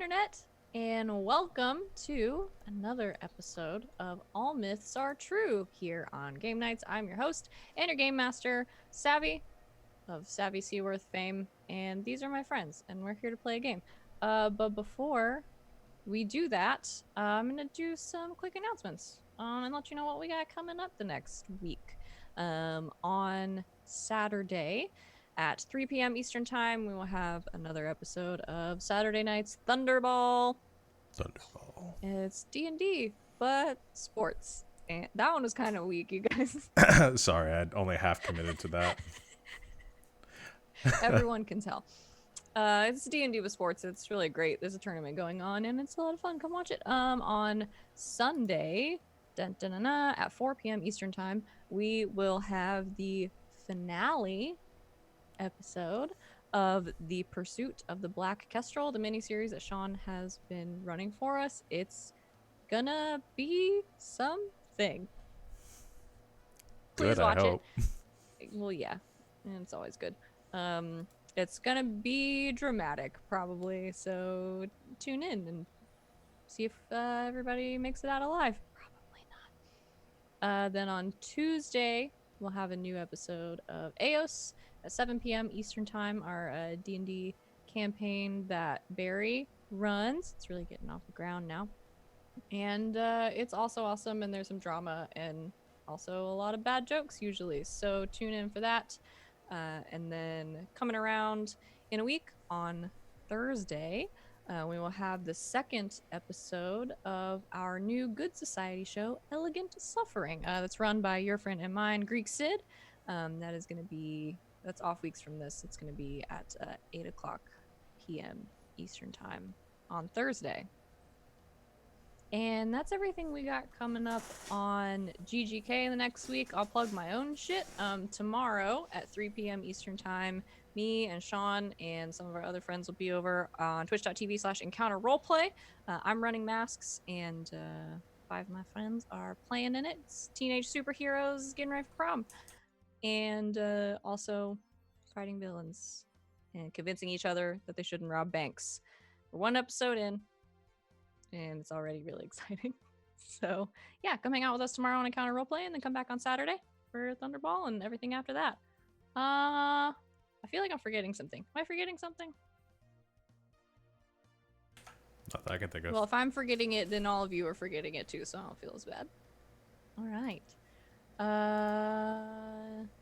Internet, and welcome to another episode of All Myths Are True here on Ggameknights. I'm your host and your game master, Savvy of Savvy Seaworth fame, and these are my friends, and we're here to play a game. But before we do that, I'm gonna do some quick announcements and let you know what we got coming up the next week. On Saturday at 3 p.m. Eastern Time, we will have another episode of Saturday Night's Thunderball. Thunderball. It's D&D, but sports. And that one was kind of weak, you guys. Sorry, I'd only half committed to that. Everyone can tell. It's D&D with sports. It's really great. There's a tournament going on, and it's a lot of fun. Come watch it. On Sunday, at 4 p.m. Eastern Time, we will have the finale episode of The Pursuit of the Black Kestrel, the miniseries that Sean has been running for us. It's gonna be something. Please Good, watch I hope. it. Well, yeah, and it's always good. It's gonna be dramatic, probably. So tune in and see if everybody makes it out alive. Probably not. Then on Tuesday, we'll have a new episode of Eos at 7 p.m. Eastern Time. Our D&D campaign that Barry runs. It's really getting off the ground now, and it's also awesome. And there's some drama and also a lot of bad jokes usually. So tune in for that. And then coming around in a week on Thursday, we will have the second episode of our new Good Society show, Elegant Suffering. That's run by your friend and mine, Greek Sid. That is going to be, that's off weeks from this. It's going to be at 8 o'clock p.m. Eastern Time on Thursday. And that's everything we got coming up on GGK the next week. I'll plug my own shit. Tomorrow at 3 p.m. Eastern Time, me and Sean and some of our other friends will be over on twitch.tv/encounter roleplay. I'm running masks, and 5 of my friends are playing in it. It's teenage superheroes getting ready for prom. And also fighting villains and convincing each other that they shouldn't rob banks. We're one episode in, and it's already really exciting. So yeah, come hang out with us tomorrow on Encounter Roleplay, and then come back on Saturday for Thunderball and everything after that. I feel like I'm forgetting something. Am I forgetting something? Not that I can think of. Well, if I'm forgetting it, then all of you are forgetting it too, so I don't feel as bad. All right.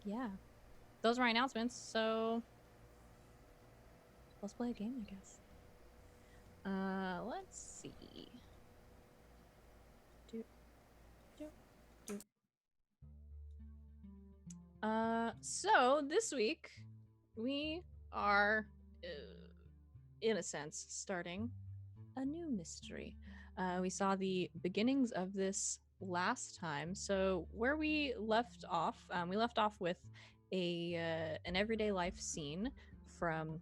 Yeah. Those are my announcements, so let's play a game, I guess. Let's see. So this week we are, in a sense, starting a new mystery. We saw the beginnings of this last time. So where we left off with an everyday life scene from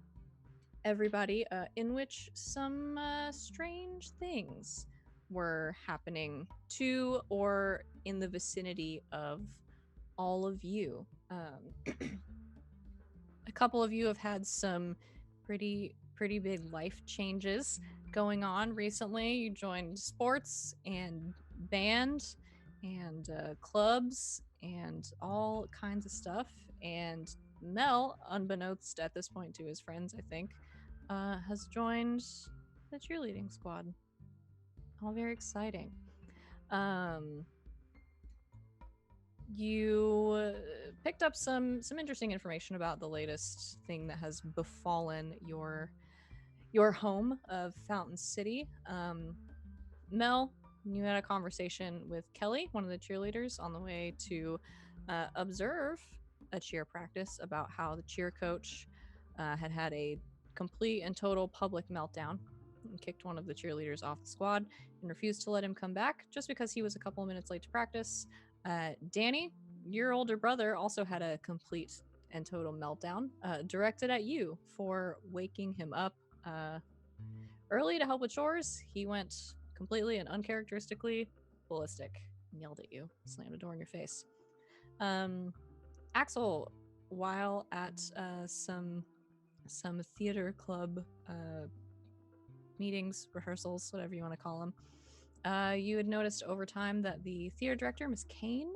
everybody, in which some strange things were happening to or in the vicinity of all of you. A couple of you have had some pretty big life changes going on recently. You joined sports and band and clubs and all kinds of stuff. And Mel, unbeknownst at this point to his friends, I think, has joined the cheerleading squad. All very exciting. You picked up some interesting information about the latest thing that has befallen your home of Fountain City. Mel, you had a conversation with Kelly, one of the cheerleaders, on the way to observe a cheer practice about how the cheer coach had a complete and total public meltdown and kicked one of the cheerleaders off the squad and refused to let him come back just because he was a couple of minutes late to practice. Danny, your older brother, also had a complete and total meltdown directed at you for waking him up early to help with chores. He went completely and uncharacteristically ballistic and yelled at you, slammed a door in your face. Axel, while at some theater club meetings, rehearsals, whatever you want to call them, you had noticed over time that the theater director, Miss Kane,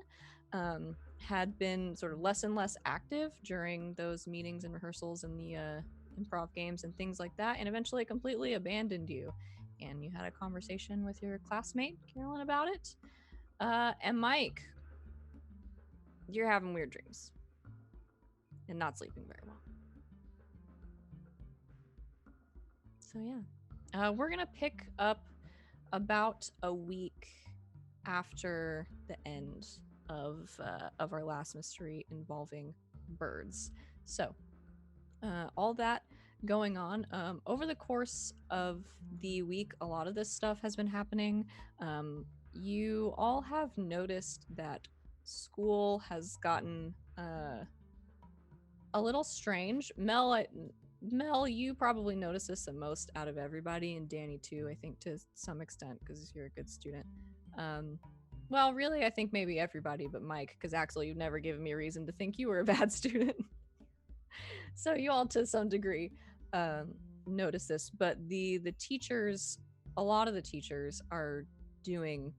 had been sort of less and less active during those meetings and rehearsals and the improv games and things like that, and eventually completely abandoned you. And you had a conversation with your classmate, Carolyn, about it. And Mike, you're having weird dreams and not sleeping very well. So, yeah. We're going to pick up about a week after the end of our last mystery involving birds. So, all that going on over the course of the week, a lot of this stuff has been happening. You all have noticed that school has gotten a little strange. Mel, you probably notice this the most out of everybody, and Danny too, I think, to some extent, because you're a good student. Well, really, I think maybe everybody but Mike, because Axel, you've never given me a reason to think you were a bad student. So you all, to some degree, notice this, but the teachers, a lot of the teachers are doing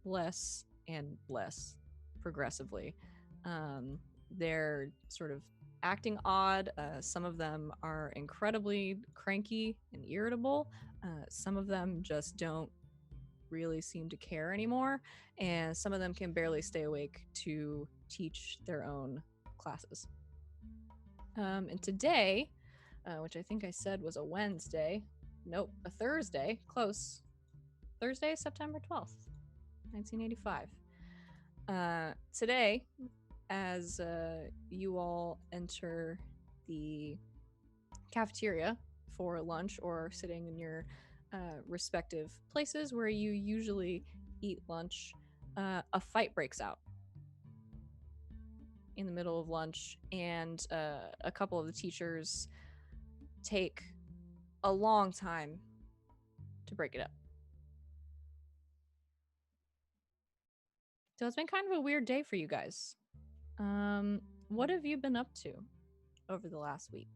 less and less progressively. They're sort of acting odd. Some of them are incredibly cranky and irritable. Some of them just don't really seem to care anymore, and some of them can barely stay awake to teach their own classes. And today, which I think I said was a Wednesday, nope, a Thursday, close. Thursday, September 12th, 1985. Today, as you all enter the cafeteria for lunch or sitting in your respective places where you usually eat lunch, a fight breaks out in the middle of lunch, and a couple of the teachers take a long time to break it up. So it's been kind of a weird day for you guys. What have you been up to over the last week?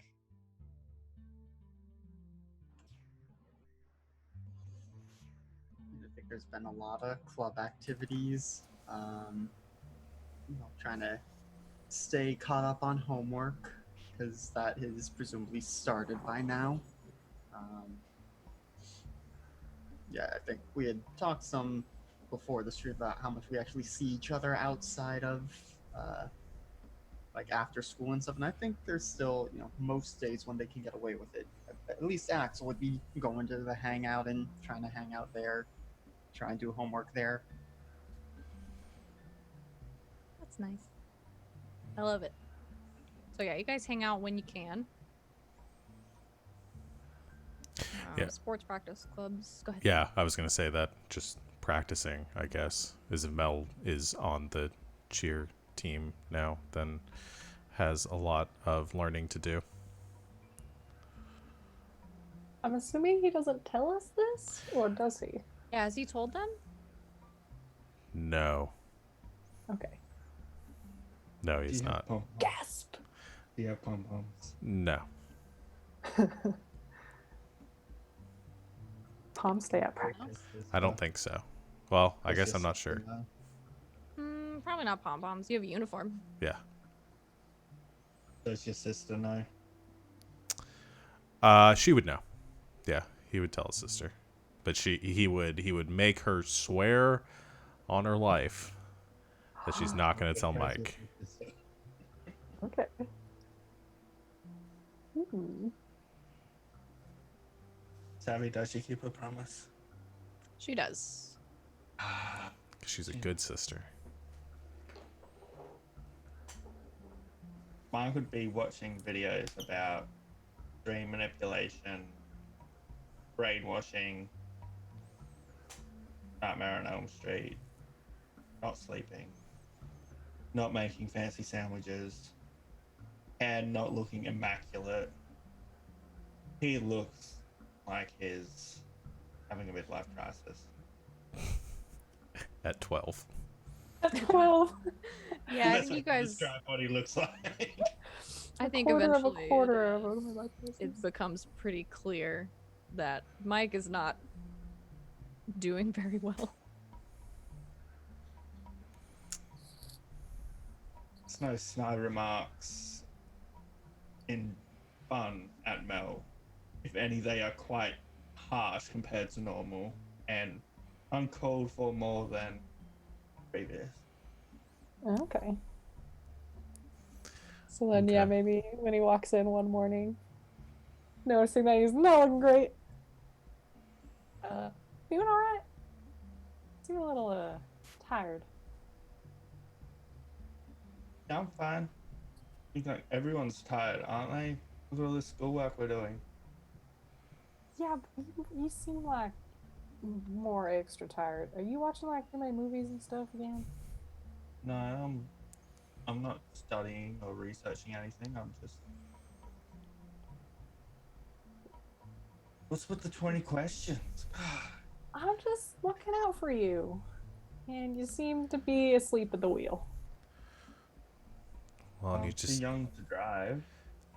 I think there's been a lot of club activities. Trying to stay caught up on homework because that is presumably started by now. Yeah, I think we had talked some before the stream about how much we actually see each other outside of like after school and stuff, and I think there's still, most days when they can get away with it. At least Axel would be going to the hangout and trying to hang out there, try and do homework there. That's nice. I love it. So yeah, you guys hang out when you can. Yeah. Sports practice clubs. Go ahead. Yeah, I was going to say that. Just practicing, I guess. As if Mel is on the cheer team now, then has a lot of learning to do. I'm assuming he doesn't tell us this, or does he? Yeah, has he told them? No. Okay. No, he's not. Gasp! Do you have pom-poms? No. Palms stay at practice. I don't think so. Well, I guess I'm not sure. Probably not pom-poms. You have a uniform. Yeah. Does your sister know? She would know. Yeah, he would tell his sister. But he would make her swear on her life that she's not going to tell Mike. Okay. Hmm. Savvy, does she keep her promise? She does. She's a good sister. Mine could be watching videos about dream manipulation, brainwashing, Nightmare on Elm Street, not sleeping, not making fancy sandwiches, and not looking immaculate. He looks like he's having a midlife crisis. At 12. At 12. Yeah, I That's think you what guys. describe what he looks like. I think quarter eventually of a quarter of a midlife crisis. it becomes pretty clear that Mike is not doing very well. It's no snide remarks in fun at Mel. If any, they are quite harsh compared to normal and uncalled for more than previous. Okay. So then, yeah, Okay. maybe when he walks in one morning, noticing that he's not looking great. Feeling all right. Seem a little tired. Yeah, I'm fine. I think everyone's tired, aren't they? With all this schoolwork we're doing. Yeah, but you seem like more extra tired. Are you watching like too many movies and stuff again? No, I'm not studying or researching anything. I'm just. What's with the 20 questions? I'm just looking out for you, and you seem to be asleep at the wheel. Well, and I'm too young to drive.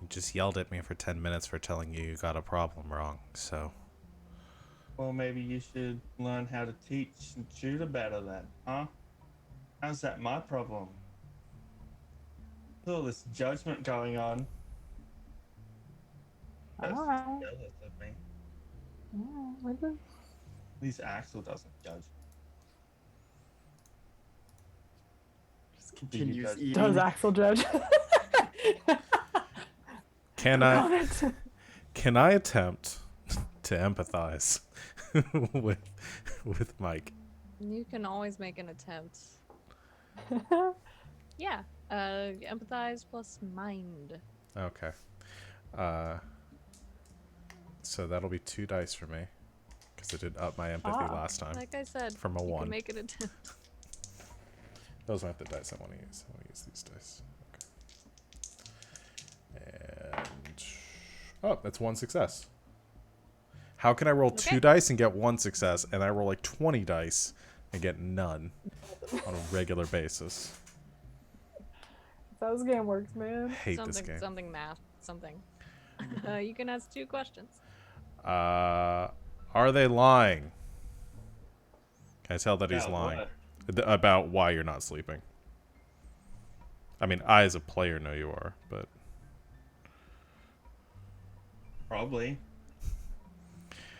you just yelled at me for 10 minutes for telling you got a problem wrong. So, Well, maybe you should learn how to teach and tutor better then, huh? How's that my problem? There's all this judgment going on. All That's just right. jealous of me. All right. At least Axel doesn't judge. Just Do you continues judge? Does eating. Axel judge? can No I comment. can I attempt to empathize with Mike? You can always make an attempt. Yeah. Empathize plus mind. Okay. Uh, so that'll be 2 dice for me because I did up my empathy Ah. last time Like I said, from a you 1. can make an attempt. Those aren't the dice I want to use. I want to use these dice. Okay. And oh, that's 1 success. How can I roll 2 Okay. dice and get 1 success, and I roll like 20 dice and get none on a regular basis? That's how this game works, man. Hate this Something, game. something math, something. You can ask 2 questions. Are they lying? Can I tell that he's About lying? what? About why you're not sleeping. I mean, I as a player know you are, but Probably.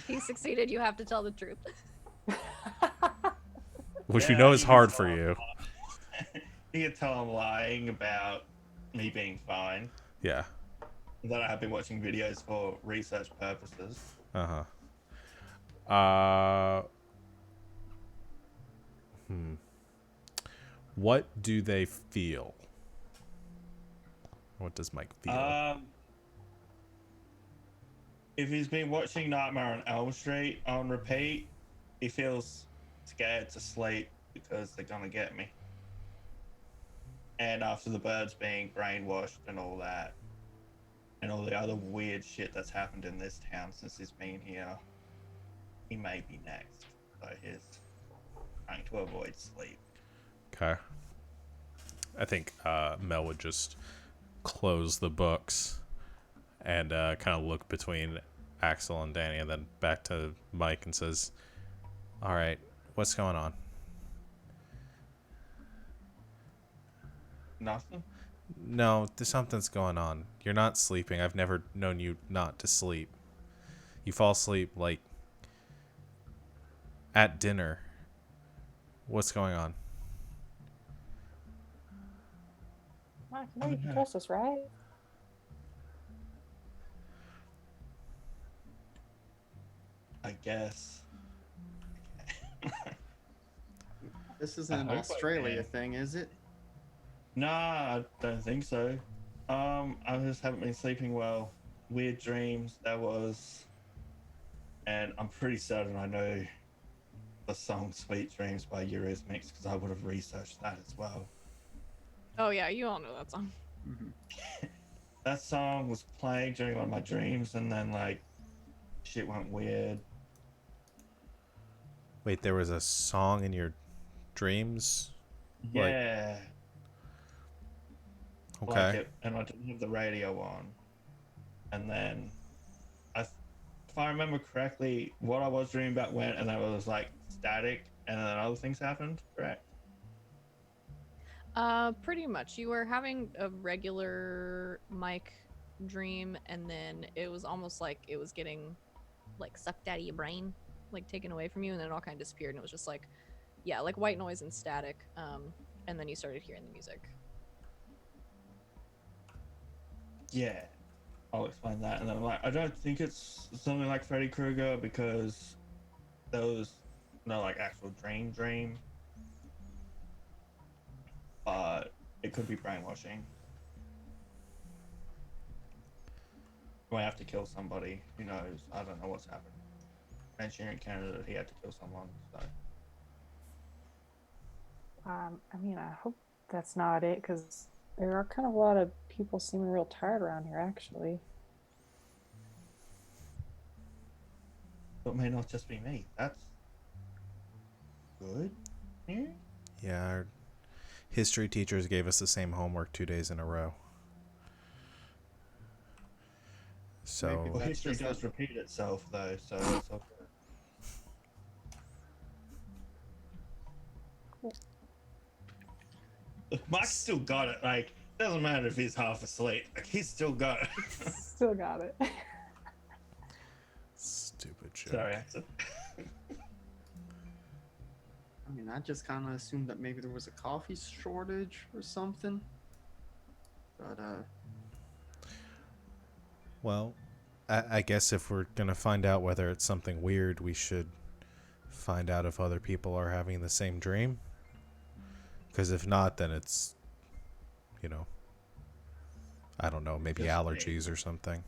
He succeeded. You have to tell the truth. which we Yeah, know is you hard can for tell you. You can tell I'm lying about me being fine. Yeah. That I have been watching videos for research purposes. Uh-huh. What do they feel? What does Mike feel? If he's been watching Nightmare on Elm Street on repeat, he feels scared to sleep because they're gonna get me. And after the birds being brainwashed and all that, and all the other weird shit that's happened in this town since he's been here, he may be next. So he's trying to avoid sleep. Okay. I think Mel would just close the books and kind of look between Axel and Danny and then back to Mike and says, all right, what's going on? Nothing? No, something's going on. You're not sleeping. I've never known you not to sleep. You fall asleep, like, at dinner. What's going on? Mike, you know you can trust us, right? I guess. This isn't I an hope I Australia can. thing, is it? Nah, I don't think so. I just haven't been sleeping well. Weird dreams, that was. And I'm pretty certain I know the song Sweet Dreams by Eurythmics because I would have researched that as well. Oh yeah, you all know that song. That song was playing during one of my dreams and then like shit went weird. Wait, there was a song in your dreams? Like, Yeah. okay. Like it, and I didn't have the radio on. And then I if I remember correctly, what I was dreaming about went, and then it was like static, and then other things happened. Correct. Pretty much. You were having a regular Mike dream, and then it was almost like it was getting like sucked out of your brain, like taken away from you, and then it all kind of disappeared, and it was just like, yeah, like white noise and static. And then you started hearing the music. Yeah, I'll explain that, and then I'm like, I don't think it's something like Freddy Krueger because there was no like actual dream, but it could be brainwashing. You might have to kill somebody. Who knows? I don't know what's happened. Mentioned in Canada that he had to kill someone, so. I mean, I hope that's not it, because there are kind of a lot of people seeming real tired around here, actually. It may not just be me. That's good. Yeah. Yeah, our history teachers gave us the same homework 2 days in a row. So Well, That's history just does repeat itself, though, so that's okay. Cool. Look, Mike's still got it. Like, doesn't matter if he's half asleep. Like, he's still got it. Still got it. stupid joke. Sorry, Axel. I mean, I just kind of assumed that maybe there was a coffee shortage or something. But Well, I guess if we're gonna find out whether it's something weird, we should find out if other people are having the same dream. Because if not, then it's, you know, I don't know, maybe Just me. allergies or something.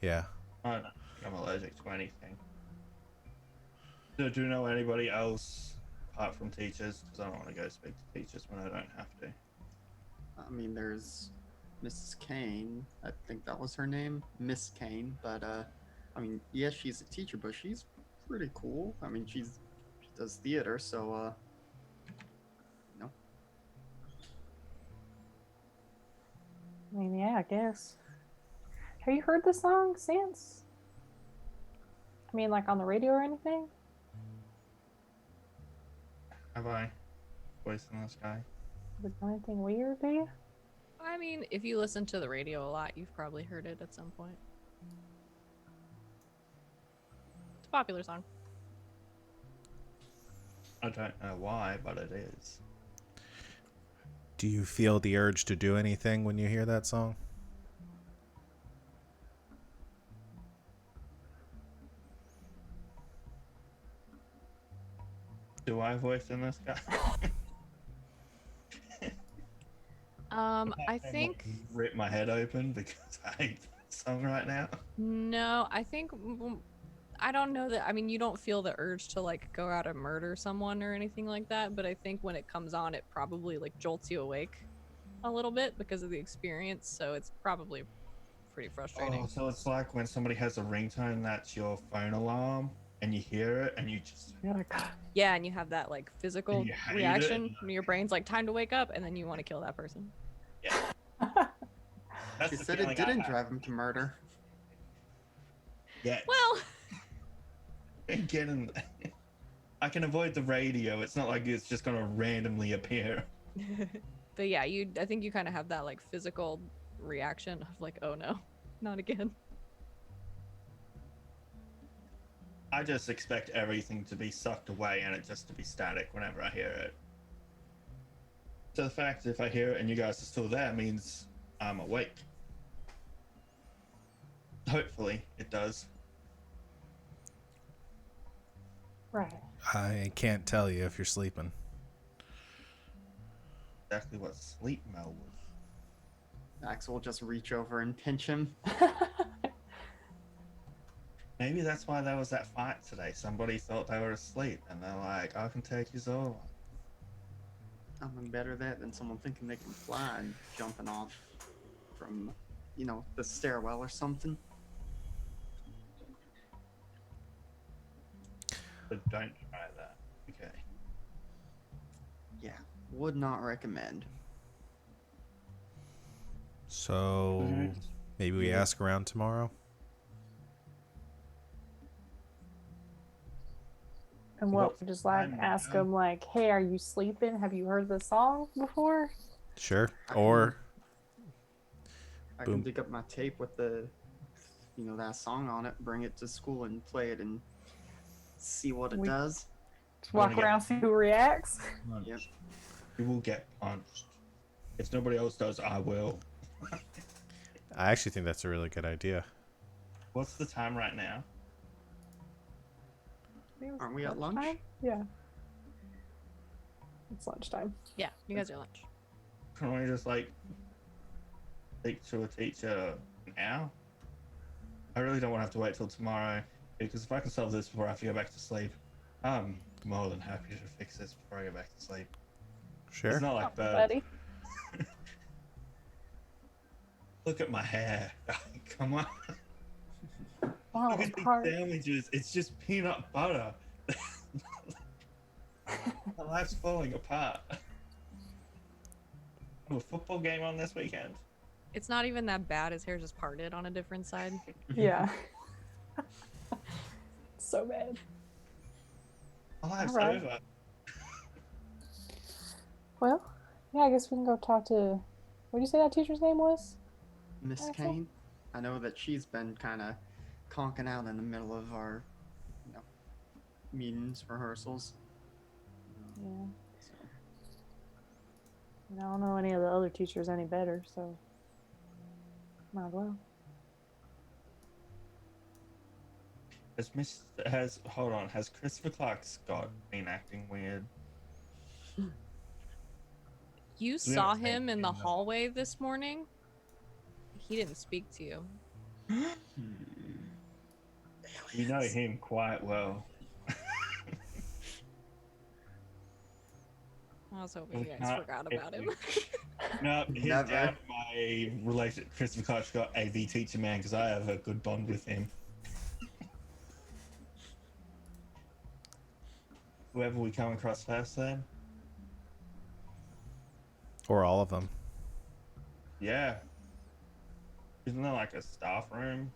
Yeah. I don't think I'm allergic to anything. Do you know anybody else apart from teachers? Because I don't want to go speak to teachers when I don't have to. I mean, there's Mrs. Kane. I think that was her name, Miss Kane. But I mean, yes, she's a teacher, but she's pretty cool. I mean, she does theater, so you know. I mean, yeah, I guess. Have you heard the song since? I mean, like on the radio or anything? Have I? Voice in the sky. Has it done anything weird to you? I mean, if you listen to the radio a lot, you've probably heard it at some point. It's a popular song. I don't know why, but it is. Do you feel the urge to do anything when you hear that song? Do I voice in the sky? I think Rip my head open because I hate that song right now. no. I think I don't know that. I mean, you don't feel the urge to like go out and murder someone or anything like that. But I think when it comes on, it probably like jolts you awake a little bit because of the experience. So it's probably pretty frustrating. Oh, so it's like when somebody has a ringtone that's your phone alarm, and you hear it, and you just You're like, Yeah, and you have that like physical you hate reaction it. when your brain's like time to wake up, and then you want to kill that person. yeah. That's She the said feeling it I didn't have. drive him to murder. Yeah. Well, Getting. I can avoid the radio. It's not like it's just gonna randomly appear. but yeah, I think you kind of have that like physical reaction of like, oh no, not again. I just expect everything to be sucked away and it just to be static whenever I hear it. So the fact if I hear it and you guys are still there means I'm awake. Hopefully it does. right. I can't tell you if you're sleeping. Exactly what sleep Mel was. Axel will just reach over and pinch him. Maybe that's why there was that fight today. Somebody thought they were asleep and they're like, I can take you over. Nothing better that than someone thinking they can fly and jumping off from, you know, the stairwell or something. But don't try that. Okay. Yeah, would not recommend. So Alright. maybe we Yeah. ask around tomorrow. And So what, what's just the like plan ask now? them, like, hey, are you sleeping? Have you heard the song before? Sure. I Or I can boom. dig up my tape with the, that song on it, bring it to school and play it and see what it We does. just You wanna walk get around, see who reacts. punched. Yep. You will get punched. If nobody else does, I will. I actually think that's a really good idea. What's the time right now? Aren't we at lunch? Lunchtime? Yeah. It's lunchtime. Yeah, you guys are lunch. Can we just like speak to a teacher now? I really don't want to have to wait till tomorrow because if I can solve this before I have to go back to sleep, I'm more than happy to fix this before I go back to sleep. Sure. It's not like birds. Buddy. Look at my hair. Come on. Wow, Look at these part. sandwiches. It's just peanut butter. My life's falling apart. A football game on this weekend. It's not even that bad. His hair just parted on a different side. Yeah. So bad. My life's Alright. over. Well, yeah, I guess we can go talk to. What did you say that teacher's name was? Miss Axel? Kane. I know that she's been kind of conking out in the middle of our, meetings, rehearsals. Yeah. So, And I don't know any of the other teachers any better, so might as well. Has Christopher Clark Scott been acting weird? You We saw haven't him seen in the him, though. hallway this morning. He didn't speak to you. You know him quite well. I was hoping you We guys can't- forgot if about him. we- No, he's Never. down my related Christopher Clark Scott AV teacher man because I have a good bond with him. Whoever we come across first, then. Or all of them. Yeah. Isn't there like a staff room?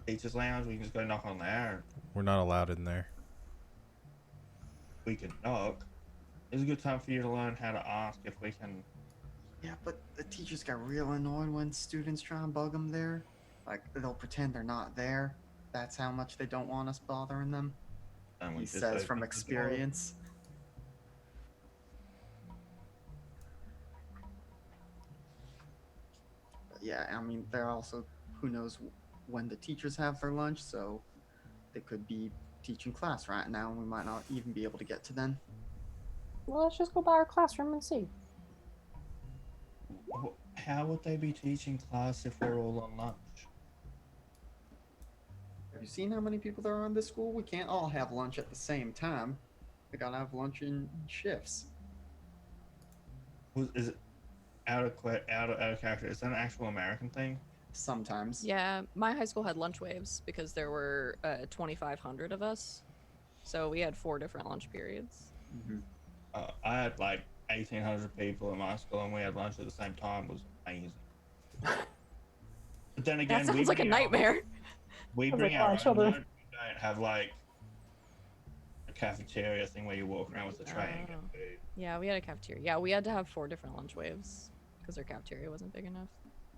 Teacher's lounge? We can just go knock on there. We're not allowed in there. We can knock. It's a good time for you to learn how to ask if we can. yeah, but the teachers get real annoyed when students try and bug them there. Like, they'll pretend they're not there. That's how much they don't want us bothering them. And we He just says open from the door. experience. But yeah, I mean, they're also, who knows when the teachers have their lunch, so they could be teaching class right now, and we might not even be able to get to them. Well, let's just go by our classroom and see. How would they be teaching class if we're all on lunch? Have you seen how many people there are in this school? We can't all have lunch at the same time. We gotta have lunch in shifts. Is it out of character? Is that an actual American thing? Sometimes. Yeah, my high school had lunch waves because there were 2,500 of us. So we had 4 different lunch periods. Mm-hmm. I had like 1,800 people in my school, and we had lunch at the same time. It was amazing. But then again, That sounds like a nightmare. We Sounds bring like our my own children. lunch. We don't have like a cafeteria thing where you walk around with the tray and get Oh. food. Yeah, we had a cafeteria. Yeah, we had to have 4 different lunch waves because our cafeteria wasn't big enough.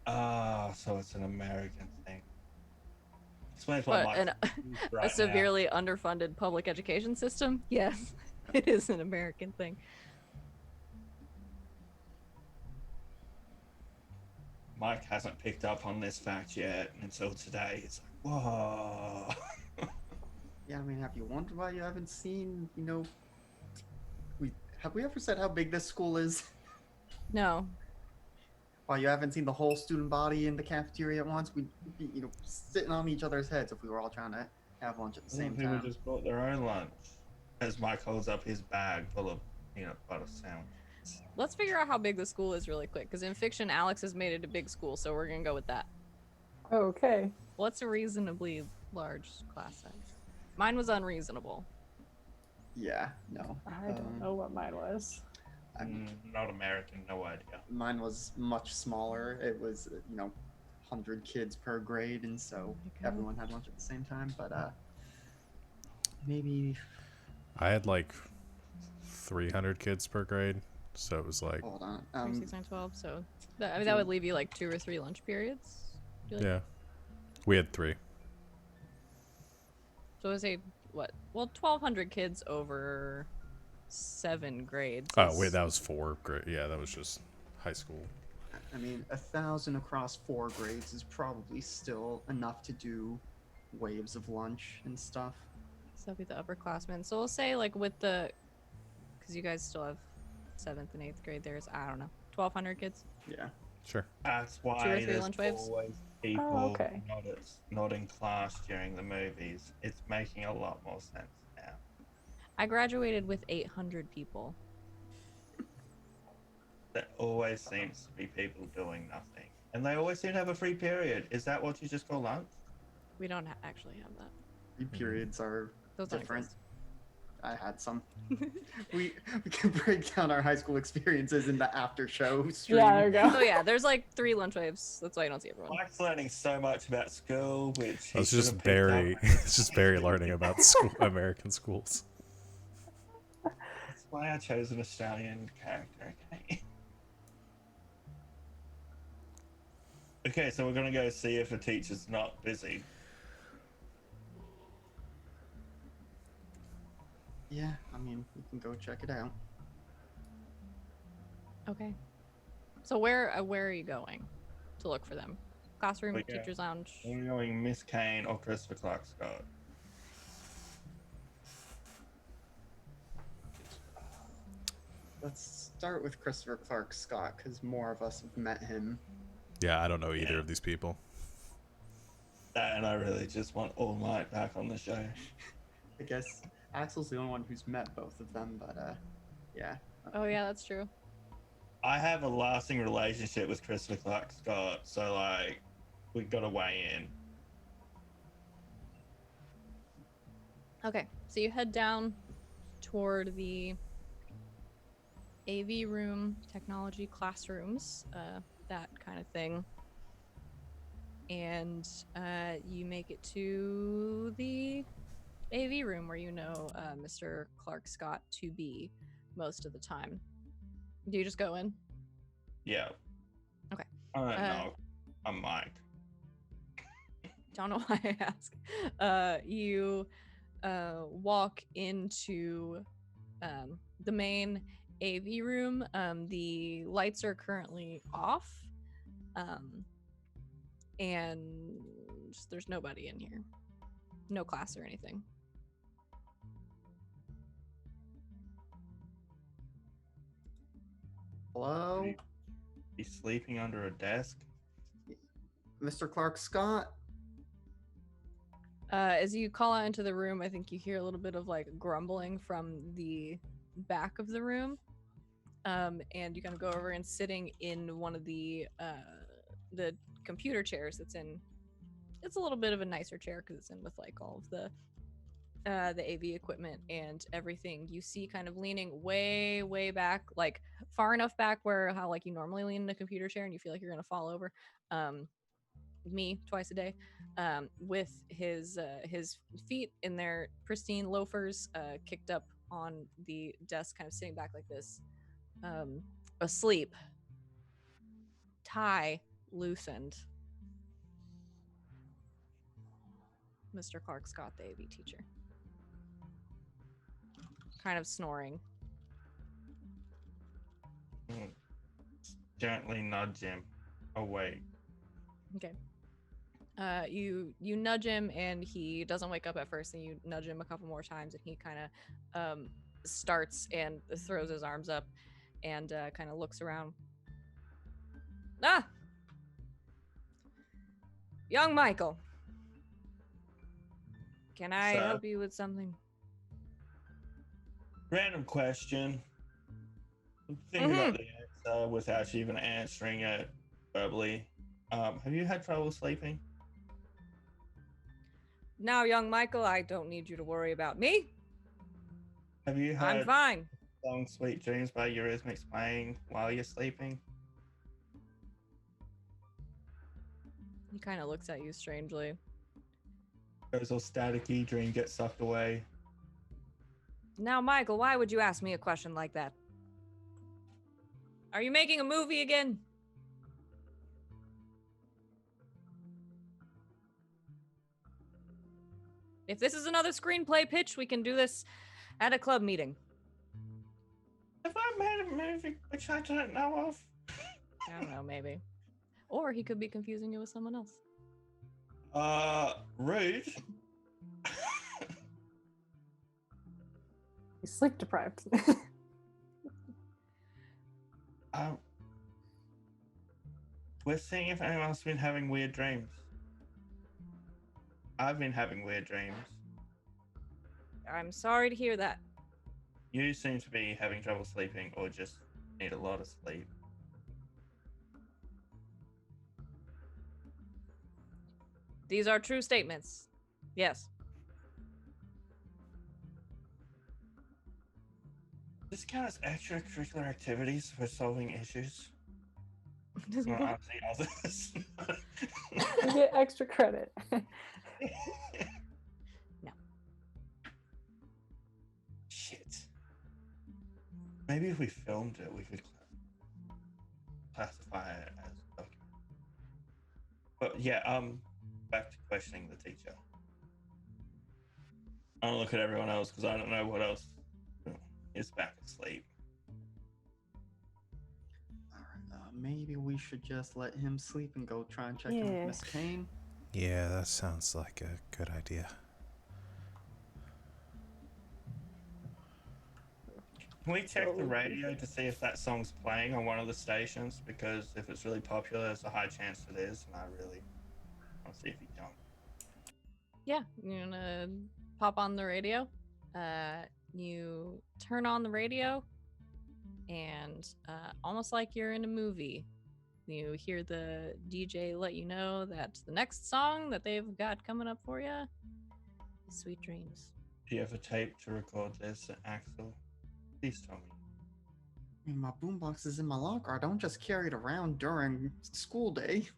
Ah, so it's an American thing. Explains why But my a severely underfunded public education system, yes, it is an American thing. Mike hasn't picked up on this fact yet until today. It's like, whoa. Yeah, I mean, have you wondered why you haven't seen, have we ever said how big this school is? No, Why you haven't seen the whole student body in the cafeteria at once? We'd be, sitting on each other's heads if we were all trying to have lunch at the same People time. just brought their own lunch. As Mike holds up his bag full of peanut butter sandwiches. let's figure out how big the school is really quick. Because in fiction, Alex has made it a big school, so we're gonna go with that. Okay. What's a reasonably large class size? Mine was unreasonable. Yeah, no. I don't know what mine was. Not American, no idea. Mine was much smaller. It was, 100 kids per grade, and so my God. everyone had lunch at the same time. But maybe I had like 300 kids per grade, so it was like, Hold on. 3, 6, 9, 12. So that would leave you like 2 or 3 lunch periods. Do you like- yeah, we had 3. So I would say what? Well, 1,200 kids over 7 grades. Oh wait, is- that was 4 grade. Yeah, that was just high school. I mean, 1,000 across 4 grades is probably still enough to do waves of lunch and stuff. So that'd be the upperclassmen. So we'll say like with the, because you guys still have 7th and 8th grade. There's, I don't know, 1,200 kids. Yeah. Sure. That's 2 or why 3 there's lunch waves? always people okay. not in class during the movies. It's making a lot more sense now. I graduated with 800 people. There always seems to be people doing nothing. And they always seem to have a free period. Is that what you just call lunch? We don't actually have that. The periods are Those don't different. exist. I had some. we can break down our high school experiences in the after show stream. Yeah, there you go. So yeah, there's like 3 lunch waves. That's why you don't see everyone. Mike's learning so much about school, which he It's should just have picked Barry. up. It's just Barry learning about school, American schools. That's why I chose an Australian character. Okay. Okay, so we're gonna go see if the teacher's not busy. Yeah, I mean, we can go check it out. Okay. So where are you going to look for them? Classroom, Okay. teacher's lounge. We're going Miss Kane or Christopher Clark Scott. Let's start with Christopher Clark Scott, because more of us have met him. Yeah, I don't know either Yeah. of these people. And I really just want All Might back on the show. I guess Axel's the only one who's met both of them, but yeah. Oh yeah, that's true. I have a lasting relationship with Christopher Clark Scott, so like, we gotta weigh in. Okay, so you head down toward the AV room, technology classrooms, that kind of thing. And you make it to the AV room where you know Mr. Clark Scott to be most of the time. Do you just go in? Yeah. Okay. No, I'm Mike. Don't know why I ask. You walk into the main AV room. The lights are currently off, and there's nobody in here. No class or anything. Hello? He's sleeping under a desk. Mr. Clark Scott? As you call out into the room, I think you hear a little bit of like grumbling from the back of the room. And you kind of go over and sitting in one of the computer chairs that's in. It's a little bit of a nicer chair because it's in with like all of the AV equipment and everything. You see kind of leaning way back, like far enough back where how like you normally lean in a computer chair and you feel like you're gonna fall over. Me twice a day, with his feet in their pristine loafers, kicked up on the desk, kind of sitting back like this, asleep, tie loosened. Mr. Clark Scott, the AV teacher, kind of snoring. Gently nudge him awake. Okay. You nudge him and he doesn't wake up at first, and you nudge him a couple more times and he kind of starts and throws his arms up and kind of looks around. Ah! Young Michael. Can I Sir? help you with something? Random question. Think about the answer without you even answering it verbally. Have you had trouble sleeping? Now, young Michael, I don't need you to worry about me. Have you I'm had fine. long sweet dreams by Eurythmics playing while you're sleeping? He kind of looks at you strangely. Goes all staticky, dream gets sucked away. Now, Michael, why would you ask me a question like that? Are you making a movie again? If this is another screenplay pitch, we can do this at a club meeting. Have I made a movie which I don't know of? I don't know, maybe. Or he could be confusing you with someone else. Rude. He's sleep deprived. We're seeing if anyone else has been having weird dreams. I've been having weird dreams. I'm sorry to hear that. You seem to be having trouble sleeping or just need a lot of sleep. These are true statements. Yes. This count as extracurricular activities for solving issues. Does Well, what? honestly, all this. You get extra credit. Shit. Maybe if we filmed it, we could classify it as documentary. But yeah, back to questioning the teacher. I don't look at everyone else because I don't know what else is back asleep. Alright, maybe we should just let him sleep and go try and check in with Yeah. Miss Kane. Yeah, that sounds like a good idea. Can we check the radio to see if that song's playing on one of the stations? Because if it's really popular, there's a high chance it is, and I really want to see if he don't. Yeah, you're gonna pop on the radio. You turn on the radio, and almost like you're in a movie, you hear the DJ let you know that the next song that they've got coming up for you is Sweet Dreams. Do you have a tape to record this, Axel? Please tell me. I mean, my boombox is in my locker. I don't just carry it around during school day.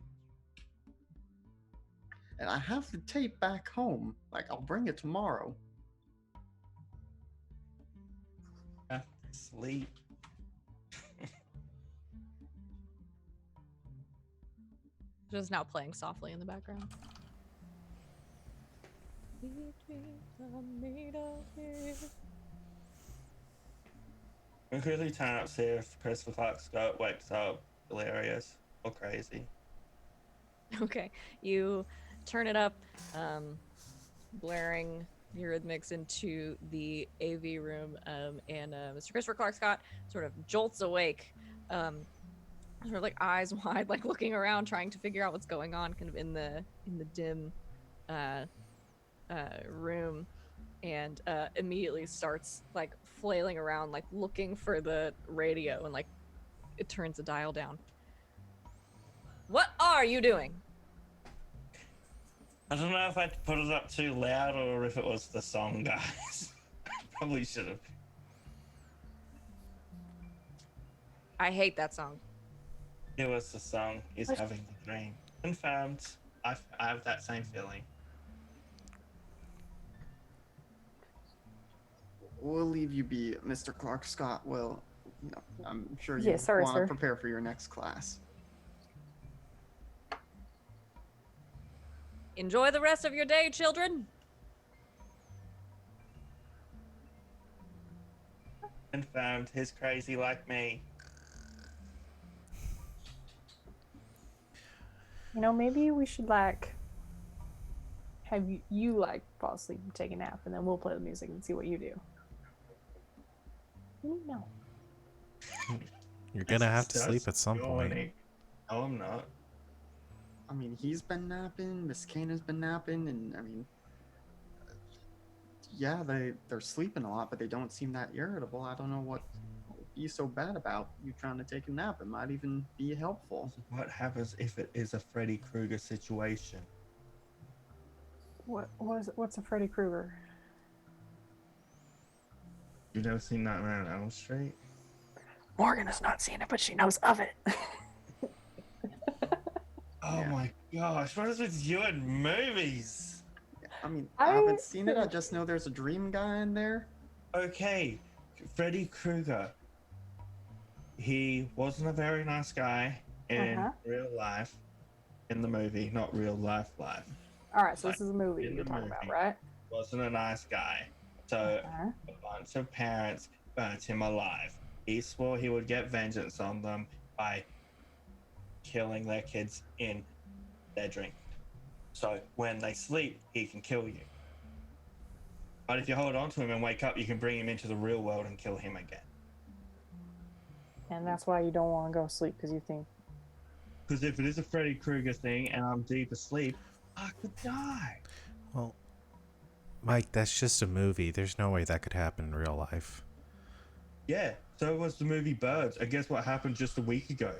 And I have the tape back home. Like, I'll bring it tomorrow. Sleep. Just now playing softly in the background. Sweet dreams are made of this. We could really turn up, see if Christopher Clark Scott wakes up hilarious or crazy. Okay, you turn it up, blaring Eurythmics into the AV room, and Mr. Christopher Clark Scott sort of jolts awake, sort of like eyes wide, like looking around, trying to figure out what's going on, kind of in the dim room, and immediately starts like flailing around, like looking for the radio, and like it turns the dial down. What are you doing? I don't know if I'd put it up too loud or if it was the song, guys. Probably should have. I hate that song. It was the song. He's having the dream. Confirmed. I have that same feeling. We'll leave you be, Mr. Clark Scott. Well, you know, I'm sure you Yeah, sorry, want to sir. prepare for your next class. Enjoy the rest of your day, children. Confirmed. He's crazy like me. You know, maybe we should like have you like fall asleep and take a nap, and then we'll play the music and see what you do. No. You're gonna have to That's sleep at some point. yawning. No, I'm not. I mean, he's been napping, Miss Kane has been napping, and I mean, yeah, they're sleeping a lot, but they don't seem that irritable. I don't know what would be so bad about you trying to take a nap. It might even be helpful. What happens if it is a Freddy Krueger situation? What's a Freddy Krueger? You've never seen Nightmare on Elm Street? Morgan has not seen it, but she knows of it. Oh Yeah. my gosh, what is with you and movies? I mean, I haven't seen it. I just know there's a dream guy in there. Okay, Freddy Krueger. He wasn't a very nice guy in real life, in the movie, not real life. All right, so Like this is a movie in you're the talking about, movie, right? wasn't a nice guy. So Okay. a bunch of parents burnt him alive. He swore he would get vengeance on them by killing their kids in their dream. So when they sleep, he can kill you. But if you hold on to him and wake up, you can bring him into the real world and kill him again. And that's why you don't want to go to sleep because you think, Because if it is a Freddy Krueger thing and I'm deep asleep, I could die. Well, Mike, that's just a movie. There's no way that could happen in real life. Yeah, so was the movie Birds. And guess what happened just a week ago?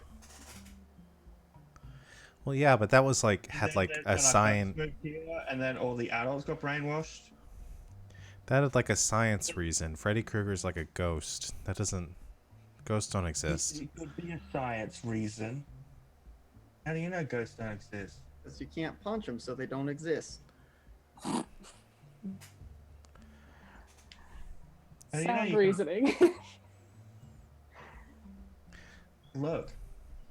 Well, yeah, but that was like And had then like a when I first science. moved here, and then all the adults got brainwashed. That had like a science reason. Freddy Krueger's like a ghost. That doesn't. Ghosts don't exist. It could be a science reason. How do you know ghosts don't exist? Because you can't punch them, so they don't exist. How do you know sound you reasoning. look,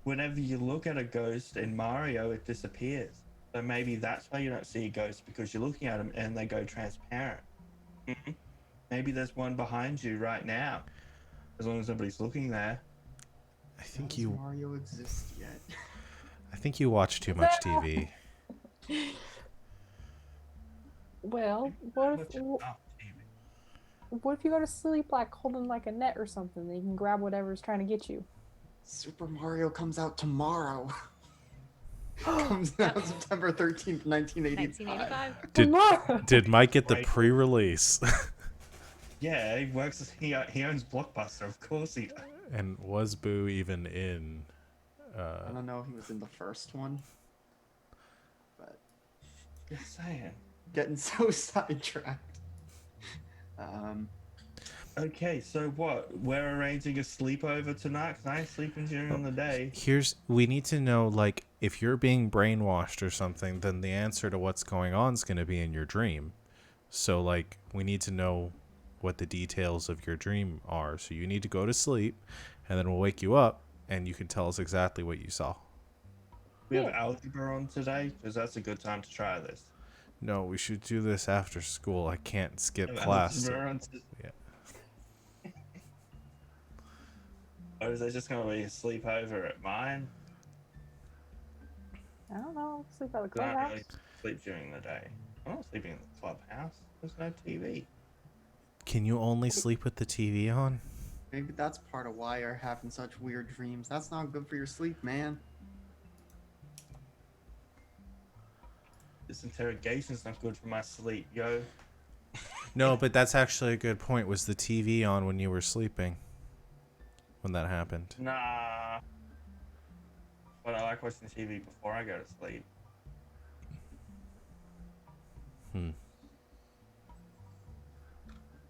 whenever you look at a ghost in Mario, it disappears. So maybe that's why you don't see a ghost, because you're looking at them and they go transparent. Maybe there's one behind you right now, as long as nobody's looking there. I think How does you. Mario exist yet? I think you watch too much TV. Well, what if you go to sleep like holding like a net or something, then you can grab whatever's trying to get you. Super Mario comes out tomorrow. Comes out September 13th, 1985. 1985. Did Mike get the Right. pre-release? Yeah, he works. He owns Blockbuster, of course he does. And was Boo even in? I don't know if he was in the first one, but Just saying. getting so sidetracked. Okay, so what? We're arranging a sleepover tonight because I ain't sleeping during the day. We need to know, like, if you're being brainwashed or something, then the answer to what's going on is going to be in your dream. So, like, we need to know what the details of your dream are. So you need to go to sleep, and then we'll wake you up, and you can tell us exactly what you saw. We have algebra on today because that's a good time to try this. No, we should do this after school. I can't skip We have class. algebra on today. Yeah. Or is it just going to be a sleepover at mine? I don't know. Sleep at the 'Cause I don't clubhouse. really sleep during the day. I'm not sleeping in the clubhouse. There's no TV. Can you only sleep with the TV on? Maybe that's part of why you're having such weird dreams. That's not good for your sleep, man. This interrogation's not good for my sleep, yo. No, but that's actually a good point. Was the TV on when you were sleeping? When that happened? Nah. But I like watching TV before I go to sleep.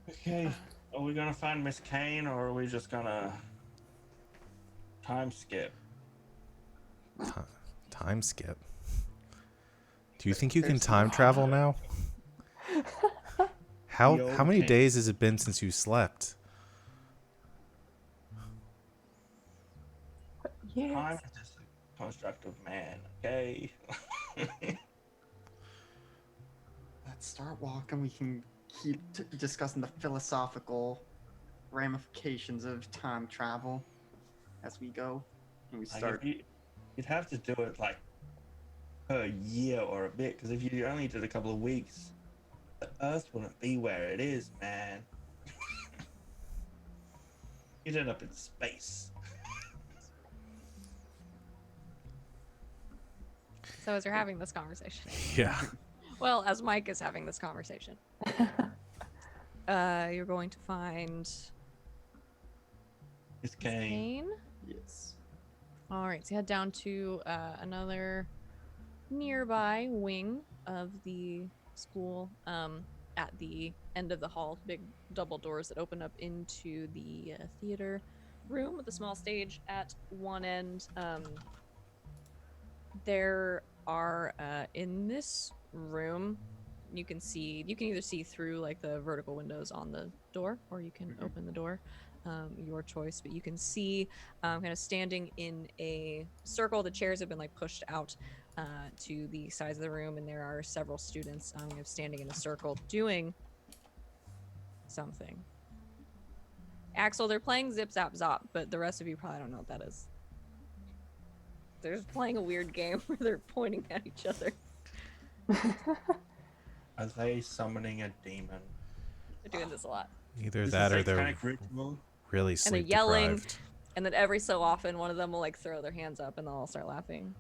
Okay, are we gonna find Miss Kane or are we just gonna time skip? Time skip. Do you think you can time travel now? How many Okay. days has it been since you slept? Yes. Time is just a construct of man, okay? Let's start walking. We can keep discussing the philosophical ramifications of time travel as we go. And we Like, start. you'd have to do it like per year or a bit, because if you only did a couple of weeks, the Earth wouldn't be where it is, man. You'd end up in space. So as you're having this conversation, Yeah. well, as Mike is having this conversation, you're going to find Miss Miss Kane. Kane. Yes. All right, so head down to another nearby wing of the school. At the end of the hall, big double doors that open up into the theater room with a small stage at one end. There are in this room you can see, you can either see through like the vertical windows on the door, or you can open the door, your choice. But you can see kind of standing in a circle. The chairs have been like pushed out to the sides of the room, and there are several students kind of standing in a circle doing something. Axel, they're playing Zip Zap Zop, but the rest of you probably don't know what that is. They're just playing a weird game where they're pointing at each other. Are they summoning a demon? They're doing this a lot. Either Is that this or they're satanic ritual? really And they're sleep yelling, deprived. and then every so often one of them will like throw their hands up and they'll all start laughing.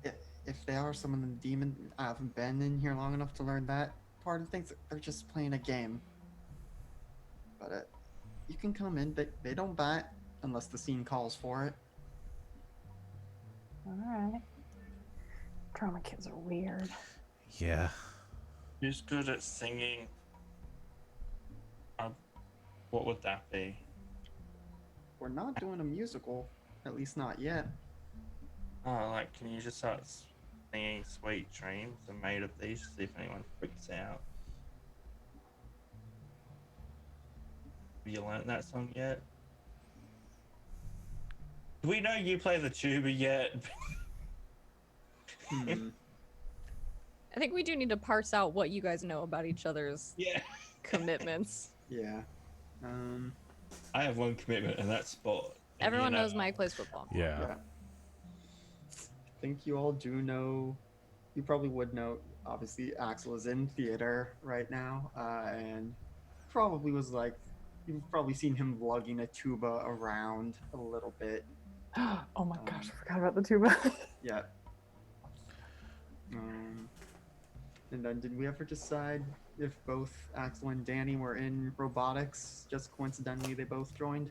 If they are summoning the demon, I haven't been in here long enough to learn that part of things. They're just playing a game. But you can come in. They don't bite unless the scene calls for it. All right. Drama kids are weird. Yeah. Who's good at singing? What would that be? We're not doing a musical, at least not yet. Oh, like, can you just start singing Sweet Dreams are made of these to see if anyone freaks out? Have you learnt that song yet? Do we know you play the tuba yet? Hmm. I think we do need to parse out what you guys know about each other's Yeah. commitments. Yeah. I have one commitment, and that's sport. And Everyone you know, knows Mike plays football. Yeah. Yeah. I think you all do know. You probably would know. Obviously, Axel is in theater right now, and probably was like, you've probably seen him lugging a tuba around a little bit. Oh my gosh, I forgot about the tuba. Yeah. And then did we ever decide if both Axel and Danny were in robotics? Just coincidentally, they both joined.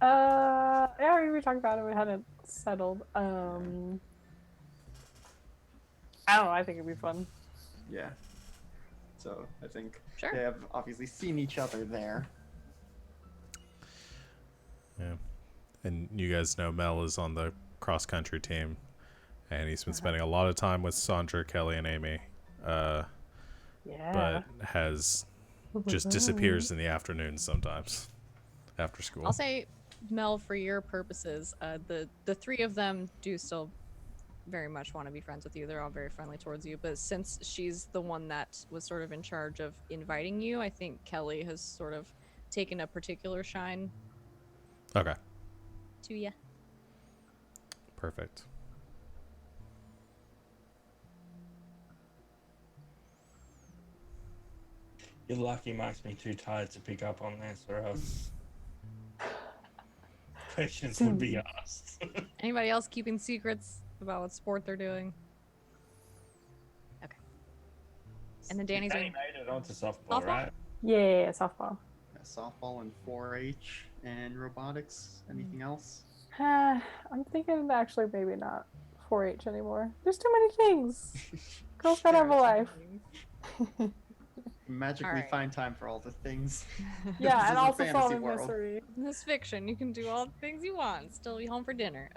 Yeah, we talked about it. We hadn't settled. I don't know. I think it'd be fun. Yeah. So I think Sure. they have obviously seen each other there. Yeah. And you guys know Mel is on the cross country team, and he's been spending a lot of time with Sandra, Kelly, and Amy, Yeah. but has just disappears in the afternoons sometimes after school. I'll say, Mel, for your purposes, the three of them do still very much want to be friends with you. They're all very friendly towards you. But since she's the one that was sort of in charge of inviting you, I think Kelly has sort of taken a particular shine Okay. to you. Perfect. you're lucky Mike's been too tired to pick up on this, or else questions would be asked. Anybody else keeping secrets about what sport they're doing? Okay. And then Danny's Danny doing made it onto softball, Softball? right? Yeah, softball. Softball and 4-H and robotics. Anything else? I'm thinking actually maybe not 4-H anymore. There's too many things. Girls gotta have a life. Magically Alright. find time for all the things. This Yeah, is and a also fantasy solving world. mystery. This fiction, you can do all the things you want and still be home for dinner.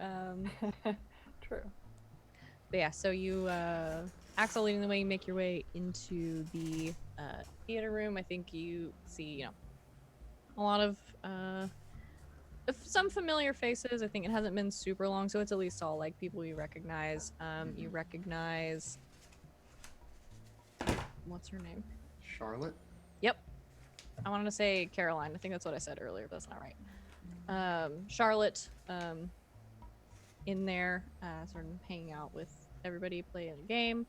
True. But yeah, so you, Axel leading the way, you make your way into the theater room. I think you see, a lot of some familiar faces. I think it hasn't been super long, so it's at least all like people you recognize. You recognize, what's her name? Charlotte. Yep. I wanted to say Caroline. I think that's what I said earlier, but that's not right. Charlotte, in there, sort of hanging out with everybody playing a game.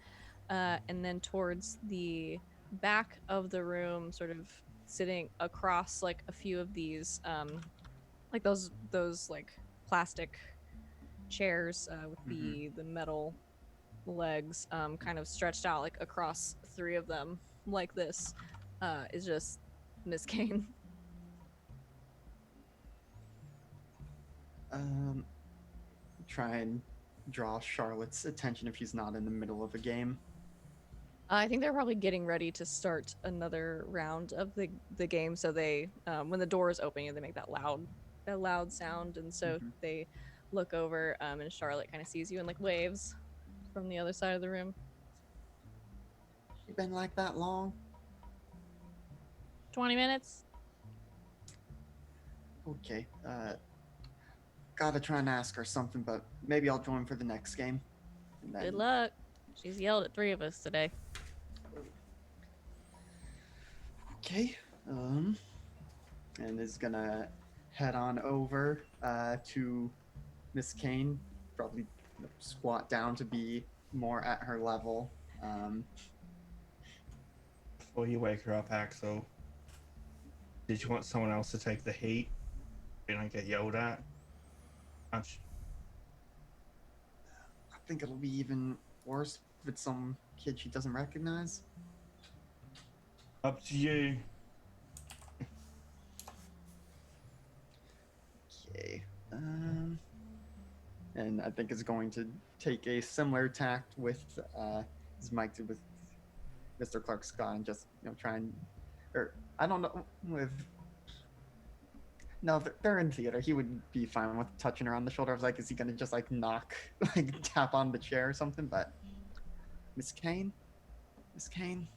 And then towards the back of the room, sort of sitting across like a few of these, like those like plastic chairs with the metal legs kind of stretched out like across three of them like this is just Miss Kane. Try and draw Charlotte's attention if she's not in the middle of a game. I think they're probably getting ready to start another round of the game, so they when the door is opening they make that loud sound, and so they look over and Charlotte kind of sees you and like waves from the other side of the room. You been like that long? 20 minutes? Okay. Gotta try and ask her something, but maybe I'll join for the next game. And Good then, luck. She's yelled at 3 of us today. okay. And is gonna head on over to Miss Kane. Probably squat down to be more at her level. Before you wake her up, Axel, did you want someone else to take the heat? You don't get yelled at? I think it'll be even worse if it's some kid she doesn't recognize. Up to you. Okay. And I think it's going to take a similar tact with as Mike did with Mr. Clark Scott, and just try and, or I don't know if no, they're in theater. He would be fine with touching her on the shoulder. I was like, is he gonna just like knock, like tap on the chair or something? But Miss Kane, Miss Kane.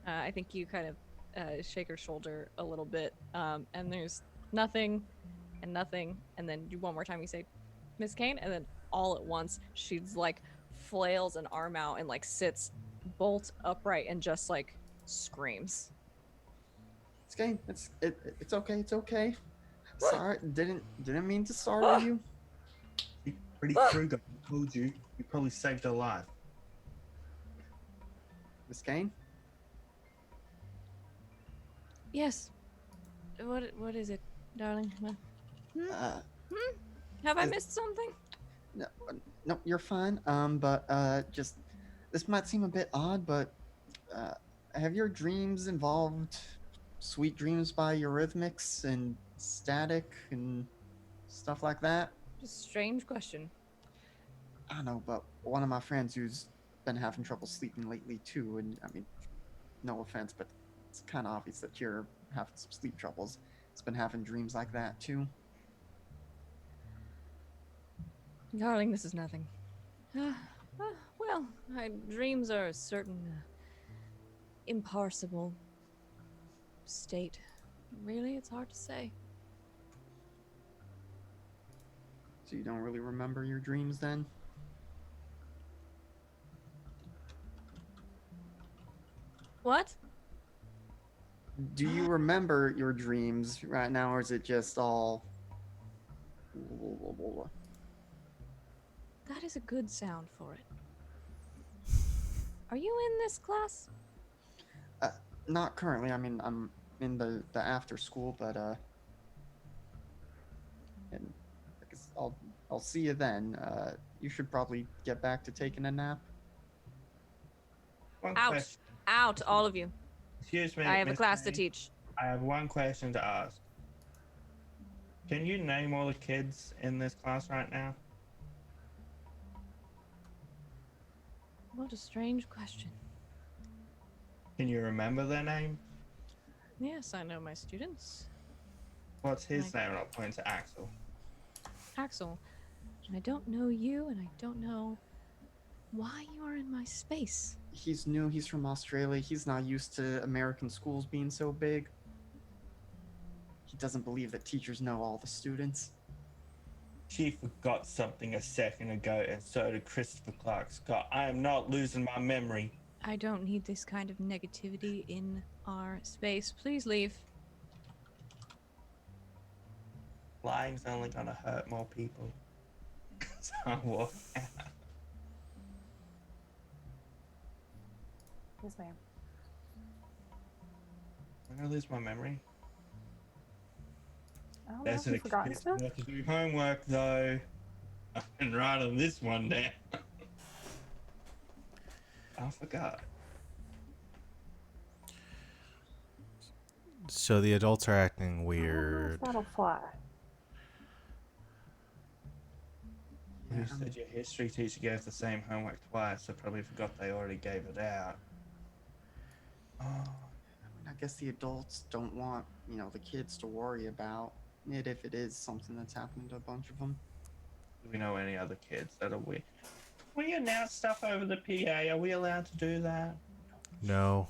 I think you kind of shake her shoulder a little bit, and there's nothing and nothing, and then one more time you say, Miss Kane, and then all at once she's like flails an arm out and like sits bolt upright and just like screams. Miss Kane, it's okay. It's okay. Sorry, didn't mean to startle you. Pretty Kruger told you. You probably saved her life. Miss Kane. Yes. What is it, darling? Uh, Have I is- missed something? no, no, you're fine. But just this might seem a bit odd, but have your dreams involved sweet dreams by Eurythmics and Static and stuff like that? Just strange question. I don't know, but one of my friends who's been having trouble sleeping lately too, and I mean, no offense, but it's kind of obvious that you're having some sleep troubles. It's been having dreams like that too. Darling, this is nothing. Well, my dreams are a certain imparsible state. Really, it's hard to say. So you don't really remember your dreams then? What? Do you remember your dreams right now, or is it just all? That is a good sound for it. Are you in this class? Not currently. I mean, I'm in the after school, but and I guess I'll see you then. You should probably get back to taking a nap. One Out. question. Out, all of you. Excuse me. I have a Miss class to Kane. teach. I have one question to ask. Can you name all the kids in this class right now? What a strange question. Can you remember their name? Yes, I know my students. What's his Like- name? I'll point to Axel. Axel, I don't know you, and I don't know why you are in my space. He's new. He's from Australia. He's not used to American schools being so big. He doesn't believe that teachers know all the students. She forgot something a second ago, and so did Christopher Clark Scott. I am not losing my memory. I don't need this kind of negativity in our space. Please leave. Lying's only gonna hurt more people. So I walk out. Yes, ma'am. I'm gonna lose my memory. I don't know There's if an you forgotten excuse stuff. not to do homework though. I can write on this one down. I forgot. So the adults are acting I don't know weird. if that'll fly. You said your history teacher gave the same homework twice, so probably forgot they already gave it out. Oh, I mean, I guess the adults don't want the kids to worry about it if it is something that's happening to a bunch of them. do we know any other kids that are weird? we announce stuff over the PA? Are we allowed to do that? No.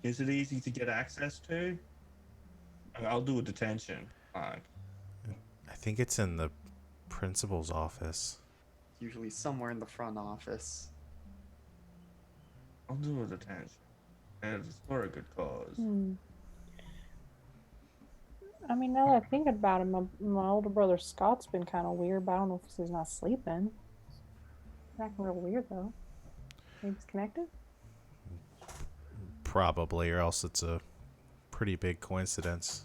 Is it easy to get access to? I mean, I'll do a detention. Like, I think it's in the principal's office. Usually somewhere in the front office. I'll do a detention. And it's for a good cause. Hmm. I mean, now that I think about it, my older brother Scott's been kind of weird, but I don't know if he's not sleeping. He's acting real weird though. Maybe he's connected. Probably, or else it's a pretty big coincidence.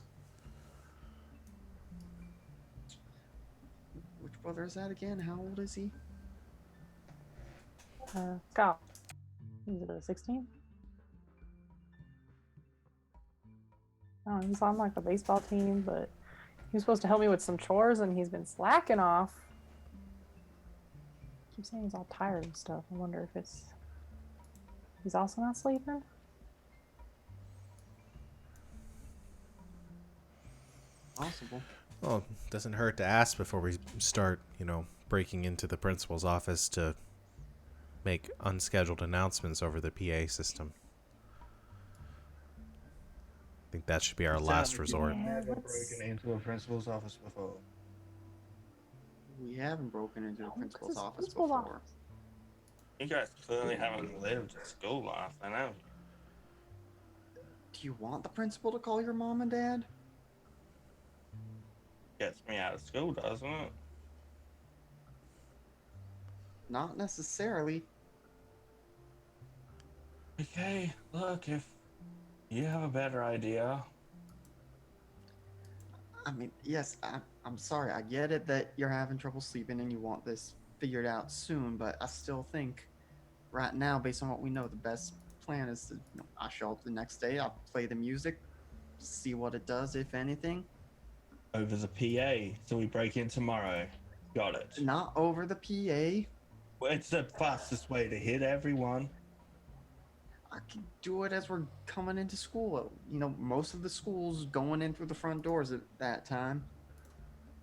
Which brother is that again? How old is he? Scott. He's 16. Oh, he's on like the baseball team, but he was supposed to help me with some chores, and he's been slacking off. I keep saying he's all tired and stuff. I wonder if he's also not sleeping. Possible. Well, it doesn't hurt to ask before we start, breaking into the principal's office to make unscheduled announcements over the PA system. I think that should be our last resort. Yeah, Never let's- broken into a principal's office before. We haven't broken into a Oh, principal's this is office principal's before. office. You guys clearly haven't lived a school life, I know. Do you want the principal to call your mom and dad? Gets me out of school, doesn't it? Not necessarily. Okay, look, if you have a better idea. I mean, yes, I'm sorry. I get it that you're having trouble sleeping and you want this figured out soon, but I still think right now, based on what we know, the best plan is to, I show up the next day, I'll play the music, see what it does, if anything. Over the PA, so we break in tomorrow. Got it. Not over the PA. Well, it's the fastest way to hit everyone. I can do it as we're coming into school. Most of the schools going in through the front doors at that time.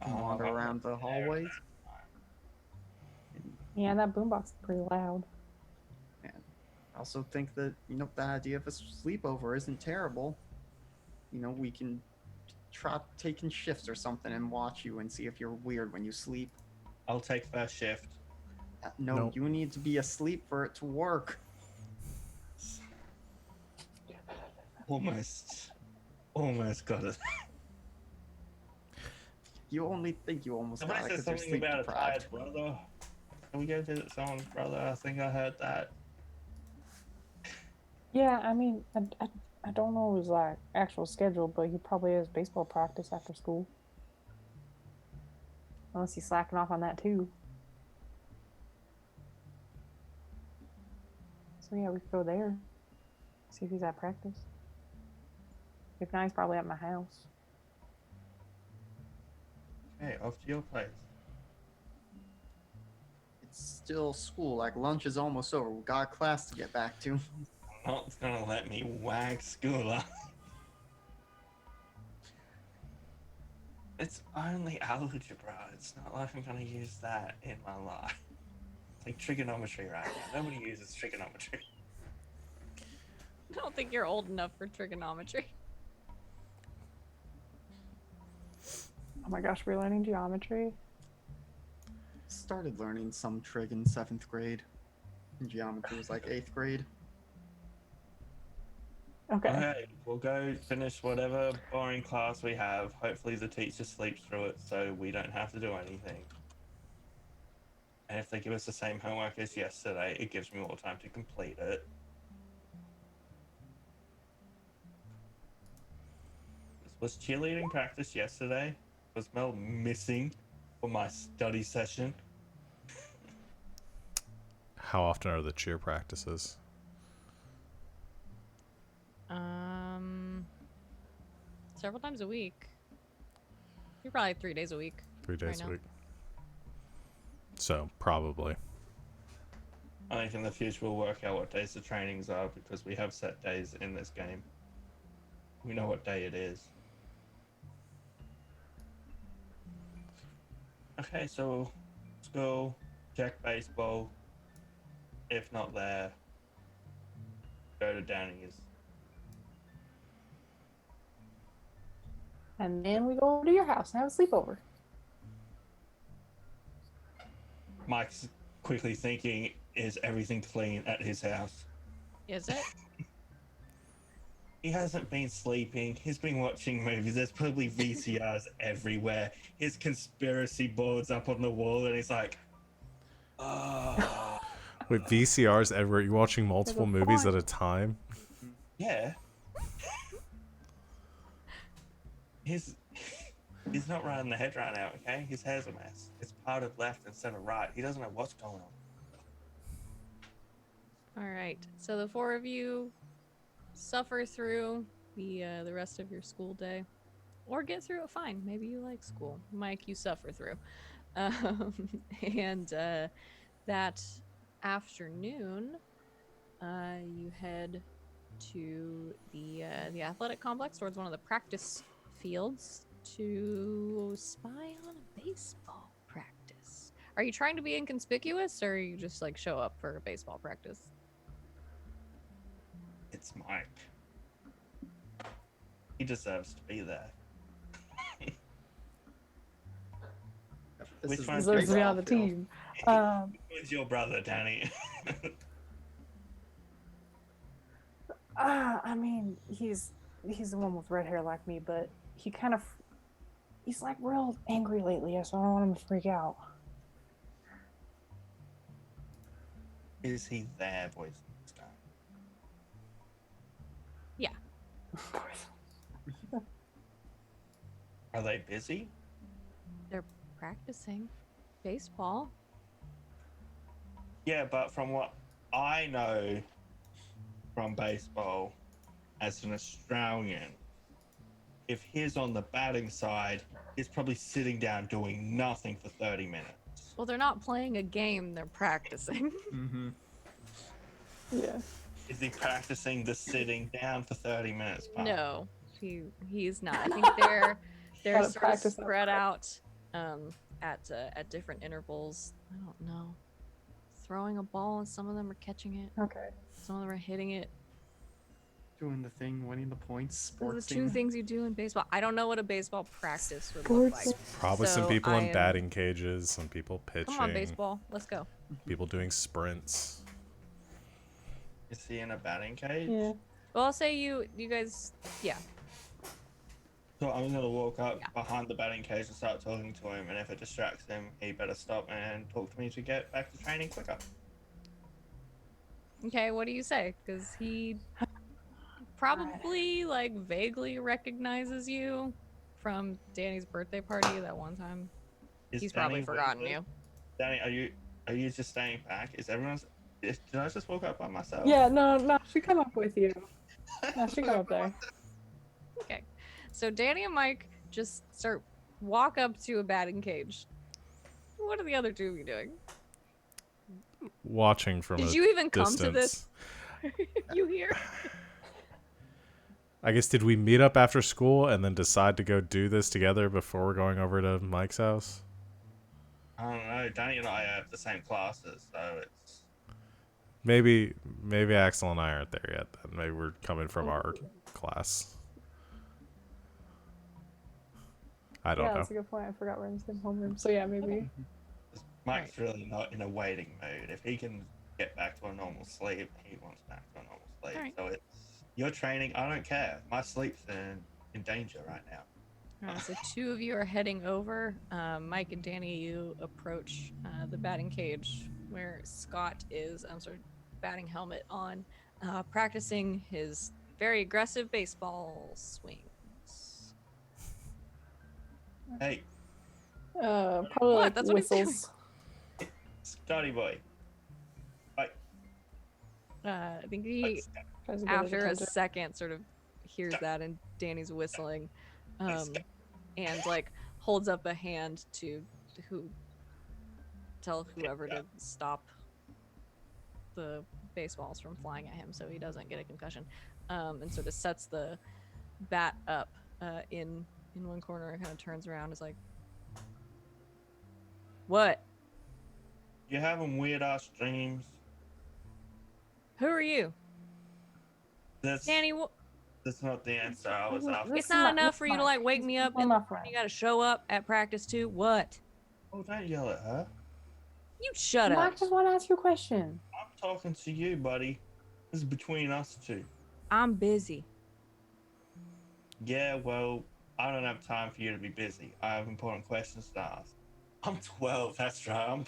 Wander I'm around not the there. hallways. Yeah, that boombox is pretty loud. I also think that, the idea of a sleepover isn't terrible. We can try taking shifts or something and watch you and see if you're weird when you sleep. I'll take first shift. No, Nope. you need to be asleep for it to work. Almost got it. You only think you almost got Somebody it said because you're something sleep about a deprived. tired brother. Can we go visit someone's brother? I think I heard that. Yeah, I mean, I don't know his like actual schedule, but he probably has baseball practice after school. Unless he's slacking off on that too. So yeah, we could go there. See if he's at practice. If not, he's probably at my house. Okay, off to your place. It's still school. Like, lunch is almost over. We got class to get back to. Not gonna let me wag school up. It's only algebra. It's not like I'm gonna use that in my life. It's like trigonometry right now. Nobody uses trigonometry. I don't think you're old enough for trigonometry. Oh my gosh, we're learning geometry. Started learning some trig in 7th grade. And geometry was like 8th grade. Okay. Okay, we'll go finish whatever boring class we have. Hopefully the teacher sleeps through it so we don't have to do anything. And if they give us the same homework as yesterday, it gives me more time to complete it. Was cheerleading practice yesterday? Was Mel missing for my study session? How often are the cheer practices? Several times a week. You're probably 3 days a week. 3 days Right a now. week. So, probably. I think in the future we'll work out what days the trainings are because we have set days in this game. We know what day it is. Okay, so let's go check baseball. If not there, go to Danny's. And then we go over to your house and have a sleepover. Mike's quickly thinking, is everything clean at his house? Is it? He hasn't been sleeping. He's been watching movies. There's probably VCRs everywhere. His conspiracy boards up on the wall, and he's like, oh, With VCRs everywhere, you're watching multiple There's a movies at point. a time. yeah. He's not running the head right now, okay? His hair's a mess. It's parted left instead of right. He doesn't know what's going on. All right. So the four of you suffer through the rest of your school day, or get through it fine. Maybe you like school. Mike, you suffer through. Um, and that afternoon, you head to the athletic complex towards one of the practice fields to spy on a baseball practice. Are you trying to be inconspicuous, or you just like show up for a baseball practice? It's Mike. He deserves to be there. This Which is one the Deserves to be on the baseball field. team. Um, Who's your brother, Danny? I mean, he's the one with red hair like me, but he's like real angry lately, so I don't want him to freak out. Is he there, boys? Are they busy? They're practicing baseball. Yeah, but from what I know from baseball as an Australian, if he's on the batting side, he's probably sitting down doing nothing for 30 minutes. Well, they're not playing a game, they're practicing. Mm-hmm. Yeah. Is he practicing the sitting down for 30 minutes? Pal? No, he's not. I think they're Gotta sort of practice that spread part. out at different intervals. I don't know. Throwing a ball and some of them are catching it. Okay. Some of them are hitting it. Doing the thing, winning the points, Those are the sports. two things you do in baseball. I don't know what a baseball practice would look like. Sports. Probably some So people I in am- batting cages, some people pitching, Come on, baseball. Let's go. people doing sprints. Is he in a batting cage? Yeah. Well, I'll say you guys, yeah. So I'm gonna walk up Yeah. behind the batting cage and start talking to him, and if it distracts him, he better stop and talk to me to get back to training quicker. Okay, what do you say? Because he probably like vaguely recognizes you from Danny's birthday party that one time. Is He's probably Danny forgotten with you. us? Danny, are you just staying back? Is everyone's? Did I just walk up by myself? Yeah. No. She come up with you. No, she come up there. Okay. So Danny and Mike just walk up to a batting cage. What are the other two of you doing? Watching from Did a you even come distance. to this? You here? I guess, did we meet up after school and then decide to go do this together before we're going over to Mike's house? I don't know. Danny and I have the same classes, so it's. Maybe Axel and I aren't there yet. Then maybe we're coming from our class. I don't Yeah, know. that's a good point. I forgot we're in the same homeroom. So yeah, maybe. Mike's really not in a waiting mood. If he can get back to a normal sleep, he wants back to a normal sleep. Alright. So it's your training. I don't care. My sleep's in danger right now. Alright, so two of you are heading over. Mike and Danny, you approach the batting cage where Scott is, sort of batting helmet on, practicing his very aggressive baseball swings. Hey, Probably What? like That's what he's doing. whistles. Scotty boy. I think he, Tries to get his after a attention. second, sort of hears that and Danny's whistling, and like holds up a hand to tell whoever to stop the baseballs from flying at him so he doesn't get a concussion, and sort of sets the bat up in one corner and kind of turns around, is like, what? You having weird ass dreams? Who are you? That's Danny, that's not the answer I was after. it's not enough for you to like wake me up One and of my friends. you gotta show up at practice too. What? Oh, don't yell at her. You shut up. Mike just want to ask you a question. I'm talking to you, buddy. This is between us two. I'm busy. Yeah, well, I don't have time for you to be busy. I have important questions to ask. I'm 12, that's right.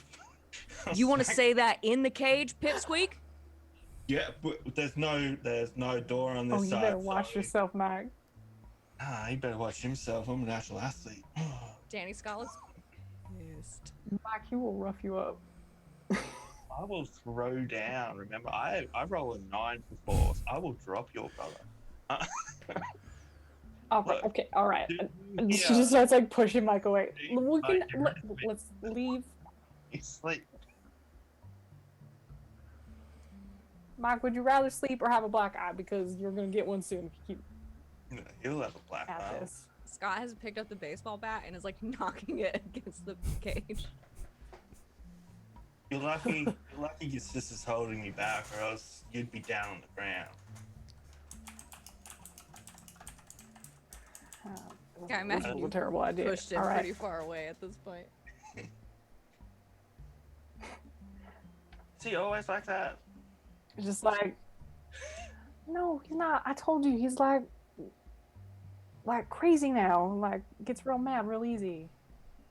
You want to say that in the cage, Pipsqueak? Yeah, but there's no door on this Oh, you side. better watch so- yourself, Mike. Ah, he better watch himself. I'm a natural athlete. Danny Scott's pissed. Mike, he will rough you up. I will throw down. Remember, I roll a 9 for force. I will drop your brother. All right, Look, okay, all right. dude, And she yeah. just starts like pushing Mike away. Dude, We can Mike, let's leave. He's like, Mike, would you rather sleep or have a black eye? Because you're gonna get one soon if you keep he'll have a black at eye. this. Scott has picked up the baseball bat and is like knocking it against the cage. You're lucky your sister's holding you back, or else you'd be down on the ground. Okay, I This imagine was you a terrible idea. pushed him All right. pretty far away at this point. Is he always like that? Just like, no, he's not. I told you, he's like crazy now. Like gets real mad real easy.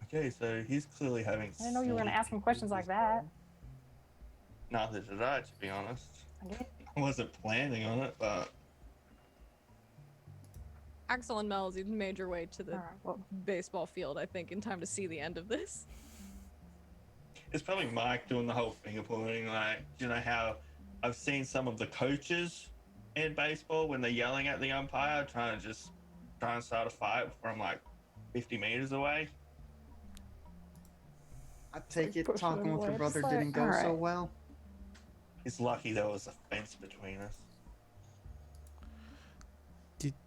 Okay, so he's clearly having. I didn't know you were gonna ask him sleep questions like issues. that. Neither did I, to be honest. I guess. I wasn't planning on it, but Axel and Melzy made your way to the All right. Well, baseball field, I think, in time to see the end of this. it's probably Mike doing the whole finger pointing. Like, you know how I've seen some of the coaches in baseball when they're yelling at the umpire, trying to start a fight from like 50 meters away. I take it pushing talking him with your away, brother just like, didn't go so alright. well. It's lucky there was a fence between us.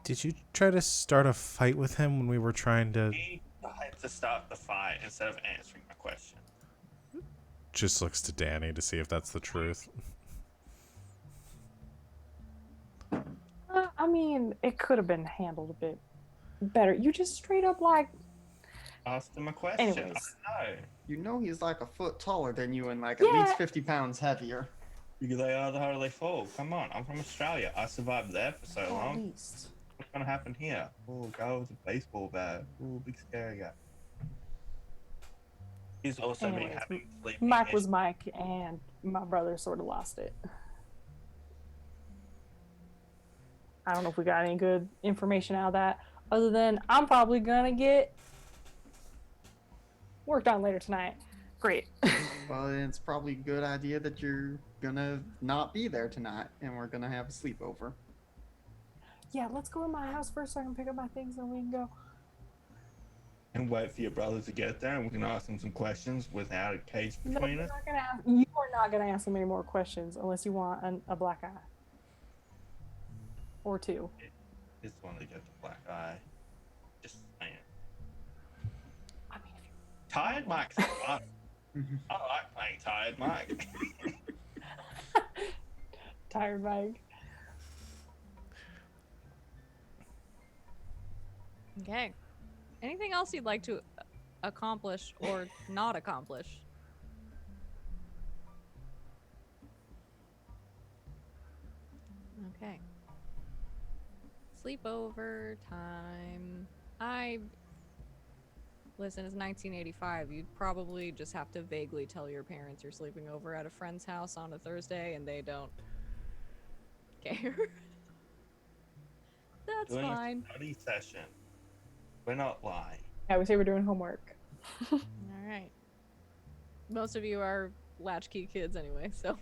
Did you try to start a fight with him when we were trying to? He tried to start the fight instead of answering my question. Just looks to Danny to see if that's the truth. I mean, it could have been handled a bit better. You just straight up like, Asked him a question. Anyways. I know. You know he's like a foot taller than you and like Yeah. at least 50 pounds heavier. Because they are the harder they fall. Come on, I'm from Australia. I survived there for so at long. least. What's gonna happen here? Oh, guy with a baseball bat. Oh, big scary guy. He's also been Anyways, having sleeping Mike was issues. Mike, and my brother sort of lost it. I don't know if we got any good information out of that, other than I'm probably gonna get worked on later tonight. Great. Well, it's probably a good idea that you're gonna not be there tonight and we're gonna have a sleepover. Yeah, let's go to my house first so I can pick up my things and we can go. And wait for your brother to get there, and we can ask him some questions without a cage No, between you're us. not gonna ask, you are not gonna ask him any more questions unless you want a black eye. Or two. Just want to get the black eye. Just saying. I mean, if you Tired Mike's fun. I like playing tired Mike. tired Mike. Okay. Anything else you'd like to accomplish or not accomplish? Okay. Sleepover time. Listen, it's 1985. You'd probably just have to vaguely tell your parents you're sleeping over at a friend's house on a Thursday and they don't care. That's Doing fine. a study session. We're not lying. Yeah, we say we're doing homework. All right. Most of you are latchkey kids anyway, so.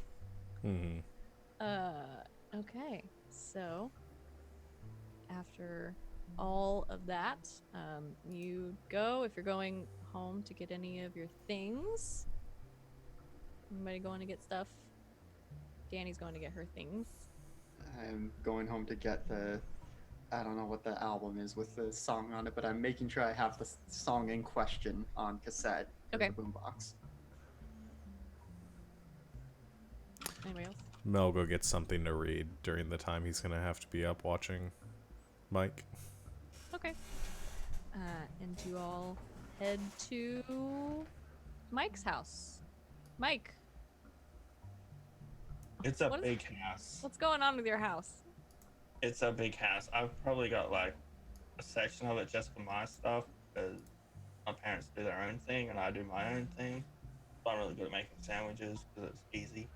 Hmm. Okay. So, after all of that, you go if you're going home to get any of your things. Anybody going to get stuff? Danny's going to get her things. I'm going home to get I don't know what the album is with the song on it, but I'm making sure I have the song in question on cassette in Okay. the boombox. Anybody else? Mel go get something to read during the time he's gonna have to be up watching Mike. Okay. And you all head to Mike's house. Mike, It's a what is, big house. what's going on with your house? It's a big house. I've probably got like a section of it just for my stuff because my parents do their own thing and I do my own thing. So I'm really good at making sandwiches because it's easy.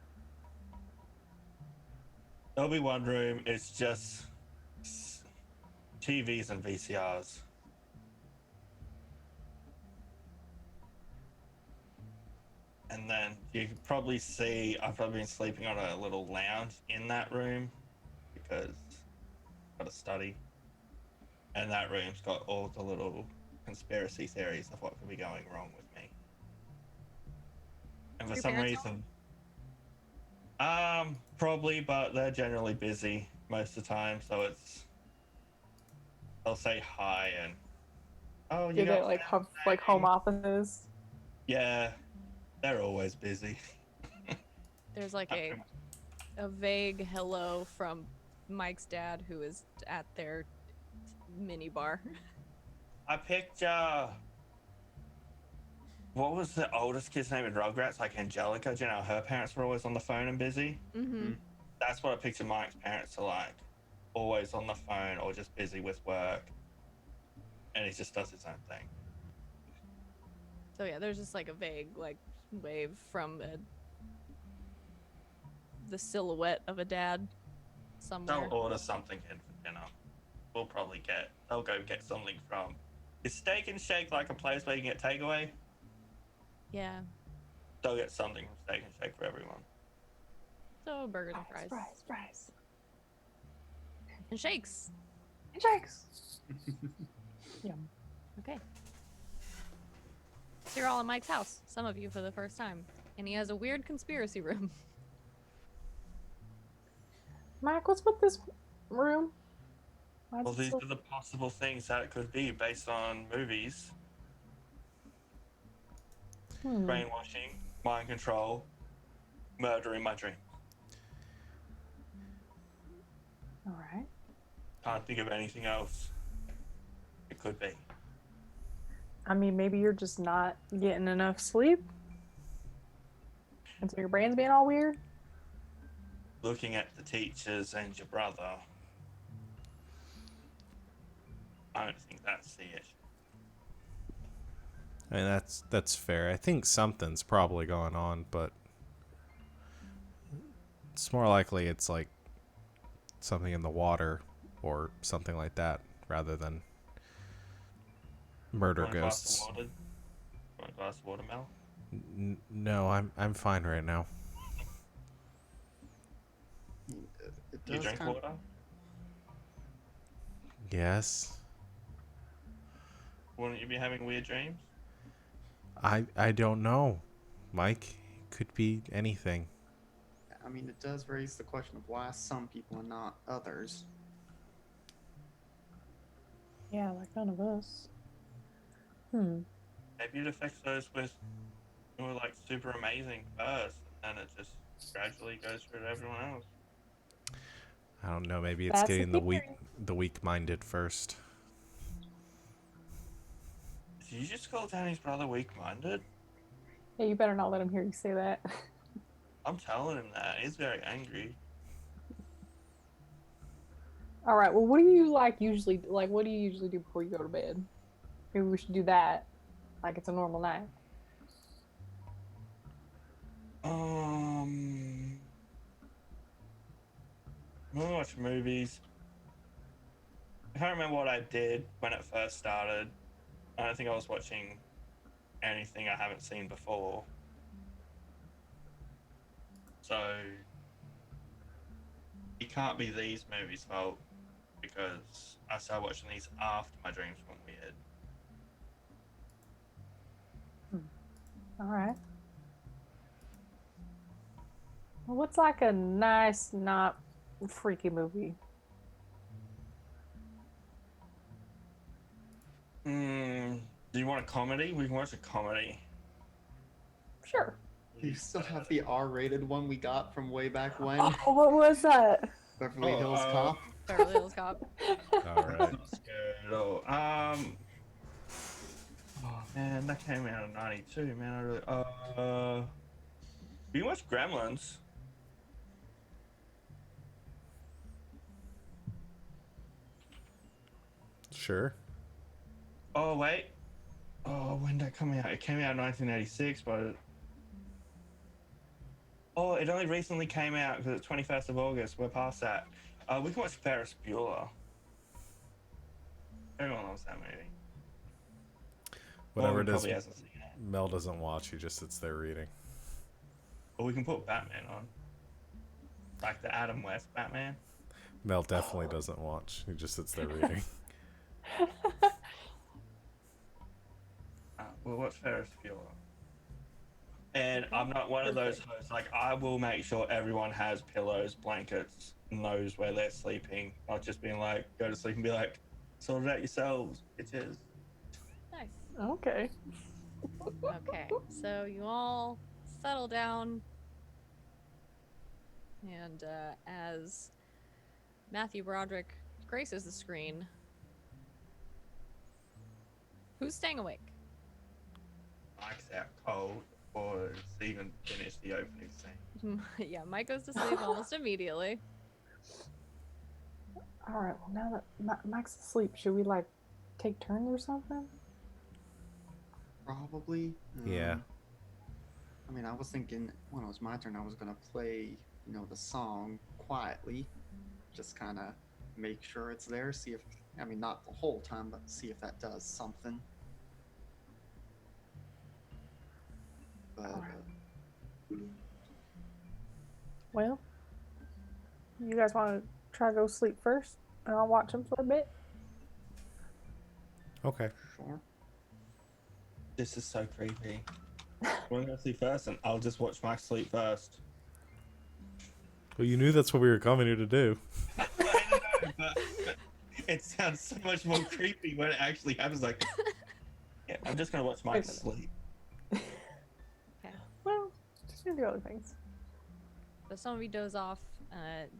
There'll be one room. It's just TVs and VCRs. And then you can probably see I've probably been sleeping on a little lounge in that room because I've got a study. And that room's got all the little conspiracy theories of what could be going wrong with me. And for Your some parents reason, probably, but they're generally busy most of the time, so they'll say hi and oh, you Do they got like have family like home day?" offices? Yeah, they're always busy. There's like a vague hello from Mike's dad, who is at their mini bar. I picked what was the oldest kid's name in Rugrats? Like Angelica. Do you know her parents were always on the phone and busy? Mm-hmm. That's what I picture Mike's parents are like. Always on the phone or just busy with work. And he just does his own thing. So yeah, there's just like a vague like wave from the silhouette of a dad somewhere. They'll order something in for dinner. They'll go get something from. Is Steak and Shake like a place where you can get takeaway? Yeah. They'll get something from Steak and Shake for everyone. So burgers and fries. Fries. And shakes. And shakes. Yum. Okay. So you're all in Mike's house, some of you for the first time. And he has a weird conspiracy room. Mike, what's with this room? Why is Well, it these so- are the possible things that it could be based on movies. Brainwashing, mind control, murder in my dreams. All right. Can't think of anything else. It could be. I mean, maybe you're just not getting enough sleep, and so your brain's being all weird. Looking at the teachers and your brother, I don't think that's the issue. I mean, that's fair. I think something's probably going on, but it's more likely it's like something in the water or something like that rather than murder Want a glass ghosts. of water? Want a glass of water, Mel? No, I'm fine right now. It Do you does drink kind water? Yes. Wouldn't you be having weird dreams? I don't know. Mike, it could be anything. I mean, it does raise the question of why some people and not others. Yeah, like none of us. Maybe it affects those who are like super amazing first, and then it just gradually goes through to everyone else. I don't know, maybe it's That's the getting theory. the weak-minded first. Did you just call Danny's brother weak-minded? Yeah, you better not let him hear you say that. I'm telling him that. He's very angry. All right. Well, what do you usually like? What do you usually do before you go to bed? Maybe we should do that, like it's a normal night. I watch movies. I can't remember what I did when it first started. I don't think I was watching anything I haven't seen before. So it can't be these movies' fault because I started watching these after my dreams went weird. All right. Well, what's like a nice, not freaky movie? Do you want a comedy? We can watch a comedy. Sure. Do you still have the R-rated one we got from way back when? Oh, what was that? Beverly Oh, Hills Cop. Beverly Hills Cop. All right. Not scared at all. Oh man, that came out in '92. Man, I really. Do you watch Gremlins? Sure. Oh wait. Oh, when did that come out? It came out in 1986, but oh, it only recently came out because it's 21st of August. We're past that. We can watch Ferris Bueller. Everyone loves that movie. Whatever Morgan it is, probably hasn't seen it. Mel doesn't watch. He just sits there reading. Or we can put Batman on, like the Adam West Batman. Mel definitely doesn't watch. He just sits there reading. We'll watch Ferris Bueller. And I'm not one of those hosts. Like, I will make sure everyone has pillows, blankets, knows where they're sleeping. Not just being like, go to sleep and be like, sort it out yourselves, bitches. Nice. Okay. Okay, so you all settle down, and as Matthew Broderick graces the screen, who's staying awake? Mike's out cold, or even finish the opening scene. Yeah, Mike goes to sleep almost immediately. All right. Well, now that Mike's asleep, should we like take turns or something? Probably. Yeah. I mean, I was thinking when it was my turn, I was gonna play, the song quietly, just kind of make sure it's there. See if, I mean, not the whole time, but see if that does something. But Well, you guys want to try to go sleep first, and I'll watch him for a bit. Okay. sure. This is so creepy. We're gonna sleep first, and I'll just watch Mike sleep first. Well, you knew that's what we were coming here to do. I know, but it sounds so much more creepy when it actually happens. Like, yeah, I'm just gonna watch Mike Wait a sleep. Well, just gonna do other things. So some of you doze off.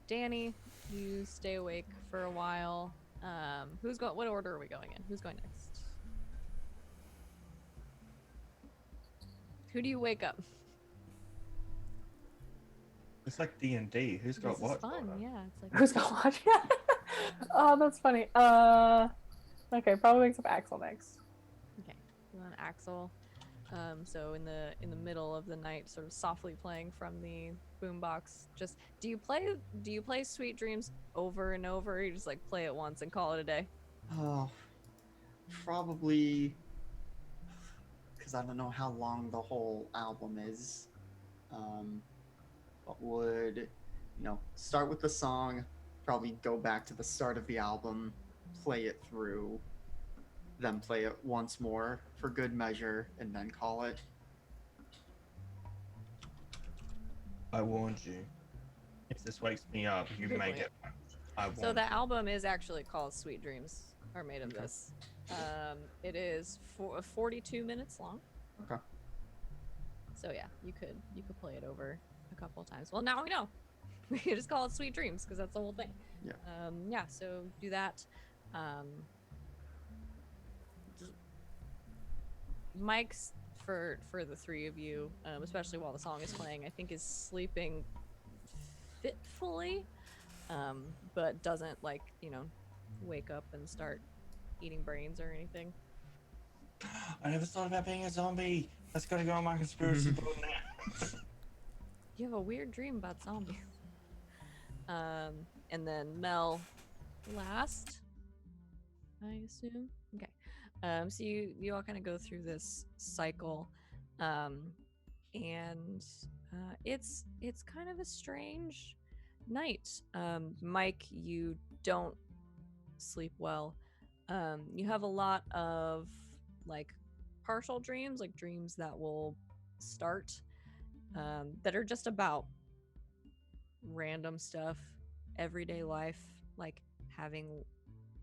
Danny, you stay awake for a while. Who's going? What order are we going in? Who's going next? Who do you wake up? It's like D&D. Who's got This what? is fun. Yeah, it's like Who's gonna watch? Oh, that's funny. Okay, probably wakes up Axel next. okay. You want Axel. So in the middle of the night, sort of softly playing from the boombox. Just do you play Sweet Dreams over and over? Or you just like play it once and call it a day? Oh, probably because I don't know how long the whole album is. But would, start with the song, probably go back to the start of the album, play it through, then play it once more for good measure, and then call it. I warned you. If this wakes me up, you Good make point. it. I warned So the you. album is actually called Sweet Dreams, are made of Okay. this. It is 42 minutes long. Okay. So yeah, you could play it over a couple of times. Well, now we know. We can just call it Sweet Dreams because that's the whole thing. Yeah. Yeah. So do that. Mike's for the three of you, especially while the song is playing, I think is sleeping fitfully, but doesn't wake up and start eating brains or anything. I never thought about being a zombie. That's gotta go on my conspiracy board now. You have a weird dream about zombies. And then Mel last, I assume. Okay. So you all kind of go through this cycle, and it's kind of a strange night. Mike, you don't sleep well. You have a lot of like partial dreams, like dreams that will start that are just about random stuff, everyday life, like having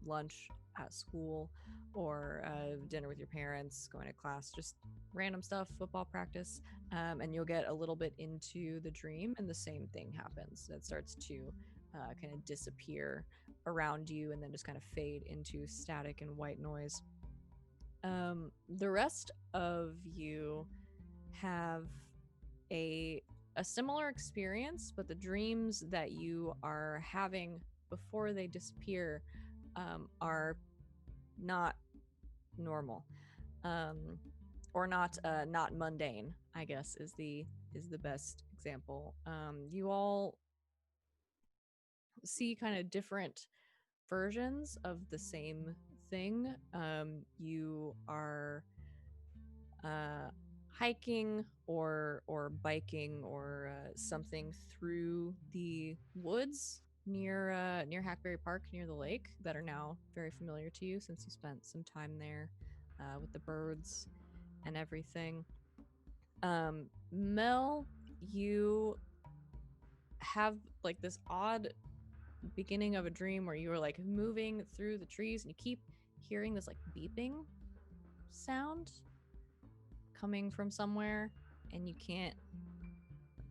lunch at school, or dinner with your parents, going to class, just random stuff, football practice, and you'll get a little bit into the dream, and the same thing happens. It starts to kind of disappear around you, and then just kind of fade into static and white noise. The rest of you have a similar experience, but the dreams that you are having before they disappear are not normal, or not mundane, I guess is the best example. You all see kind of different versions of the same thing. You are hiking or biking or something through the woods near Hackberry Park, near the lake, that are now very familiar to you since you spent some time there with the birds and everything. Mel, you have like this odd beginning of a dream where you were like moving through the trees and you keep hearing this like beeping sound coming from somewhere, and you can't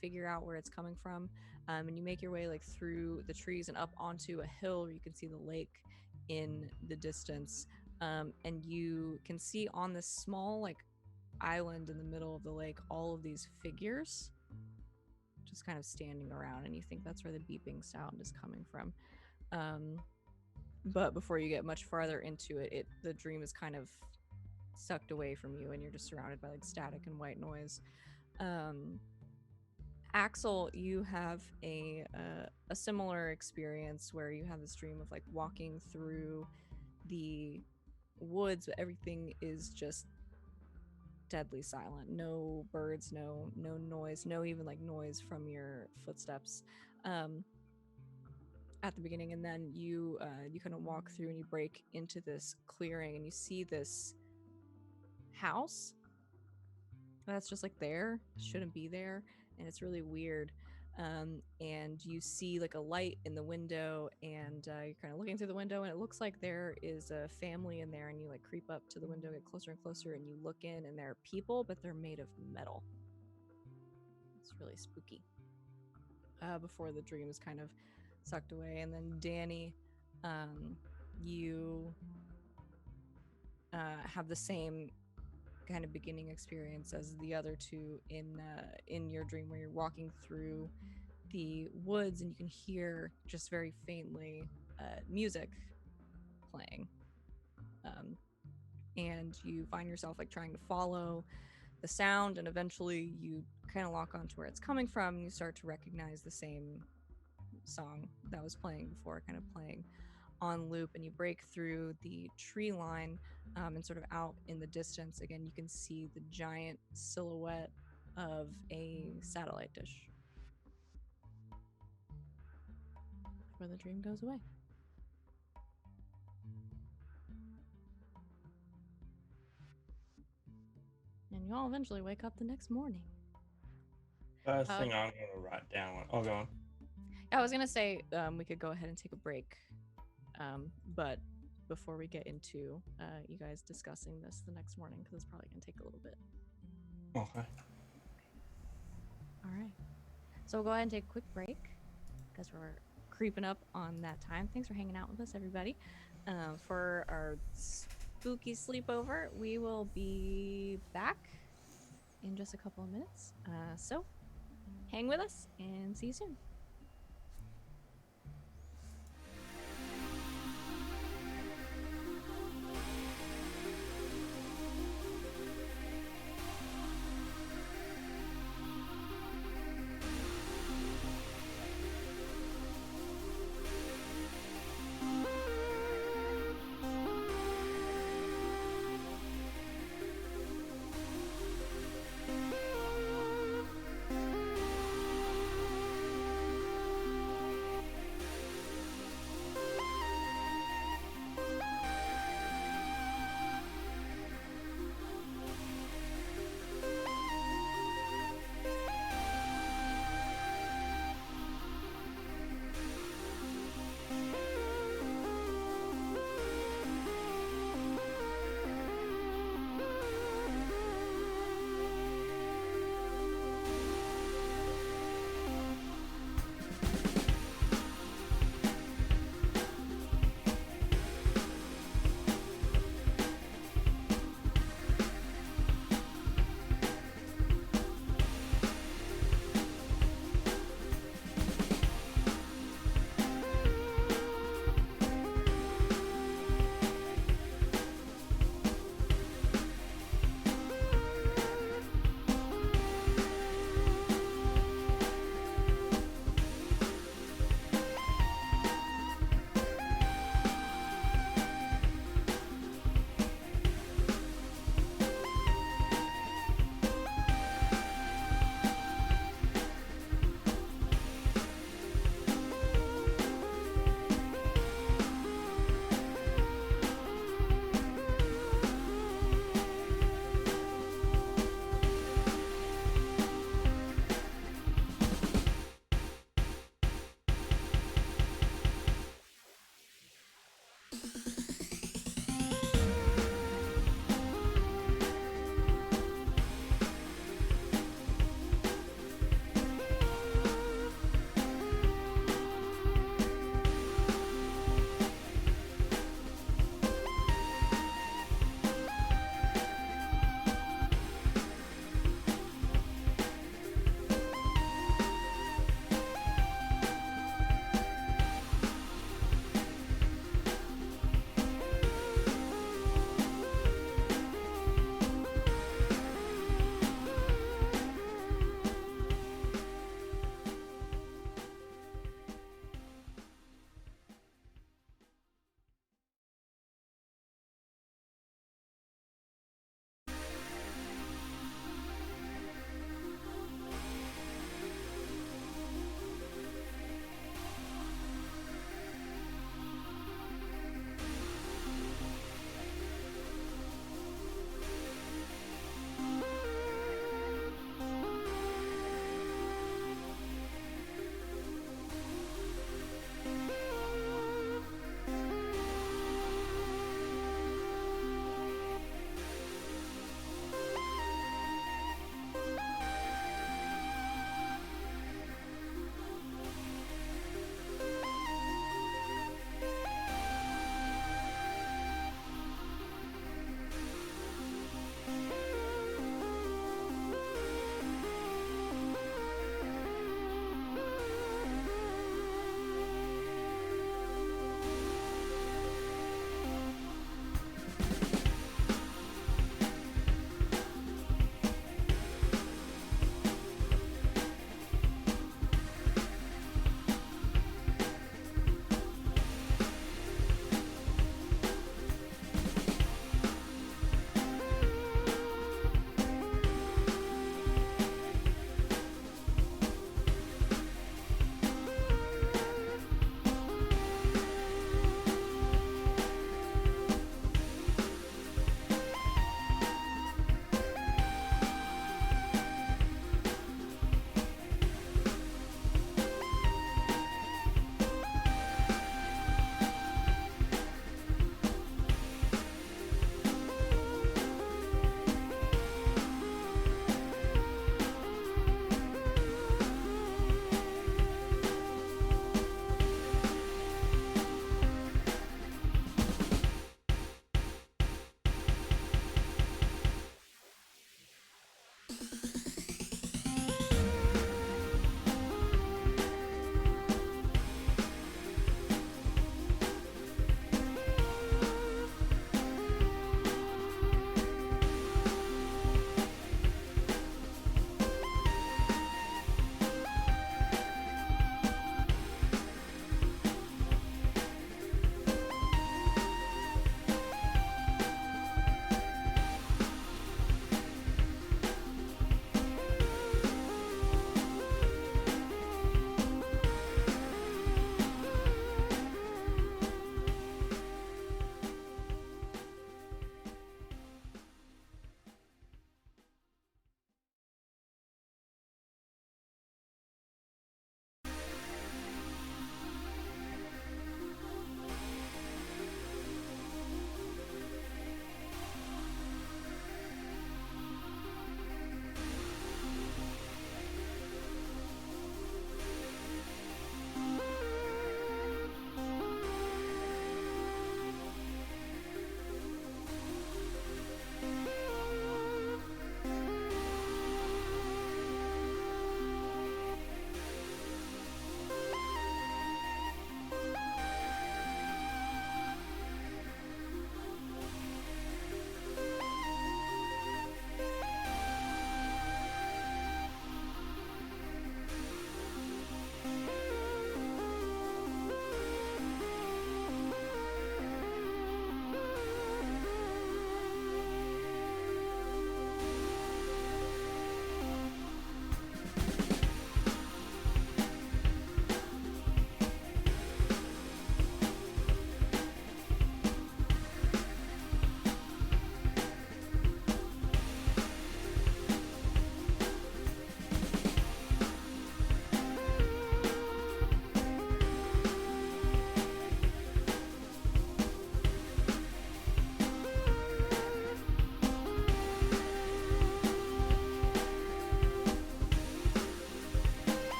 figure out where it's coming from. And you make your way like through the trees and up onto a hill where you can see the lake in the distance. And you can see on this small like island in the middle of the lake all of these figures just kind of standing around, and you think that's where the beeping sound is coming from. But before you get much farther into it, the dream is kind of sucked away from you, and you're just surrounded by like static and white noise. Axel, you have a similar experience where you have this dream of like walking through the woods, but everything is just deadly silent. No birds, no noise, no even like noise from your footsteps at the beginning. And then you kind of walk through and you break into this clearing, and you see this house that's just like there, shouldn't be there, and it's really weird. And you see like a light in the window, and you're kind of looking through the window, and it looks like there is a family in there, and you like creep up to the window, get closer and closer, and you look in, and there are people, but they're made of metal. It's really spooky. Before the dream is kind of sucked away. And then Danny, you have the same kind of beginning experience as the other two in your dream, where you're walking through the woods and you can hear just very faintly music playing, and you find yourself like trying to follow the sound, and eventually you kind of lock onto where it's coming from, and you start to recognize the same song that was playing before, kind of playing on loop, and you break through the tree line, and sort of out in the distance again you can see the giant silhouette of a satellite dish where the dream goes away. And you all eventually wake up the next morning. First thing I'm gonna write down. Oh, go on. I was gonna say we could go ahead and take a break, but before we get into you guys discussing this the next morning, because it's probably gonna take a little bit. Okay. All right, so we'll go ahead and take a quick break because we're creeping up on that time. Thanks for hanging out with us, everybody. For our spooky sleepover, we will be back in just a couple of minutes. So hang with us and see you soon.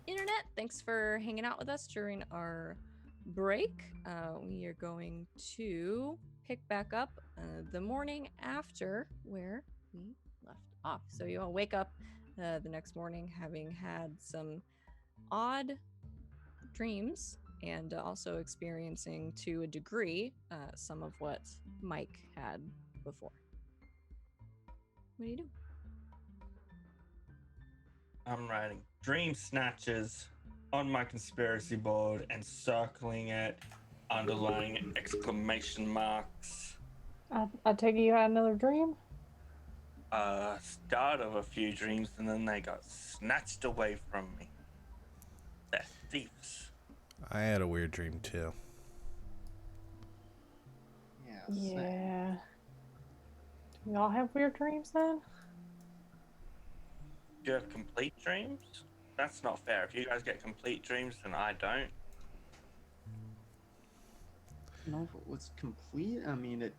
internet. Thanks for hanging out with us during our break. We are going to pick back up the morning after where we left off. So you all wake up the next morning having had some odd dreams and also experiencing to a degree some of what Mike had before. What do you do? I'm writing dream snatchers on my conspiracy board and circling it, underlining exclamation marks. I take it you had another dream? Start of a few dreams and then they got snatched away from me. They're thieves. I had a weird dream too. Yeah. Yeah. Do we all have weird dreams then? Do you have complete dreams? That's not fair. If you guys get complete dreams, then I don't. You know, if it was complete, I mean, it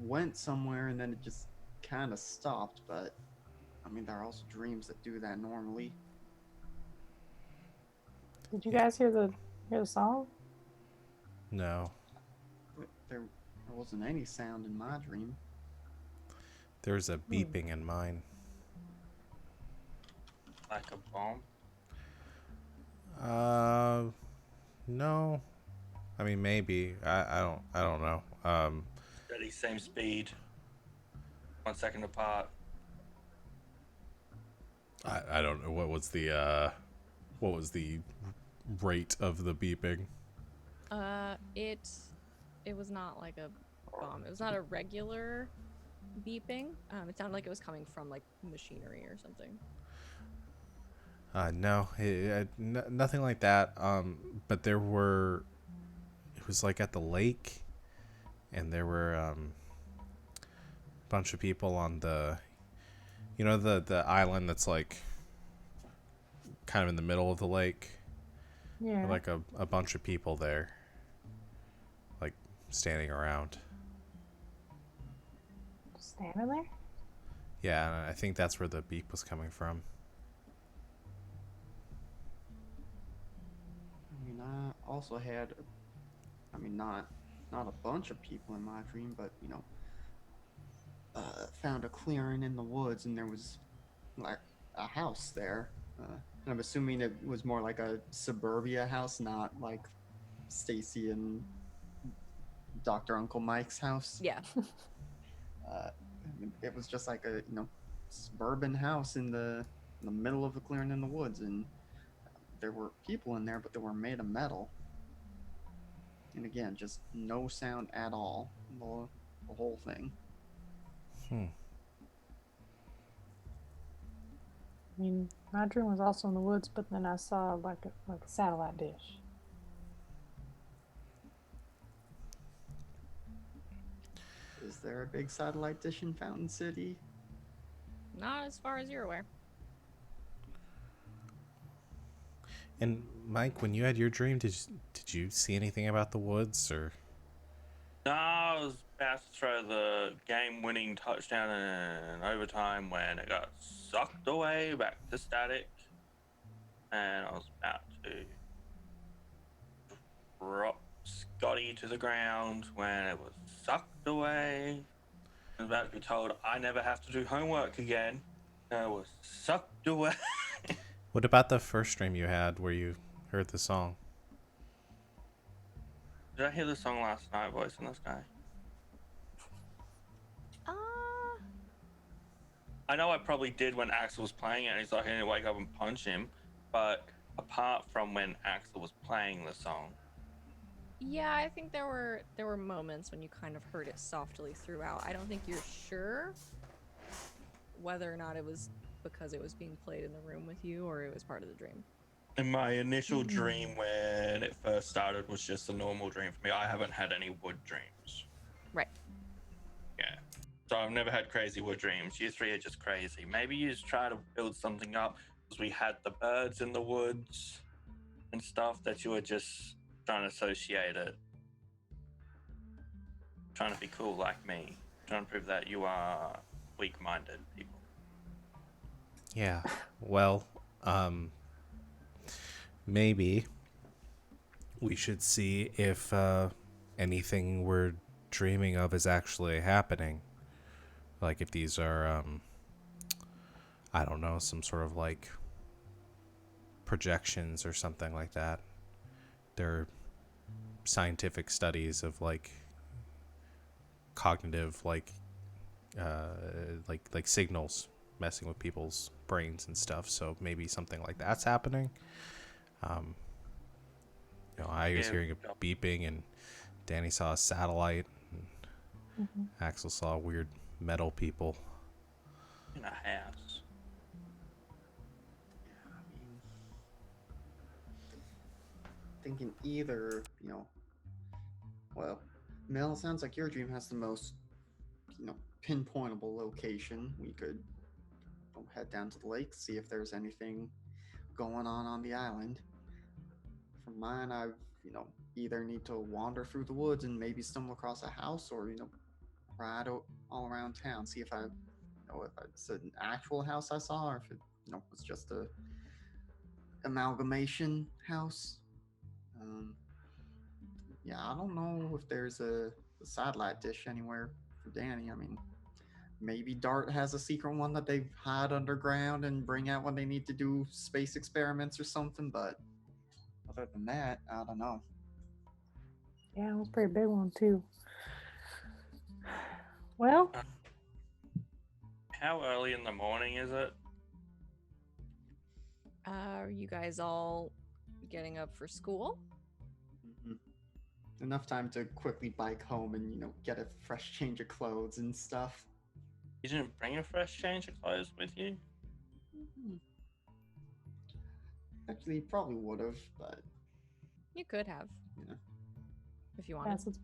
went somewhere and then it just kind of stopped. But I mean, there are also dreams that do that normally. Did you guys hear the song? No, But there wasn't any sound in my dream. there's a beeping in mine. Like a bomb. No. I mean, maybe. I don't know. Steady, same speed. 1 second apart. I don't know what was the rate of the beeping. It was not like a bomb. It was not a regular beeping. It sounded like it was coming from like machinery or something. No, nothing like that. But it was like at the lake, and there were a bunch of people on the island that's like kind of in the middle of the lake. Yeah. Like a bunch of people there, like standing around. Standing there? Yeah, and I think that's where the beep was coming from. I mean, I also had, I mean, not a bunch of people in my dream, but you know, found a clearing in the woods and there was like a house there. And I'm assuming it was more like a suburbia house, not like Stacy and Dr. Uncle Mike's house. Yeah. It was just like a suburban house in the middle of a clearing in the woods, and there were people in there, but they were made of metal. And again, just no sound at all. The whole thing. I mean, my dream was also in the woods, but then I saw like a satellite dish. Is there a big satellite dish in Fountain City? Not as far as you're aware. And Mike, when you had your dream, did you see anything about the woods or? No, I was about to throw the game-winning touchdown in overtime when it got sucked away back to static. And I was about to drop Scotty to the ground when it was sucked away. I was about to be told I never have to do homework again. And it was sucked away. What about the first dream you had where you heard the song? Did I hear the song last night, Voice in the Sky? I know I probably did when Axel was playing it and he's like, I need to wake up and punch him. But apart from when Axel was playing the song. Yeah, I think there were moments when you kind of heard it softly throughout. I don't think you're sure whether or not it was because it was being played in the room with you or it was part of the dream. And my initial dream when it first started was just a normal dream for me. I haven't had any wood dreams. Right. Yeah. So I've never had crazy wood dreams. You three are just crazy. Maybe you just try to build something up because we had the birds in the woods and stuff that you were just trying to associate it. Trying to be cool like me. Trying to prove that you are weak-minded people. Yeah. Well, maybe we should see if anything we're dreaming of is actually happening. Like if these are, I don't know, some sort of like projections or something like that. They're scientific studies of like cognitive like signals messing with people's brains and stuff, so maybe something like that's happening. I was Yeah, hearing a beeping, and Danny saw a satellite, and Mm-hmm. Axel saw weird metal people. in a house. Yeah, I mean, thinking either, well, Mel, it sounds like your dream has the most, pinpointable location. We could head down to the lake, see if there's anything going on the island. For mine, I've, either need to wander through the woods and maybe stumble across a house, or, ride all around town, see if if it's an actual house I saw, or if it, was just a amalgamation house. Um, yeah, I don't know if there's a satellite dish anywhere for Danny. I mean, maybe Dart has a secret one that they hide underground and bring out when they need to do space experiments or something, but other than that, I don't know. Yeah, it was a pretty big one too. Well, How early in the morning is it? Are you guys all getting up for school? hmm Enough time to quickly bike home and, get a fresh change of clothes and stuff. You didn't bring a fresh change of clothes with you? Mhm. Actually, probably would have, but You could have, yeah. if you yeah, wanted. so it's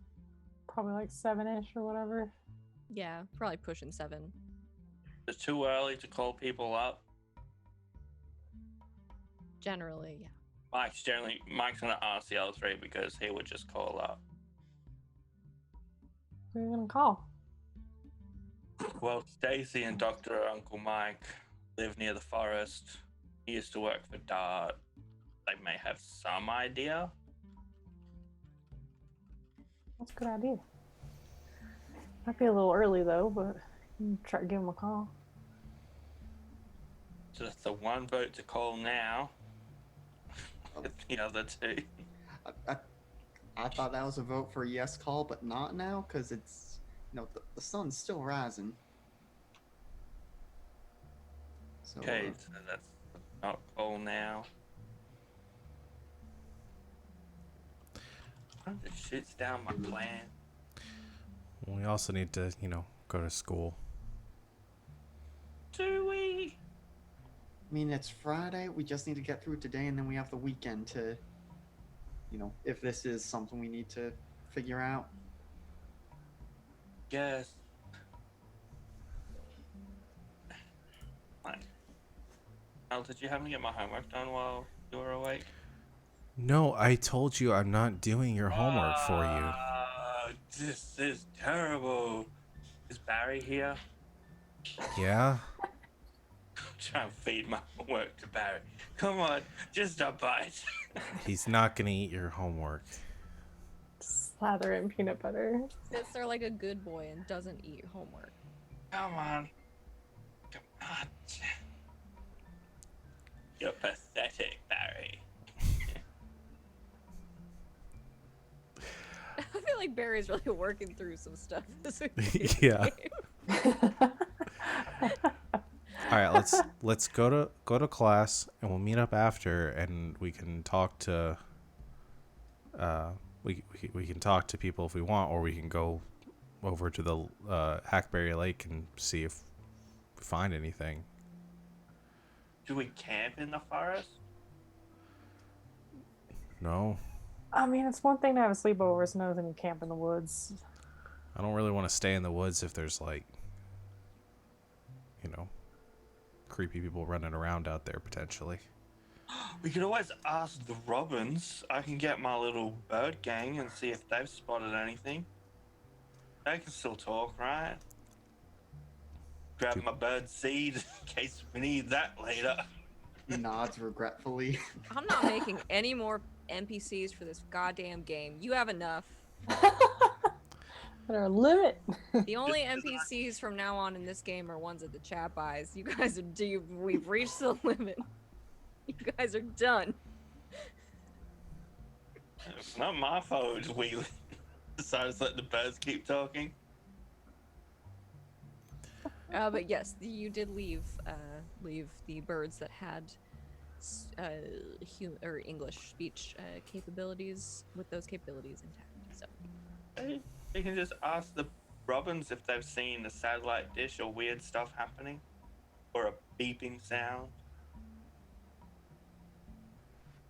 probably like 7-ish or whatever. Yeah, probably pushing 7. It's too early to call people up. Generally, yeah. Mike's gonna ask the other three because he would just call up. Who are you gonna call? Well, Stacy and Dr. Uncle Mike live near the forest. He used to work for Dart. They may have some idea. That's a good idea. Might be a little early though, but you can try to give him a call. So that's the one vote to call now. The other two. I thought that was a vote for a yes call, but not now because it's the sun's still rising. So Okay, so that's not call now. It shoots down my plan. We also need to, go to school. Do we? I mean, it's Friday. We just need to get through today, and then we have the weekend to, if this is something we need to figure out. Yes. Like, Al, did you happen to get my homework done while you were awake? No, I told you I'm not doing your homework for you. This is terrible. Is Barry here? Yeah? Try and feed my homework to Barry. Come on, just a bite. He's not gonna eat your homework. Slather it in peanut butter. Sits there like a good boy and doesn't eat homework. Come on. Come on. You're pathetic, Barry. I feel like Barry's really working through some stuff this week. Yeah. All right, let's go to class, and we'll meet up after, and we can talk to we can talk to people if we want, or we can go over to the Hackberry Lake and see if we find anything. Do we camp in the forest? No, I mean, it's one thing to have a sleepover, it's another thing to camp in the woods. I don't really want to stay in the woods if there's creepy people running around out there potentially. We could always ask the robins. I can get my little bird gang and see if they've spotted anything. They can still talk, right? Grab my bird seed in case we need that later. nods regretfully. I'm not making any more NPCs for this goddamn game. You have enough. At our limit. The only NPCs from now on in this game are ones that the chat buys. You guys are we've reached the limit. You guys are done. It's not my fault. It's we decided to let the birds keep talking. But yes, you did leave the birds that had or English speech capabilities with those capabilities intact. So You can just ask the robins if they've seen a satellite dish or weird stuff happening, or a beeping sound.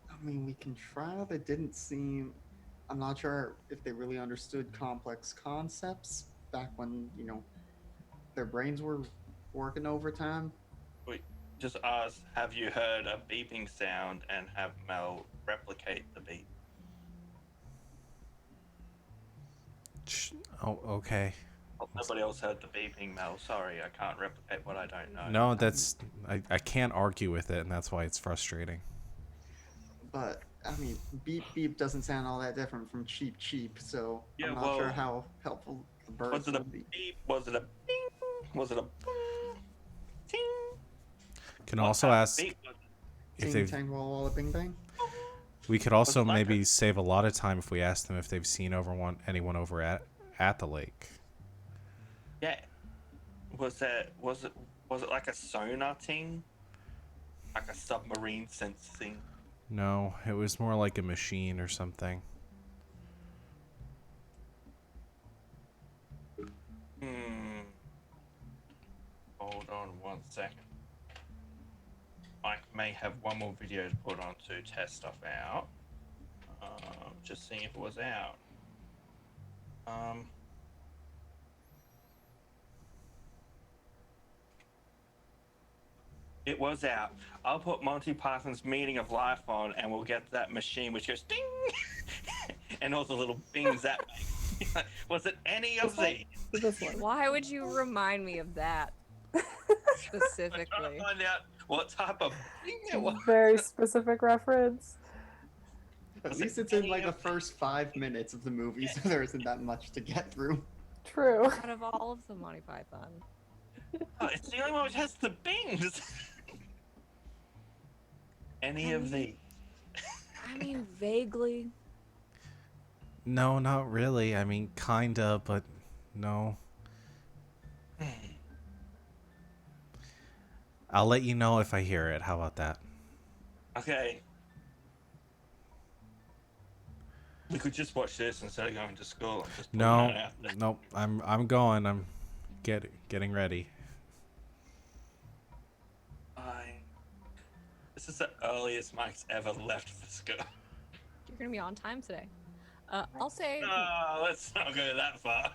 I mean, we can try. They didn't seem. I'm not sure if they really understood complex concepts back when, their brains were working overtime. We just ask, have you heard a beeping sound, and have Mel replicate the beep. Oh, okay. Well, nobody else heard the beeping, Mel. Sorry, I can't replicate what I don't know. No, that's I can't argue with it, and that's why it's frustrating. But, I mean, beep beep doesn't sound all that different from cheep cheep, so Yeah, I'm not well, sure how helpful the birds Was it a will be. beep? Was it a bing? Was it a boom? Ting? Can What also type of ask beep was it? if Ting they've. tang walla walla bing bang. We could also Was it like maybe save a lot of time if we asked them if they've seen anyone over at the lake. Yeah. Was it like a sonar ting? Like a submarine sensing? No, it was more like a machine or something. Hold on 1 second. Mike may have one more video to put on to test stuff out. Just seeing if it was out. It was out. I'll put Monty Python's Meaning of Life on, and we'll get that machine which goes ding, and all the little bings that makes. Was it any of these? This one. why would you remind me of that I'm specifically? trying to find out what type of bing it was. Very specific reference. At Was it least it's in any like the of first 5 minutes of the movie, so there isn't that much to get through. True. Out of all of the Monty Python, Oh, it's the only one which has the bings. Any of these? I mean, vaguely. No, not really. I mean, kinda, but no. I'll let you know if I hear it. How about that? Okay. We could just watch this instead of going to school. And just putting No, that out there. nope. I'm going. I'm getting ready. This is the earliest Mike's ever left for school. You're gonna be on time today. I'll say No, let's not go that far.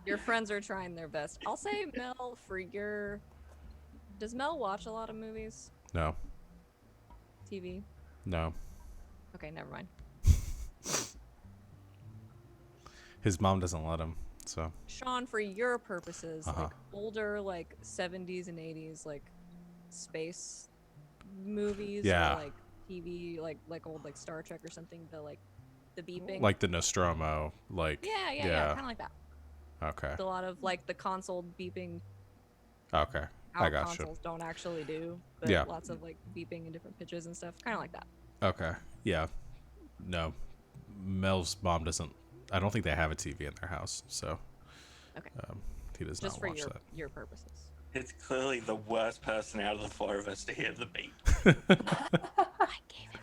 your friends are trying their best. I'll say Mel for your. Does Mel watch a lot of movies, No, TV? no. Okay, never mind. His mom doesn't let him. So Sean, for your purposes, Uh-huh. like older, like 70s and 80s, like space movies, Yeah. or like TV, like old like Star Trek or something. The beeping. like the Nostromo, like yeah, kind of like that. Okay, With a lot of like the console beeping. okay. Our I got you. consoles don't actually do, but Yeah. lots of like beeping in different pitches and stuff, kind of like that. Okay, yeah. No, Mel's mom doesn't. I don't think they have a TV in their house, so Okay. he does Just not for watch your purposes. It's clearly the worst person out of the four of us to hear the beep. that. I gave him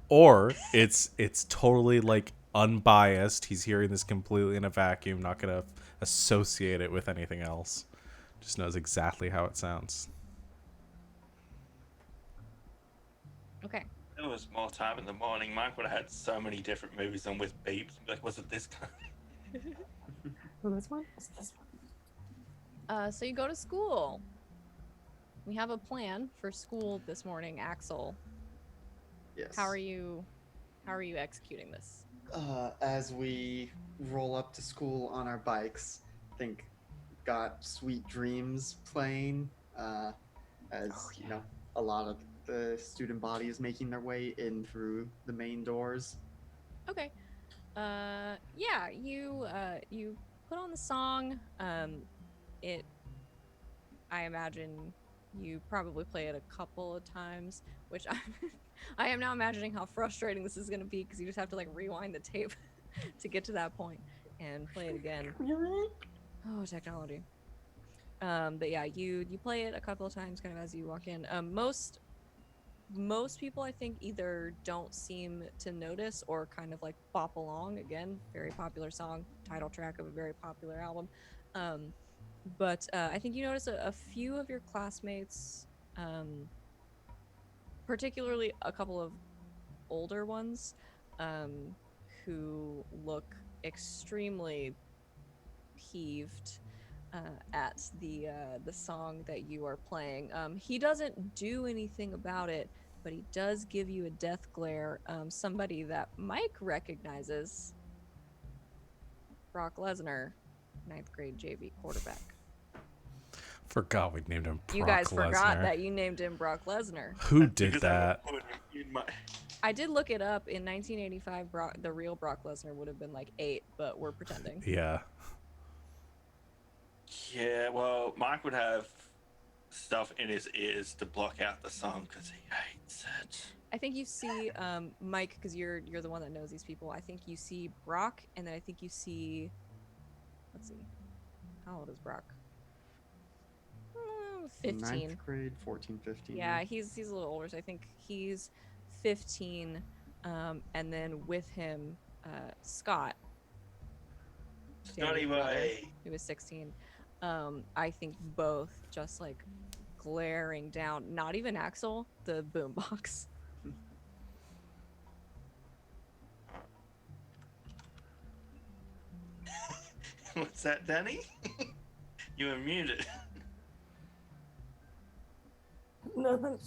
Or it's totally like unbiased. He's hearing this completely in a vacuum, not gonna associate it with anything else. Just knows exactly how it sounds. Okay. If there was more time in the morning, Mike would have had so many different movies on with beeps. Like, was it this kind? Oh, this one? What's this one? So you go to school. We have a plan for school this morning, Axel. Yes. How are you executing this? As we roll up to school on our bikes, think got Sweet Dreams playing, as Oh, yeah. a lot of the student body is making their way in through the main doors. Okay. Yeah, you put on the song. It I imagine you probably play it a couple of times, which I am now imagining how frustrating this is going to be because you just have to like rewind the tape to get to that point and play it again. Oh, technology. But yeah, you play it a couple of times kind of as you walk in. Most people I think either don't seem to notice or kind of like bop along. Again, very popular song, title track of a very popular album. Um, but I think you notice a few of your classmates, um, particularly a couple of older ones, um, who look extremely peeved at the song that you are playing. He doesn't do anything about it, but he does give you a death glare. Somebody that Mike recognizes, Brock Lesnar, ninth grade JV quarterback. Forgot we named him You Brock guys forgot Lesnar. that you named him Brock Lesnar. Who That's did because that? I put him in my. I did look it up. In 1985, the real Brock Lesnar would have been like 8, but we're pretending. Yeah. Yeah, well, Mike would have stuff in his ears to block out the song because he hates it. I think you see Mike because you're the one that knows these people. I think you see Brock, and then I think you see. Let's see, how old is Brock? 15. Ninth grade, 14, 15. Yeah, he's a little older. So I think he's 15, and then with him, Scott, Scotty Danny's brother, Way. who was 16. I think both just like glaring down. Not even Axel, the boombox. What's that, Danny? You were muted. Nothing.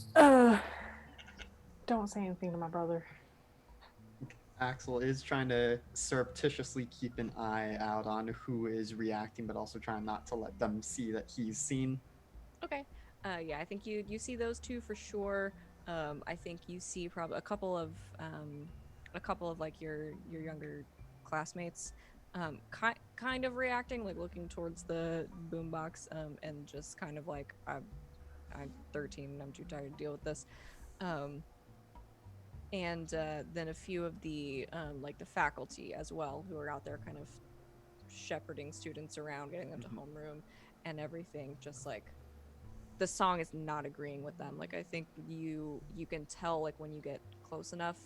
Don't say anything to my brother. Axel is trying to surreptitiously keep an eye out on who is reacting, but also trying not to let them see that he's seen. Okay. Yeah, I think you see those two for sure. I think you see probably a couple of like your younger classmates, kind of reacting, like looking towards the boombox, and just kind of like I'm 13 and I'm too tired to deal with this. Um, and then a few of the like the faculty as well who are out there kind of shepherding students around, getting them to homeroom and everything, just like the song is not agreeing with them. Like I think you can tell like when you get close enough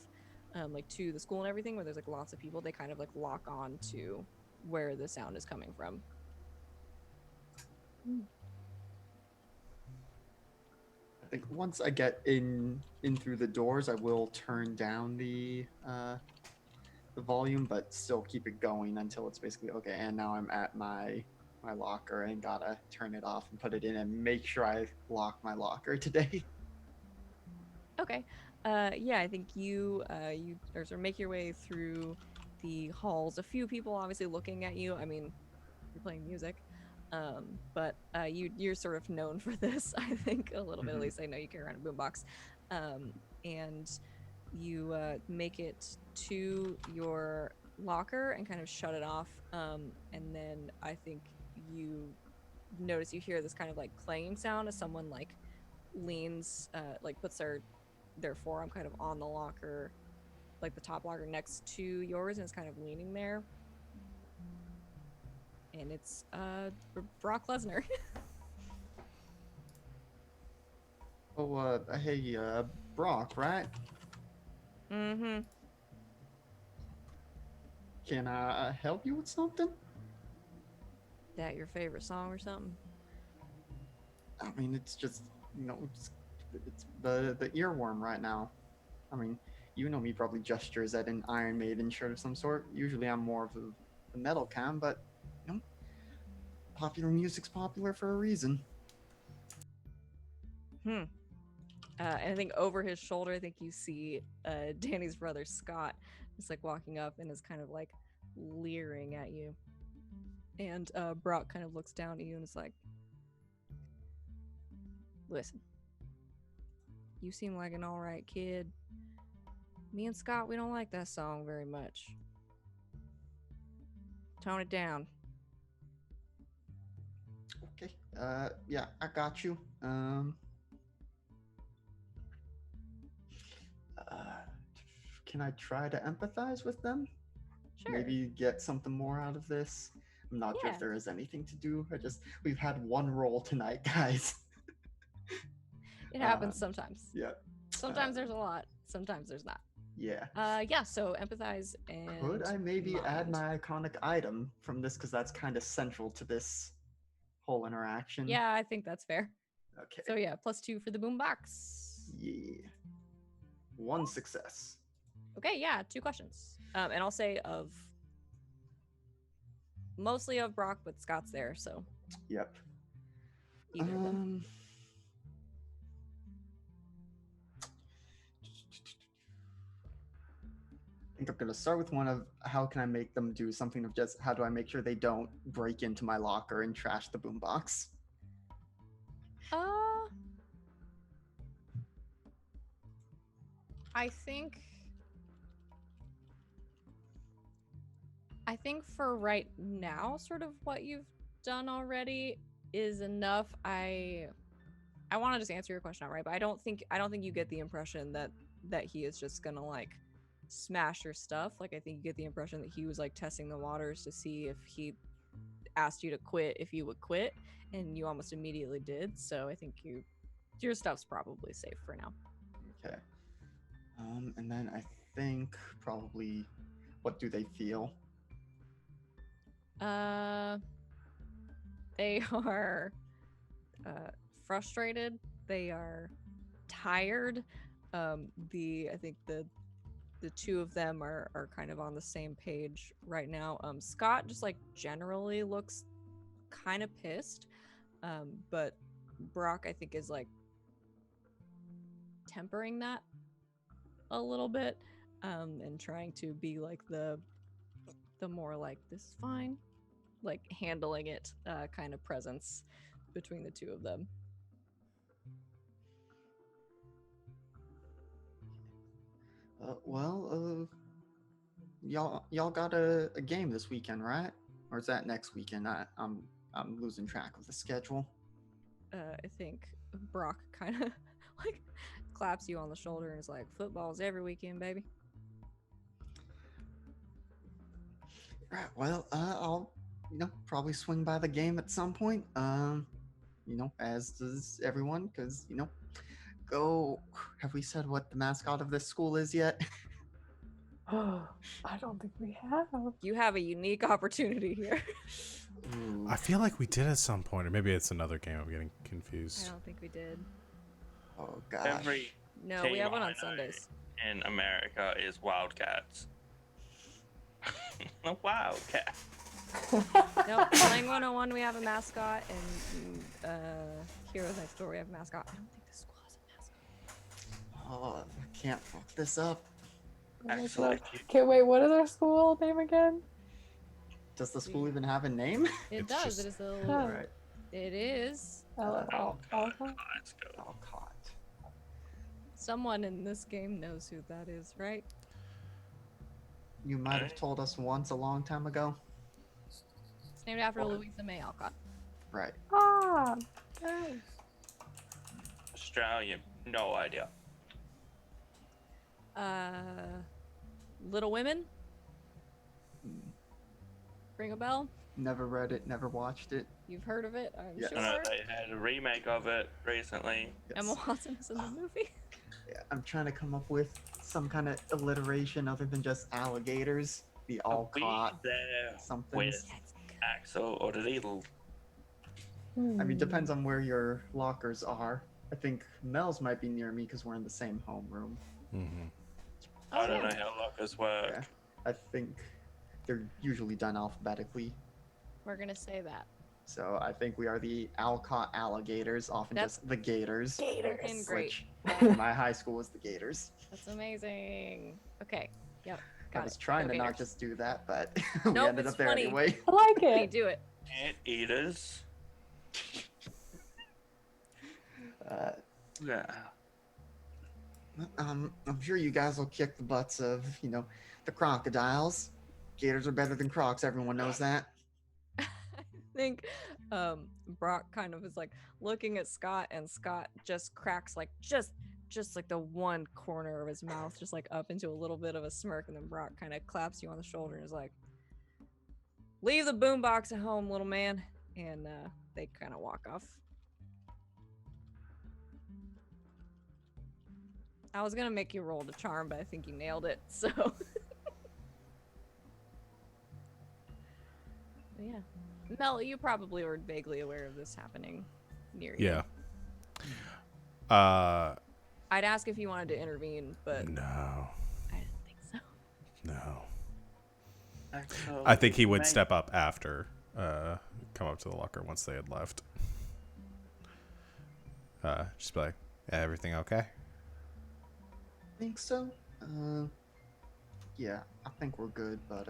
like to the school and everything where there's like lots of people, they kind of like lock on to where the sound is coming from. I think once I get in through the doors, I will turn down the volume, but still keep it going until it's basically okay. And now I'm at my locker and gotta turn it off and put it in and make sure I lock my locker today. Okay. Yeah, I think you or sort of make your way through the halls. A few people obviously looking at you. I mean, you're playing music. But you're sort of known for this, I think, a little bit at Mhm. least. I know you carry around a boombox. And you make it to your locker and kind of shut it off. And then I think you notice you hear this kind of like clanging sound as someone like leans, like puts their forearm kind of on the locker, like the top locker next to yours, and is kind of leaning there. And it's Brock Lesnar. Oh, hey, Brock, right? Mm-hmm. Can I help you with something? That your favorite song or something? I mean, it's just it's the earworm right now. I mean, you know me probably gestures at an Iron Maiden shirt of some sort. Usually, I'm more of the metal kind, but you know, popular music's popular for a reason. Hmm. And I think over his shoulder, I think you see Danny's brother Scott, just like walking up and is kind of like leering at you. And Brock kind of looks down at you and is like, "Listen, You seem like an alright kid. Me and Scott, we don't like that song very much. Tone it down. Okay. Yeah, I got you. Uh, can I try to empathize with them? Sure. Maybe get something more out of this. I'm not sure Yeah. if there is anything to do. We've had one roll tonight, guys. It happens sometimes. Yeah. Sometimes there's a lot. Sometimes there's not. Yeah. Yeah, so empathize and Could I maybe add mind. my iconic item from this because that's kind of central to this whole interaction? Yeah, I think that's fair. Okay. So yeah, +2 for the boombox. Yeah. 1 success. Okay, yeah, 2 questions. And I'll say mostly of Brock, but Scott's there, so Yep. either of them. I think I'm gonna start with one of how can I make them do something of just how do I make sure they don't break into my locker and trash the boombox? I think for right now, sort of what you've done already is enough. I want to just answer your question outright, but I don't think you get the impression that he is just gonna like smash your stuff. Like I think you get the impression that he was like testing the waters to see if he asked you to quit, if you would quit, and you almost immediately did. So I think your stuff's probably safe for now. Okay. And then I think probably what do they feel? They are frustrated. They are tired. I think the two of them are kind of on the same page right now. Scott just like generally looks kind of pissed. But Brock I think is like tempering that a little bit, and trying to be like the more like this is fine, like handling it kind of presence between the two of them. Y'all got a game this weekend, right? Or is that next weekend? I'm losing track of the schedule. I think Brock kind of like claps you on the shoulder and is like, football's every weekend, baby. Right. Well, I'll probably swing by the game at some point. As does everyone, because go. Have we said what the mascot of this school is yet? I don't think we have. You have a unique opportunity here. Ooh. I feel like we did at some point, or maybe it's another game. I'm getting confused. I don't think we did. Oh gosh. Every No, we team have one I on know Sundays. in America is Wildcats. A Wildcat. Nope, playing 101 we have a mascot, and Heroes Next Door we have a mascot. I don't think this school has a mascot. Oh, I can't fuck this up. Actually, Okay, wait, what is our school name again? Does the school even have a name? It It's does. just- It is the. Oh. Right. It is. let's go. Alcott. Someone in this game knows who that is, right? You might have told us once a long time ago. It's named after Louisa May Alcott. Right. Ah, yes. Australian, no idea. Little Women. Ring a bell? Never read it, never watched it. You've heard of it, I'm Yes. I know sure. they had a remake of it recently. Yes. Emma Watson is in the movie. Yeah, I'm trying to come up with some kind of alliteration other than just alligators. The Are we Alcott there something. with Axel or Doodle? I mean, Hmm. depends on where your lockers are. I think Mel's might be near me because we're in the same homeroom. Mm-hmm. I don't know how lockers work. Yeah. I think they're usually done alphabetically. We're gonna say that. So I think we are the Alcott Alligators, often That's- just the Gators. Freaking great. Which my high school was the Gators. That's amazing. Okay. Yep. I Got was it. trying Go to not Gators. just do that, but we Nope, ended it's up there funny. anyway. I like Okay, it. do it. Anteaters. Uh, Yeah. I'm sure you guys will kick the butts of, the crocodiles. Gators are better than crocs. Everyone knows that. I think Brock kind of is like looking at Scott, and Scott just cracks like just like the one corner of his mouth just like up into a little bit of a smirk, and then Brock kind of claps you on the shoulder and is like, leave the boombox at home, little man. And they kind of walk off. I was gonna make you roll to charm, but I think you nailed it, so. Yeah. Mel, you probably were vaguely aware of this happening near you. Yeah. I'd ask if you wanted to intervene, but No. I didn't think so. No. Axel, I think he would mate, step up after, come up to the locker once they had left. Just be like, everything okay? Think so? Yeah, I think we're good, but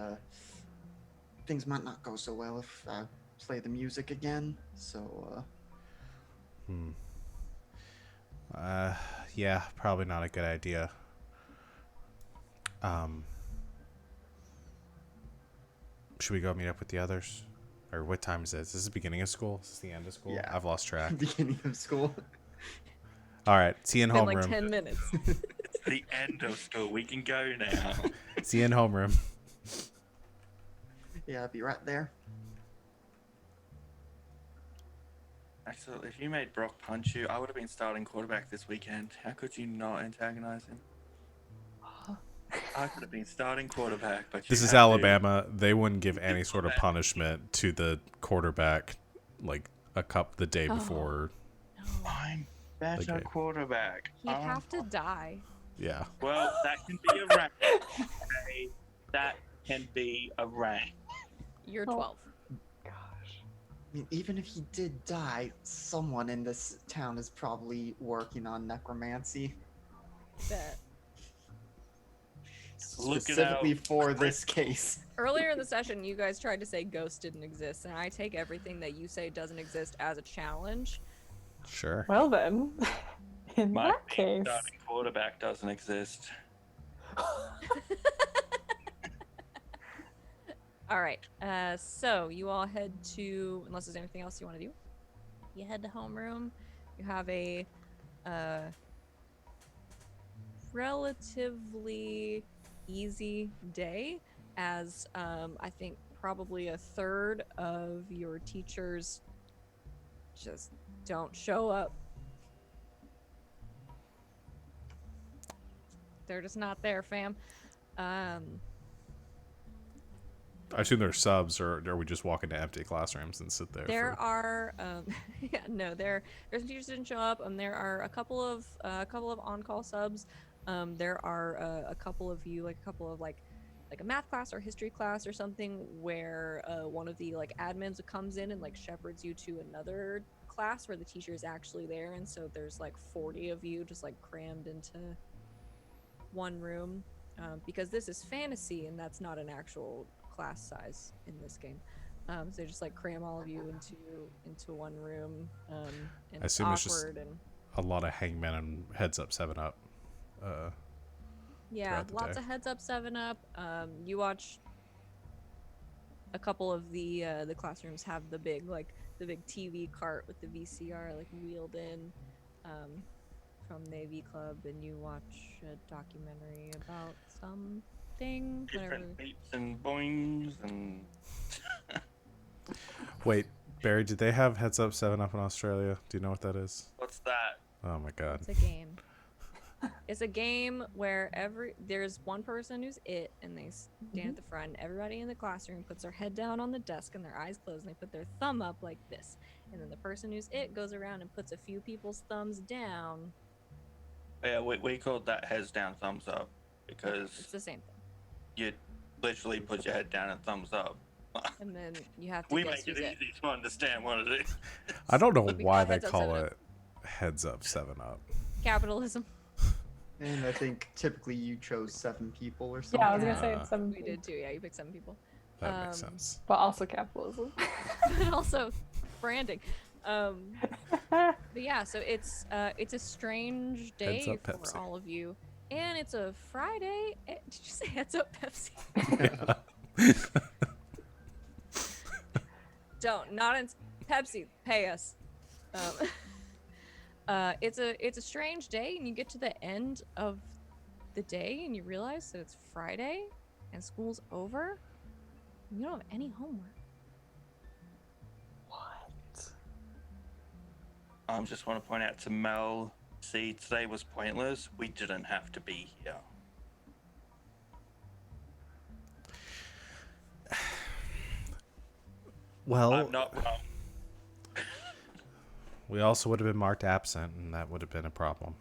things might not go so well if I play the music again. So, Yeah, probably not a good idea. Should we go meet up with the others? Or what time is this? Is this the beginning of school? Is this the end of school? Yeah. I've lost track. beginning of school. All right, see you in It's been like homeroom. 10 minutes. It's the end of school. We can go now. See you in homeroom. Yeah, I'll be right there. Axel, if you made Brock punch you, I would have been starting quarterback this weekend. How could you not antagonize him? I could have been starting quarterback, but This you is had to- Alabama. They wouldn't give any sort of punishment to the quarterback like the day Oh. before. I'm better Okay. quarterback. He'd have to die. Yeah. Well, that can be a rank. Okay? That can be a rank. You're Oh. 12. Gosh. I mean, even if he did die, someone in this town is probably working on necromancy. Bet. Look it Specifically out. for this case. Earlier in the session, you guys tried to say ghosts didn't exist, and I take everything that you say doesn't exist as a challenge. Sure. Well then, in My that case, starting quarterback doesn't exist. All right. So you all head to, unless there's anything else you want to do, you head to homeroom. You have a relatively easy day, as I think probably a third of your teachers just don't show up. They're just not there, fam. I assume they're subs, or are we just walk into empty classrooms and sit there? There for... are, yeah, no, there's some teachers didn't show up. There are a couple of on-call subs. There are a couple of you, like a couple of like a math class or history class or something, where one of the like admins comes in and like shepherds you to another class where the teacher is actually there, and so there's like 40 of you just like crammed into one room, because this is fantasy and that's not an actual class size in this game. So they just like cram all of you into one room, and I it's assume it's just awkward and a lot of Hangman and Heads Up 7-Up. yeah, throughout the lots day. of Heads Up 7-Up. You watch a couple of the classrooms have the big TV cart with the VCR like wheeled in from the AV Club, and you watch a documentary about something. Whatever. Different beeps and boings and. Wait, Barry, did they have Heads Up 7-Up in Australia? Do you know what that is? What's that? Oh my god. It's a game. It's a game where there's one person who's it, and they stand at the front. And everybody in the classroom puts their head down on the desk and their eyes closed, and they put their thumb up like this. And then the person who's it goes around and puts a few people's thumbs down. Yeah, we called that heads down, thumbs up, It's because the same thing. you literally put your head down and thumbs up. And then you have to We guess make it who's it. easy to understand what it is. I don't know We why call they Heads Up call 7-Up. it Heads Up 7-Up. Capitalism. And I think typically you chose 7 people or something. yeah, I was gonna say Uh, it's 7. We did too. Yeah, you picked 7 people. That makes Um, sense. But also capitalism. But also branding. But yeah, so it's a strange Heads day up, for Pepsi. all of you, and it's a Friday. Did you say heads up, Pepsi? Yeah. Don't not in Pepsi. Pay us. Um, it's a strange day, and you get to the end of the day, and you realize that it's Friday, and school's over. And you don't have any homework. What? I just want to point out to Mel, see, today was pointless. We didn't have to be here. Well, I'm not wrong. we also would have been marked absent, and that would have been a problem.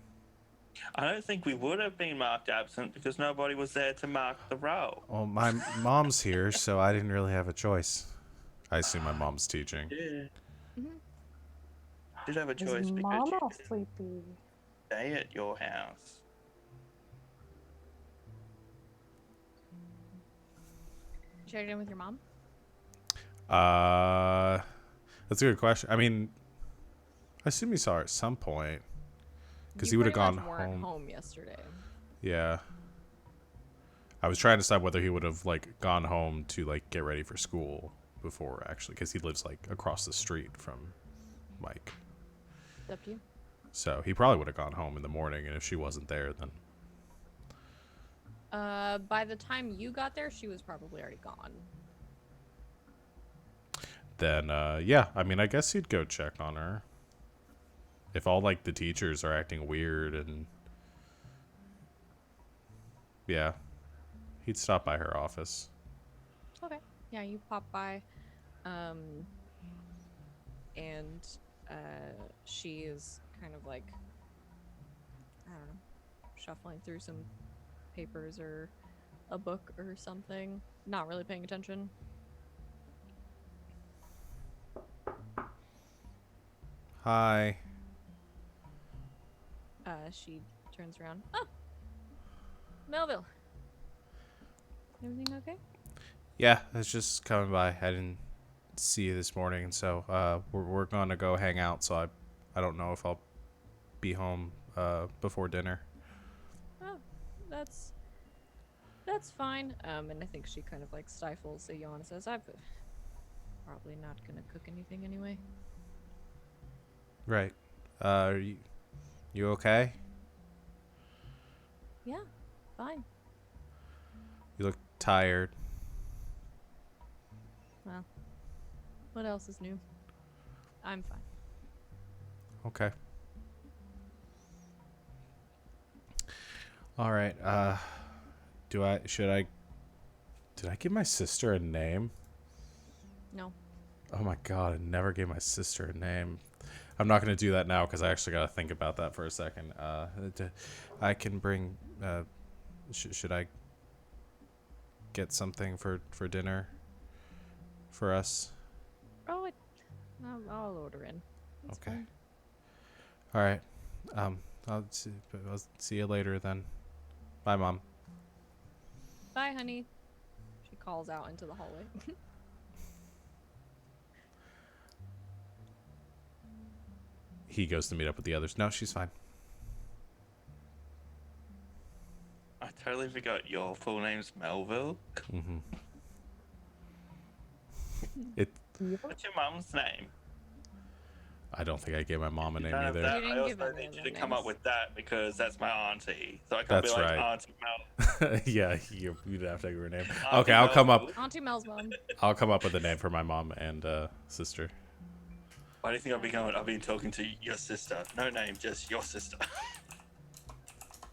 I don't think we would have been marked absent because nobody was there to mark the roll. Well, my mom's here, so I didn't really have a choice. I assume my mom's teaching. Yeah. Mhm. Did have a Is choice because mom you all could sleepy? stay at your house. Checked in with your mom. That's a good question. I mean, I assume you saw her at some point, because he You would have pretty gone much weren't home. home yesterday. Yeah. I was trying to decide whether he would have like gone home to like get ready for school before actually, because he lives like across the street from Mike. It's up to you. So he probably would have gone home in the morning, and if she wasn't there, then By the time you got there, she was probably already gone. yeah. I mean, I guess he'd go check on her. If all like the teachers are acting weird, and yeah, he'd stop by her office. Okay. Yeah, you pop by, and she is kind of like, I don't know, shuffling through some papers or a book or something, not really paying attention. Hi. She turns around. Oh, Melville. Everything okay? Yeah, I was just coming by. I didn't see you this morning, so we're gonna go hang out. So I don't know if I'll be home before dinner. Oh, that's fine. And I think she kind of like stifles a yawn and says, "I'm probably not gonna cook anything anyway." Right. Are you okay? Yeah, fine. You look tired. Well, what else is new? I'm fine. Okay. All right. Did I give my sister a name? No. Oh my god, I never gave my sister a name. I'm not going to do that now because I actually got to think about that for a second. I can bring. Should I get something for dinner for us? Oh, I'll order in. That's Okay. fine. All right. I'll see you later then. Bye, Mom. Bye, honey. She calls out into the hallway. He goes to meet up with the others. No, she's fine. I totally forgot your full name's Melville. Mm-hmm. It. What's your mum's name? I don't think I gave my mom a name None of either. that. You didn't I give also any need of you their to come up names. with that because that's my auntie. So I can't That's be like right. Auntie Mel. Yeah, you'd have to give her name. Auntie Okay, I'll come up. Melville. Auntie Mel's mom. I'll come up with a name for my mom and sister. Why do you think I've been going? I've been talking to your sister. No name, just your sister.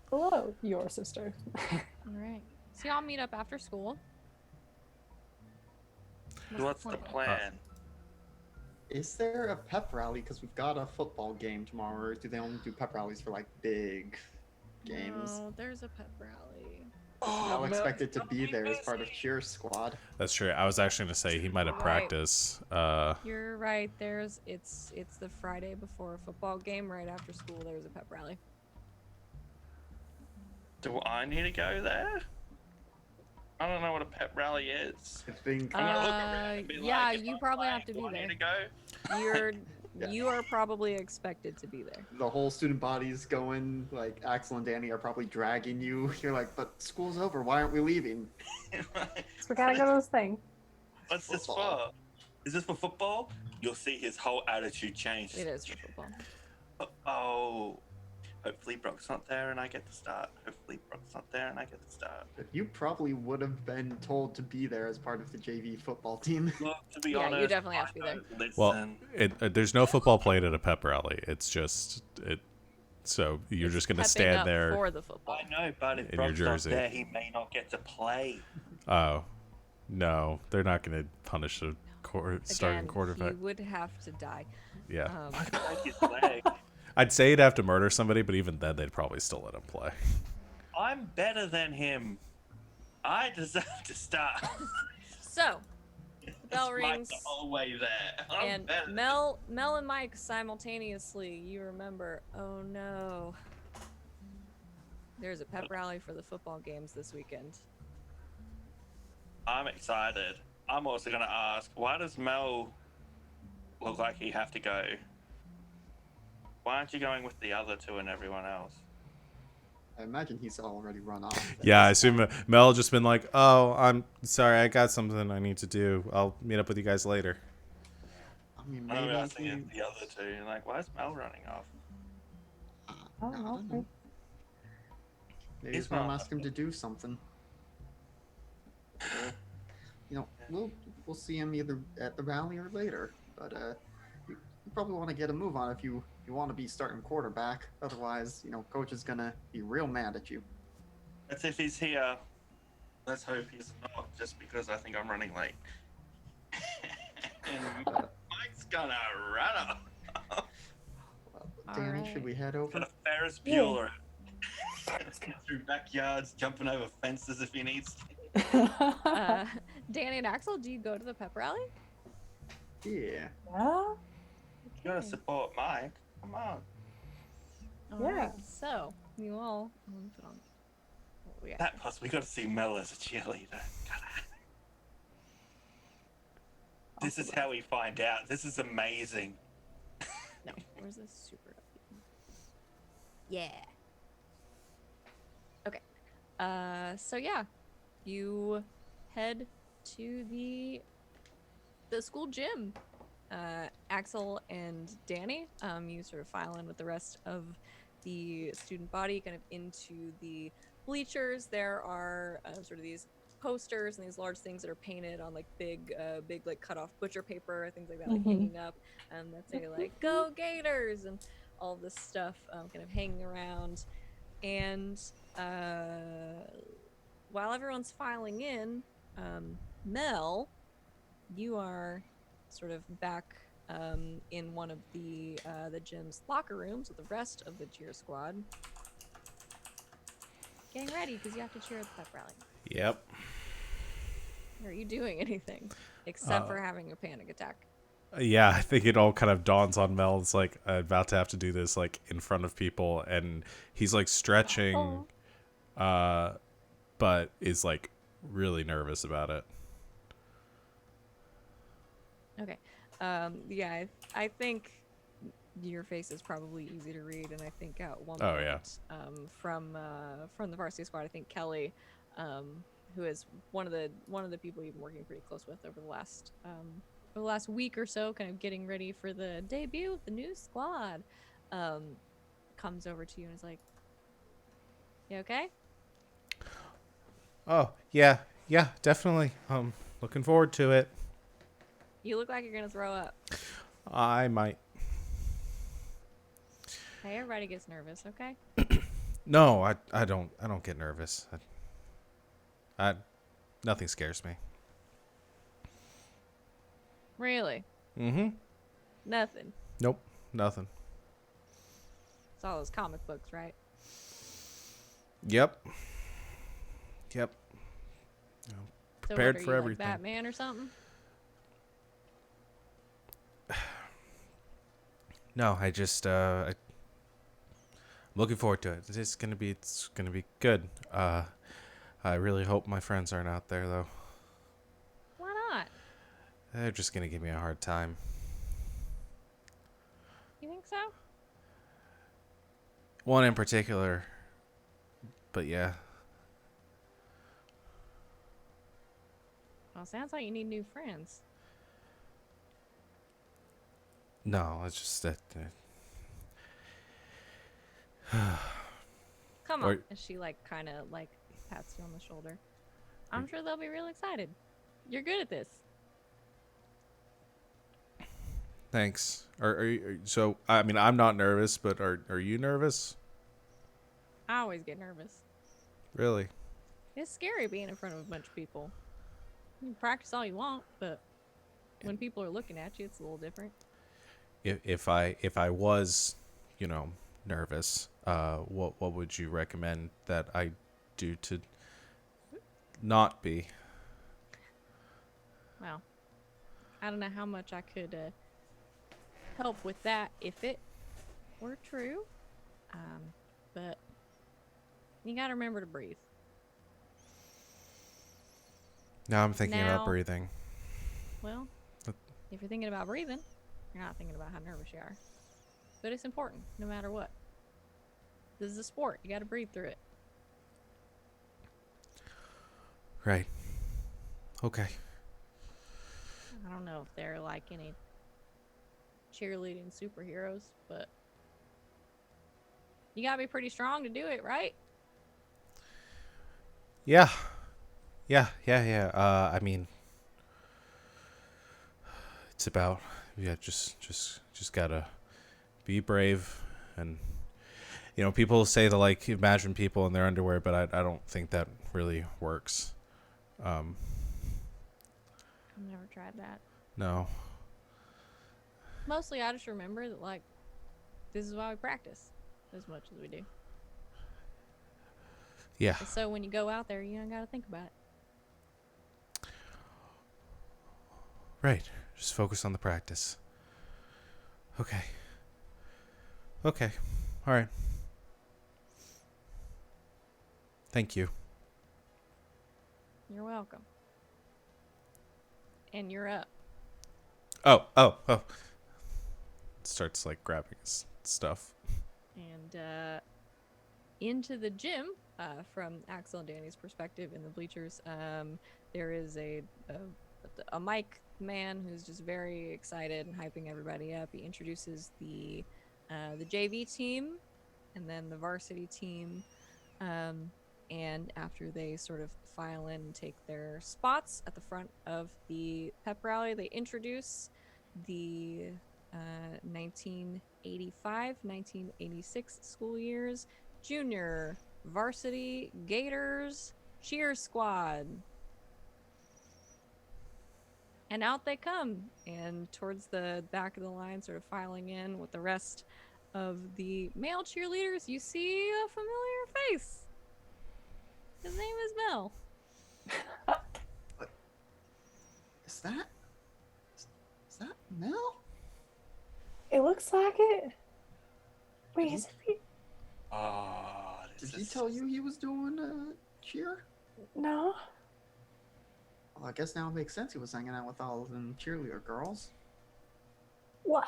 Hello, your sister. All right. So y'all meet up after school. What's the plan? Is there a pep rally? Because we've got a football game tomorrow. Or do they only do pep rallies for like big games? No, there's a pep rally. I'll expect it to be there as part of cheer squad. That's true. I was actually gonna say he might have Right. practiced. You're right. It's the Friday before a football game. Right after school, there's a pep rally. Do I need to go there? I don't know what a pep rally is. I think I'm gonna look around and be yeah, like, if you I'm probably playing, have to do be I there. need to go? You're Yeah. you are probably expected to be there. The whole student body's going. Like Axel and Danny are probably dragging you. You're like, but school's over. Why aren't we leaving? So we gotta go to this thing. What's this Football. for? Is this for football? You'll see his whole attitude change. It is for football. Oh, hopefully Brock's not there and I get to start. Hopefully Brock's not there and I get to start. You probably would have been told to be there as part of the JV football team. Look, to be Yeah, you honest, definitely have to be I there. don't Listen. Well, there's no football played at a pep rally. It's just it. So you're It's just gonna pepping stand up there. for the football. I know, but if In your Brock's not jersey. there, he may not get to play. Oh, no, they're not gonna punish a starting Again, quarterback. he would have to die. Yeah, Break his leg. I'd say you'd have to murder somebody, but even then, they'd probably still let him play. I'm better than him. I deserve to start. So, the bell It's Mike rings, the whole way there. I'm and better than Mel and Mike simultaneously, you remember, oh no. There's a pep rally for the football games this weekend. I'm excited. I'm also going to ask, why does Mel look like he have to go? Why aren't you going with the other two and everyone else? I imagine he's already run off. Yeah, I assume Mel just been like, "Oh, I'm sorry, I got something I need to do. I'll meet up with you guys later." I mean, I maybe was thinking the other two, and like, why is Mel running off? Oh, I don't okay. know. Maybe He's he's gonna not- ask him to do something. You know, we'll see him either at the rally or later. But you probably want to get a move on if you want to be starting quarterback. Otherwise, coach is gonna be real mad at you. That's if he's here. Let's hope he's not, just because I think I'm running late. And Mike's gonna run off. Danny, Alright. should we head Got over? a Ferris Yeah. Bueller. Through backyards, jumping over fences if he needs to. Danny and Axel, do you go to the pep rally? Yeah. Yeah? You gotta support Mike. Come on. Alright, Yeah. so, you all, let me put on what we got. That plus we gotta see Mel as a cheerleader. Gotta. This is how we find out. This is amazing. No, where's this super upbeat? Yeah. Okay. So yeah, you head to the school gym. Axel and Danny, you sort of file in with the rest of the student body, kind of into the bleachers. There are sort of these posters and these large things that are painted on like big like cut off butcher paper, things like that, like Mhm. hanging up, that say like "Go Gators" and all this stuff, kind of hanging around. And while everyone's filing in, Mel, you are sort of back in one of the gym's locker rooms with the rest of the cheer squad, getting ready because you have to cheer at the pep rally. Yep. Are you doing anything except for having a panic attack? Yeah, I think it all kind of dawns on Mel. It's like I'm about to have to do this like in front of people, and he's like stretching, but is like really nervous about it. Okay. Yeah, I think your face is probably easy to read, and I think at one Oh, point, yeah. from the varsity squad, I think Kelly, who is one of the people you've been working pretty close with over the last week or so, kind of getting ready for the debut of the new squad, comes over to you and is like, "You okay?" Oh yeah, definitely. Looking forward to it. You look like you're gonna throw up. I might. Hey, everybody gets nervous, okay? No, I don't get nervous. Nothing scares me. Really? Mm-hmm. Nothing. Nope, nothing. It's all those comic books, right? Yep. So Prepared what, are for you, everything. Like Batman or something? No, I just I'm looking forward to it. It's gonna be good. I really hope my friends aren't out there though. Why not? They're just gonna give me a hard time. one in particular. But yeah. Well, sounds like you need new friends. No, it's just that. Come Or- on. And she like kind of like pats you on the shoulder. I'm sure they'll be real excited. You're good at this. Thanks. So? I mean, I'm not nervous, but are you nervous? I always get nervous. Really? It's scary being in front of a bunch of people. You can practice all you want, but when people are looking at you, it's a little different. If I was, nervous, what would you recommend that I do to not be? Well, I don't know how much I could help with that if it were true. But you gotta remember to breathe. Now I'm thinking about Now- breathing. Well, if you're thinking about breathing, you're not thinking about how nervous you are. But it's important, no matter what. This is a sport. You gotta breathe through it. Right. Okay. I don't know if they're like any cheerleading superheroes, but you gotta be pretty strong to do it, right? Yeah. Yeah. I mean, it's about just gotta be brave, and people say to like imagine people in their underwear, but I don't think that really works. I've never tried that. No. Mostly, I just remember that like this is why we practice as much as we do. Yeah. And so when you go out there, you don't gotta think about it. Right. Just focus on the practice. Okay. All right. Thank you. You're welcome. And you're up. Oh. Starts like grabbing his stuff. And into the gym, from Axel and Danny's perspective in the bleachers, there is a mic man who's just very excited and hyping everybody up. He introduces the JV team and then the varsity team. And after they sort of file in and take their spots at the front of the pep rally, they introduce the 1985-1986 school years junior varsity Gators cheer squad. And out they come, and towards the back of the line, sort of filing in with the rest of the male cheerleaders, you see a familiar face. His name is Mel. Is that Mel? It looks like it. Wait, Did is it? Did he tell you he was doing cheer? No. Well, I guess now it makes sense he was hanging out with all of them cheerleader girls. What?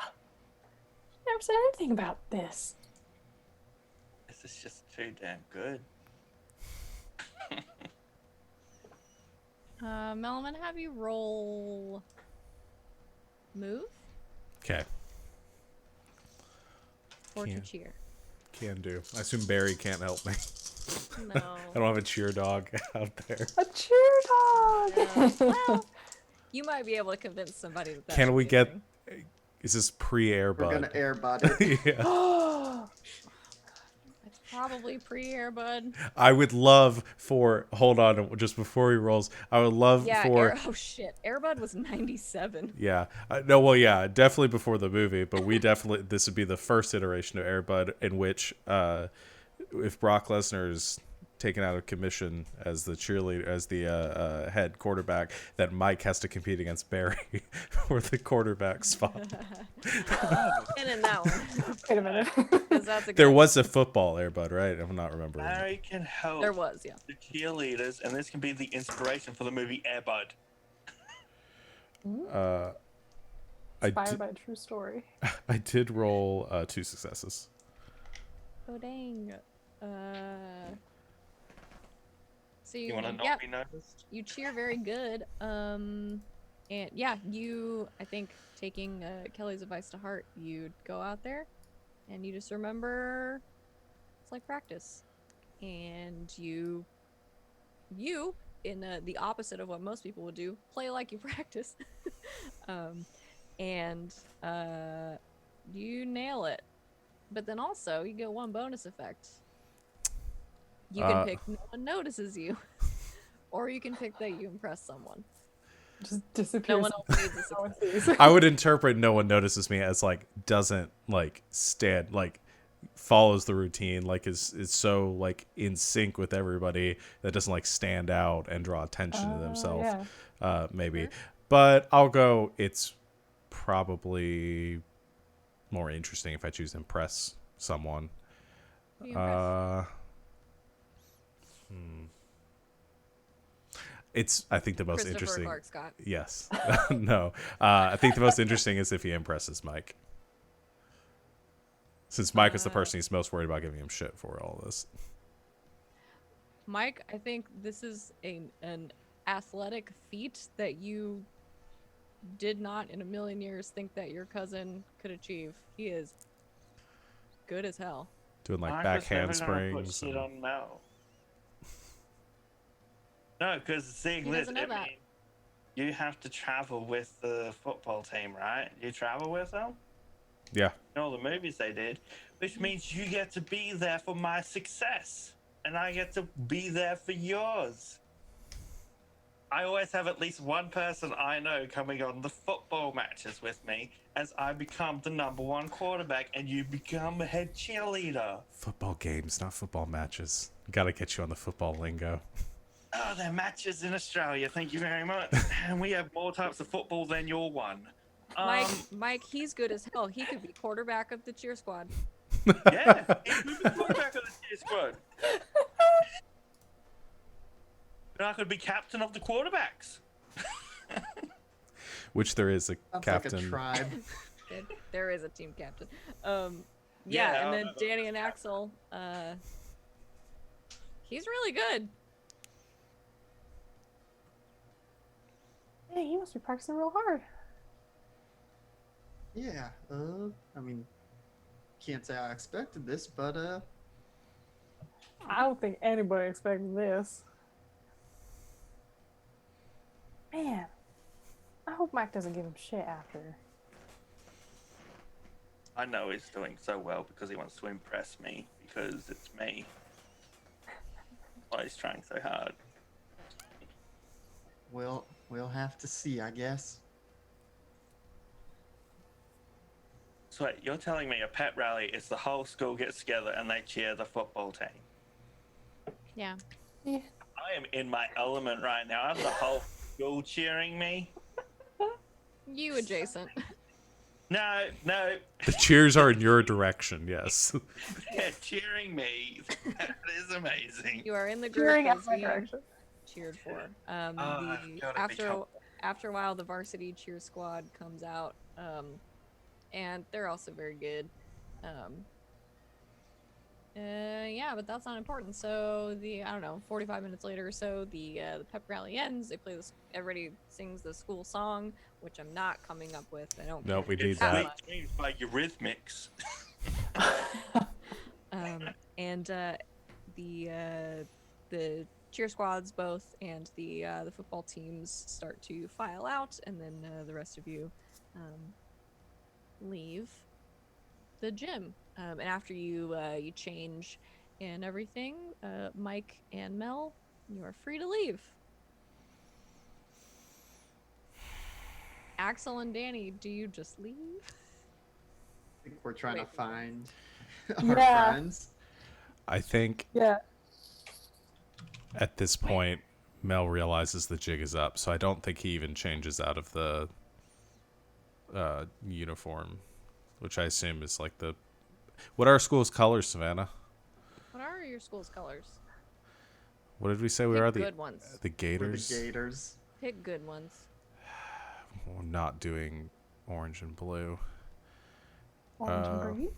Never said anything about this. This is just too damn good. Mel, I'm gonna have you roll move Okay. or to Yeah. cheer. Can do. I assume Barry can't help me. No. I don't have a cheer dog out there. A cheer dog. Well, you might be able to convince somebody that that's Can what we you're get? doing. Is this pre-air We're bud? gonna air bud it. Yeah. It's probably pre-air, bud. I would love for. Hold on, just before he rolls, I would love Yeah, for. oh shit. Airbud was 97. Yeah. No, well, yeah, definitely before the movie, but this would be the first iteration of Air Bud in which, if Brock Lesnar is taken out of commission as the cheerleader, as the head quarterback, that Mike has to compete against Barry for the quarterback spot. And in that one. Wait a minute. 'Cause that's a There good- was a football Air Bud, right? I'm not remembering. Barry can help There was, yeah. the cheerleaders, and this can be the inspiration for the movie Air Bud. I Inspired did, by a true story. I did roll 2 successes. Oh dang. So You want to not yep, be noticed? you cheer very good. And yeah, you I think taking Kelly's advice to heart, you'd go out there and you just remember it's like practice. And you in the opposite of what most people would do, play like you practice. um and you nail it. But then also you get one bonus effect. You can Uh, pick no one notices you, or you can pick that you impress someone. Just No disappears. one else needs a No one success. sees. I would interpret no one notices me as like doesn't like stand like follows the routine, like is so like in sync with everybody that doesn't like stand out and draw attention to themselves. Yeah. Maybe. Sure. But I'll go it's probably more interesting if I choose impress someone. Who do you impress? It's I think the most Christopher interesting. Clark Scott. Yes. No. I think the most interesting is if he impresses Mike. Since Mike is the person he's most worried about giving him shit for all this. Mike, I think this is an athletic feat that you did not in a million years think that your cousin could achieve. He is good as hell. Doing like Mark back was never gonna put handsprings. shit And... on Mel. No, because seeing He this, doesn't know that. you have to travel with the football team, right? You travel with them? Yeah. In all the movies they did, which means you get to be there for my success, and I get to be there for yours. I always have at least one person I know coming on the football matches with me as I become the #1 quarterback and you become a head cheerleader. Football games, not football matches. Gotta get you on the football lingo. Oh, they're matches in Australia. Thank you very much. And we have more types of football than your one. Mike, he's good as hell. He could be quarterback of the cheer squad. Yeah, he could be the quarterback of the cheer squad. And I could be captain of the quarterbacks. Which there is a Sounds captain. like a tribe. There is a team captain. Yeah, and then I'll Danny and Axel. He's really good. Yeah, he must be practicing real hard. Yeah. I mean, can't say I expected this, but I don't think anybody expected this. Man, I hope Mike doesn't give him shit after. I know he's doing so well because he wants to impress me because it's me. Why he's trying so hard. we'll have to see, I guess. So wait, you're telling me a pet rally is the whole school gets together and they cheer the football team? Yeah. Yeah. I am in my element right now. I have the whole school cheering me. You adjacent. No. The cheers are in your direction, yes. They're cheering me. That is amazing. You are in the group Cheering that's out my being direction. cheered for. gotta be After a while, the varsity cheer squad comes out, and they're also very good. Yeah, but that's not important. So I don't know, 45 minutes later or so, the pep rally ends. They play this. Everybody sings the school song, which I'm not coming up with. I don't. Nope, we care need that that. much. Sweet dreams by Eurythmics. And the cheer squads both and the football teams start to file out, and then the rest of you leave the gym. And after you change and everything, Mike and Mel, you are free to leave. Axel and Danny, do you just leave? I think we're trying to Wait. find our Yeah. friends. I think Yeah. at this point, Mel realizes the jig is up, so I don't think he even changes out of the uniform, which I assume is like the... What are our school's colors, Savannah? What are your school's colors? What did we say we Pick are? good ones. The We're Gators? the Gators. Pick good ones. We're not doing orange and blue. Orange and green.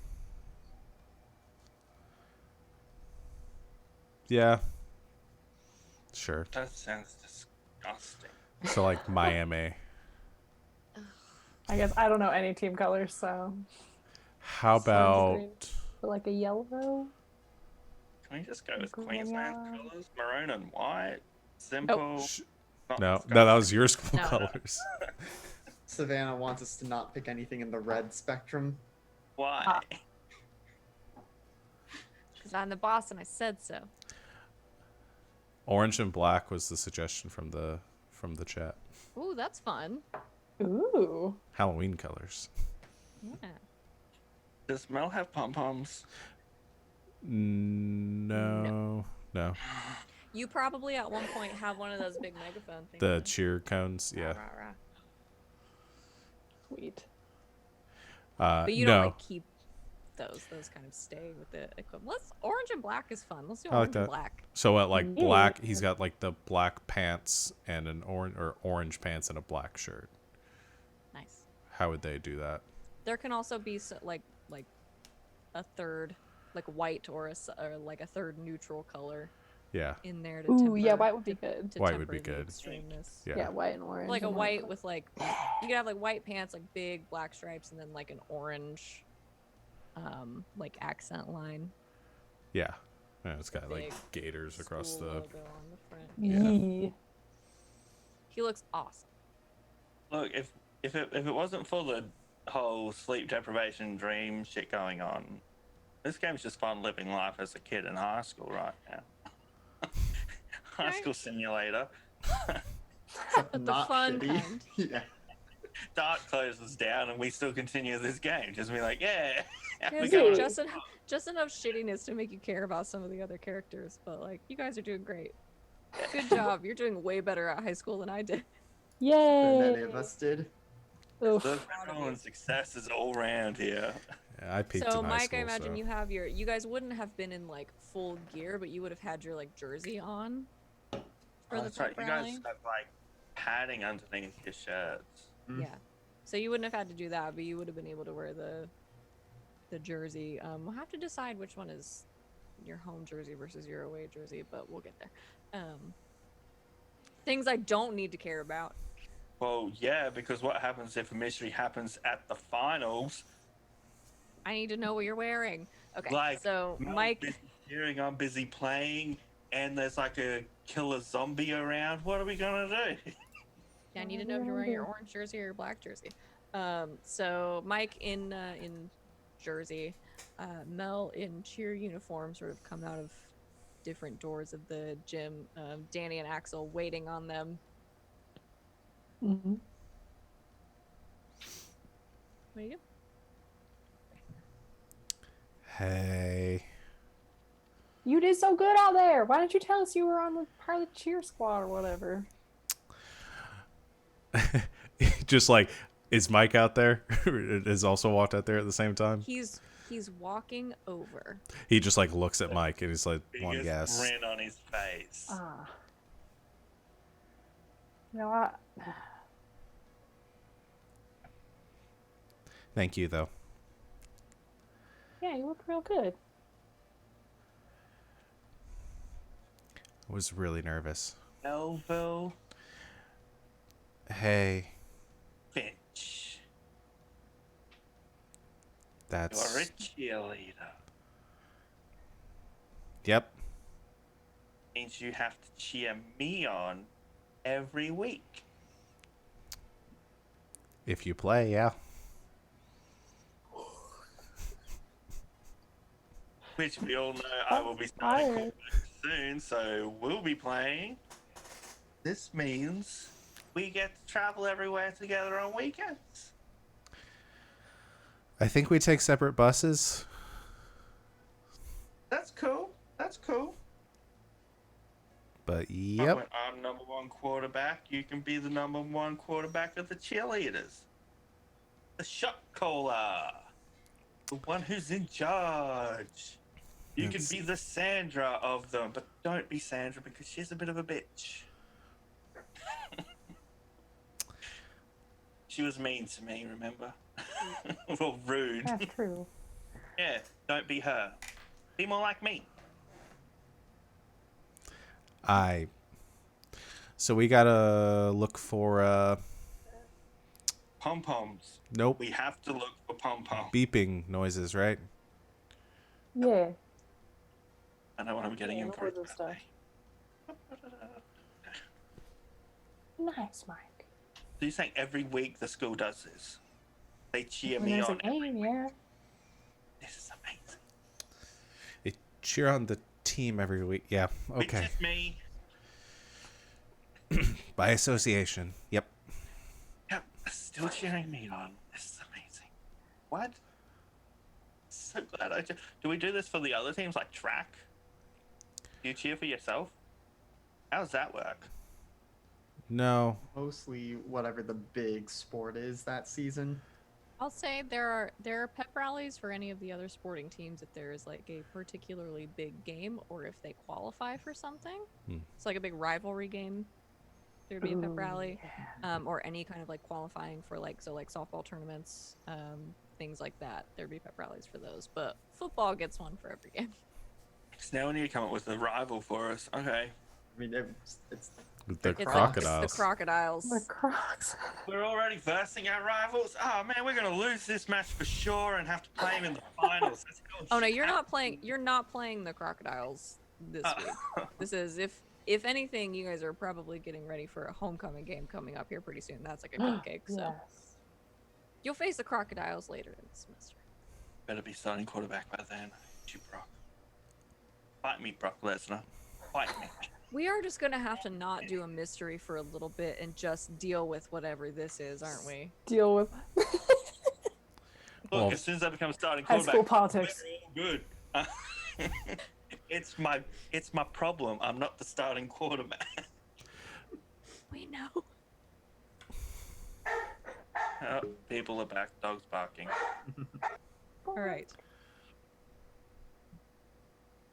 Yeah. Sure. That sounds disgusting. So like Miami. I guess I don't know any team colors, so How Sounds about green. But like a yellow. Can we just go with Green Queensland yard. colours? Maroon and white? Simple. sh- Not no, disgusting. no, that was your school No. colors. Savannah wants us to not pick anything in the red spectrum. Why? Ah. Because I'm the boss and I said so. Orange and black was the suggestion from the chat. Ooh, that's fun. Ooh. Halloween colors. Yeah. Does Mel have pom poms? No. You probably at one point have one of those big megaphone things. The then. cheer cones, Rah, yeah. rah, rah. Sweet. But you no. don't like keep those. Those kind of stay with the equipment. Orange and black is fun. Let's do I like orange and that. black. So at like Yeah. black, he's got like the black pants and an orange pants and a black shirt. Nice. How would they do that? There can also be like a third, like white or like a third neutral color Yeah. in there to Ooh, temper. yeah, white would be good. To White would temper be the good. extremeness. Yeah. Yeah, white and orange. Like a and white with like you could have like white pants, like big black stripes, and then like an orange, like accent line. Yeah. Yeah, it's got like Big gators across school the. logo on the front. Yeah. Yee. He looks awesome. Look, if it wasn't for the whole sleep deprivation dream shit going on, this game's just fun living life as a kid in high school right now. High Right. school simulator. Except The not fun shitty. kind. Yeah. Dark closes down and we still continue this game. Just be like, yeah. we There's got like, just enough shittiness to make you care about some of the other characters, but like you guys are doing great. Good job. You're doing way better at high school than I did. Than Yay. any of us did. Oof. the everyone's successes all around here. Yeah, I peaked So in high Mike, school. I imagine so. you have you guys wouldn't have been in like full gear, but you would have had your like jersey on for Oh, the that's right. pep You rally. guys have like padding underneath your shirts. Mm. Yeah. So you wouldn't have had to do that, but you would have been able to wear the jersey. We'll have to decide which one is your home jersey versus your away jersey, but we'll get there. Things I don't need to care about. Well, yeah, because what happens if a mystery happens at the finals? I need to know what you're wearing. Okay. Like, so Mel's Mike, busy cheering, I'm busy playing, and there's like a killer zombie around. What are we gonna do? I need to know if you're wearing your orange jersey or your black jersey. So Mike in jersey, Mel in cheer uniform, sort of come out of different doors of the gym. Danny and Axel waiting on them. Mm-hmm. What do you do? Hey. You did so good out there. Why didn't you tell us you were on the part of the cheer squad or whatever? Just like, is Mike out there? Is also walked out there at the same time? He's walking over. He just like looks at Mike and he's like, one Biggest guess. grin on his face. Ah. You know what? Thank you, though. Yeah, you look real good. I was really nervous. Melville Hey, Finch. that's. You're a cheerleader. Yep. Means you have to cheer me on every week. If you play, yeah. Which we all know I will be starting Alright. soon, so we'll be playing. This means we get to travel everywhere together on weekends. I think we take separate buses. That's cool. That's cool. But But yep. when I'm number one quarterback, you can be the number one quarterback of the cheerleaders. The shot caller. The one who's in charge. You That's- can be the Sandra of them, but don't be Sandra because she's a bit of a bitch. She was mean to me, remember? Well, rude. That's true. Yeah, don't be her. Be more like me. So we gotta look for Pom poms. nope, We have to look for pom poms. beeping noises, right? Yeah. I know what I'm getting in for. Noise and stuff. Nice, Mike. So you're saying every week the school does this? They cheer When me there's a on. game, yeah. This is amazing. They cheer on the team every week. Yeah. Which Okay. is me. By association. Yep. Yep, still cheering me on. This is amazing. What? So glad I just. Do we do this for the other teams like track? Do you cheer for yourself? How does that work? No. Mostly whatever the big sport is that season. I'll say there are pep rallies for any of the other sporting teams if there is like a particularly big game or if they qualify for something. It's like a big rivalry game. There'd be a pep rally, or any kind of like qualifying for like softball tournaments, things like that. There'd be pep rallies for those, but football gets one for every game. So now we need to come up with a rival for us. Okay. I mean, it's The It's crocodiles. like it's the crocodiles. The Crocs. We're already versing our rivals. Oh man, we're gonna lose this match for sure and have to play them in the finals. Let's go. Oh no, you're not playing. You're not playing the crocodiles this week. This is if anything, you guys are probably getting ready for a homecoming game coming up here pretty soon. That's like a cupcake. So Yes. you'll face the crocodiles later in the semester. Better be starting quarterback by then. You, Brock. Fight me, Brock Lesnar. Fight me. We are just gonna have to not do a mystery for a little bit and just deal with whatever this is, aren't we? Deal with Look, Well- as soon as I become starting high quarterback, school politics. we're all good. It's my problem. I'm not the starting quarterback. We know. Oh, people are back. Dogs barking. All right.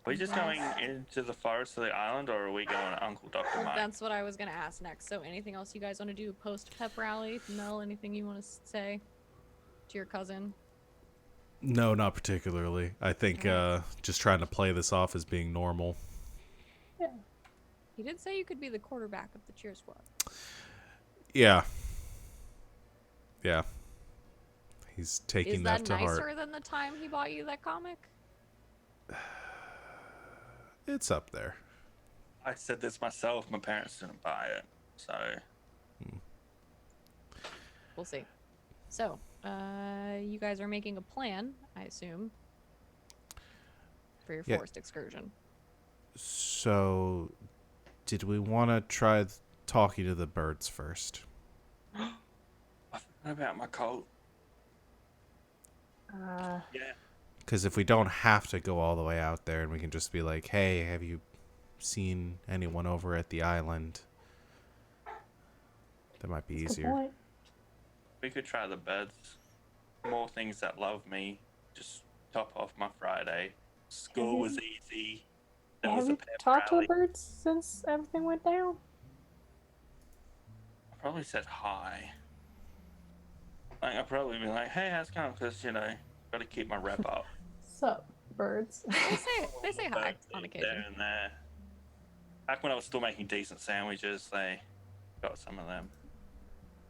Are we just going into the forest of the island, or are we going to Uncle Dr. Mike? That's what I was gonna ask next. So, anything else you guys want to do post pep rally? Mel, anything you want to say to your cousin? No, not particularly. I think just trying to play this off as being normal. He did say you could be the quarterback of the cheer squad. Yeah. Yeah. He's taking Is that that to nicer heart. than the time he bought you that comic? It's up there. I said this myself. My parents didn't buy it, so We'll see. So, you guys are making a plan, I assume, for your Yeah. forest excursion. So, did we want to try talking to the birds first? I forgot about my coat. Yeah. Because if we don't have to go all the way out there and we can just be like, hey, have you seen anyone over at the island? That might be Good easier. point. We could try the birds. More things that love me. Just top off my Friday. School was easy. There was Have a you pep talked to rally. the birds since everything went down? I probably said hi. Like, I'd probably be like, hey, how's it going? Because, gotta keep my rep up. Sup, birds. They say hi on There occasion. and there. Back when I was still making decent sandwiches, they got some of them.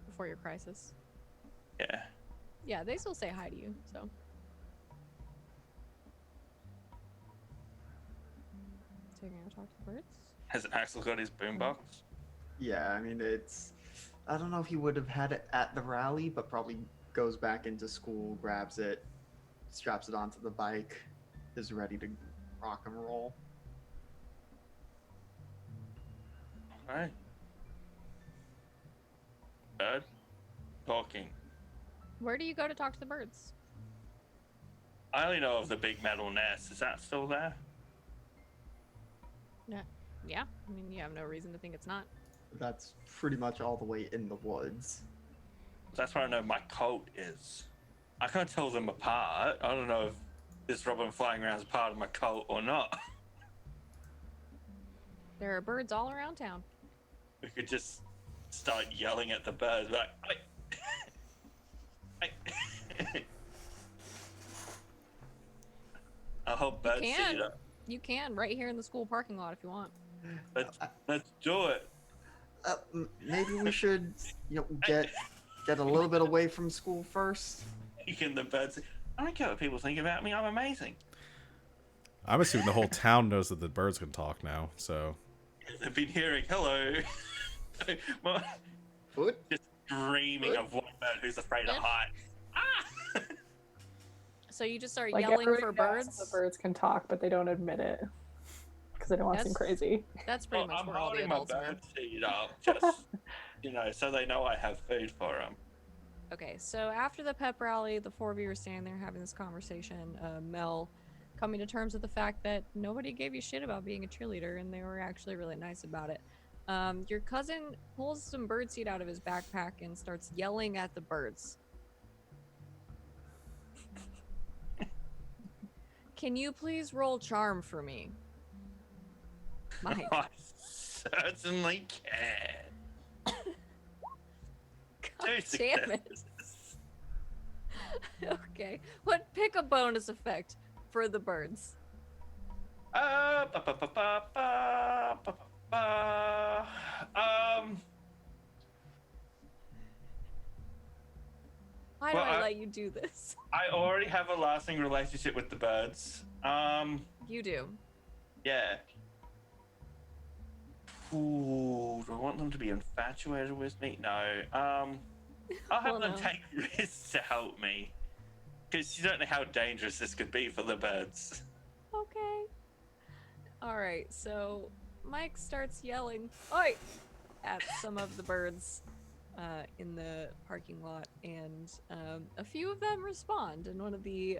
Before your crisis. Yeah. Yeah, they still say hi to you, so. So you're gonna talk to the birds? Has Axel got his boombox? Yeah, I mean, I don't know if he would have had it at the rally, but probably goes back into school, grabs it, straps it onto the bike, is ready to rock and roll. Alright. Bird? Talking. Where do you go to talk to the birds? I only know of the big metal nest. Is that still there? Yeah, I mean, you have no reason to think it's not. That's pretty much all the way in the woods. That's where I know my coat is. I can't tell them apart. I don't know if this robin flying around is part of my coat or not. There are birds all around town. We could just start yelling at the birds like, I hope birds see can. it. You can, right here in the school parking lot if you want. Let's do it. Maybe we should, get a little bit away from school first. And the birds. I don't care what people think about me. I'm amazing. I'm assuming the whole town knows that the birds can talk now. So They've been hearing hello. Well, Foot? just dreaming of one bird who's afraid of heights. Ah! So you just start Like yelling everybody for knows birds. The birds can talk, but they don't admit it because they don't want to seem That's- crazy. That's pretty Well, much I'm where all the holding my adults are. bird seed up, just so they know I have food for them. Okay, so after the pep rally, the four of you are standing there having this conversation. Mel coming to terms with the fact that nobody gave you shit about being a cheerleader, and they were actually really nice about it. Your cousin pulls some birdseed out of his backpack and starts yelling at the birds. Can you please roll charm for me? Mike. I certainly can. God Two damn it. successes. Okay. Pick a bonus effect for the birds. Ba, ba, ba, ba, ba, ba, ba, ba. Why do Well, I let you do this? I already have a lasting relationship with the birds. You do. Yeah. Ooh, do I want them to be infatuated with me? No. I'll have Well, them no. take risks to help me. Because you don't know how dangerous this could be for the birds. Okay. Alright, so Mike starts yelling, "Oi!" at some of the birds in the parking lot, and a few of them respond, and one of the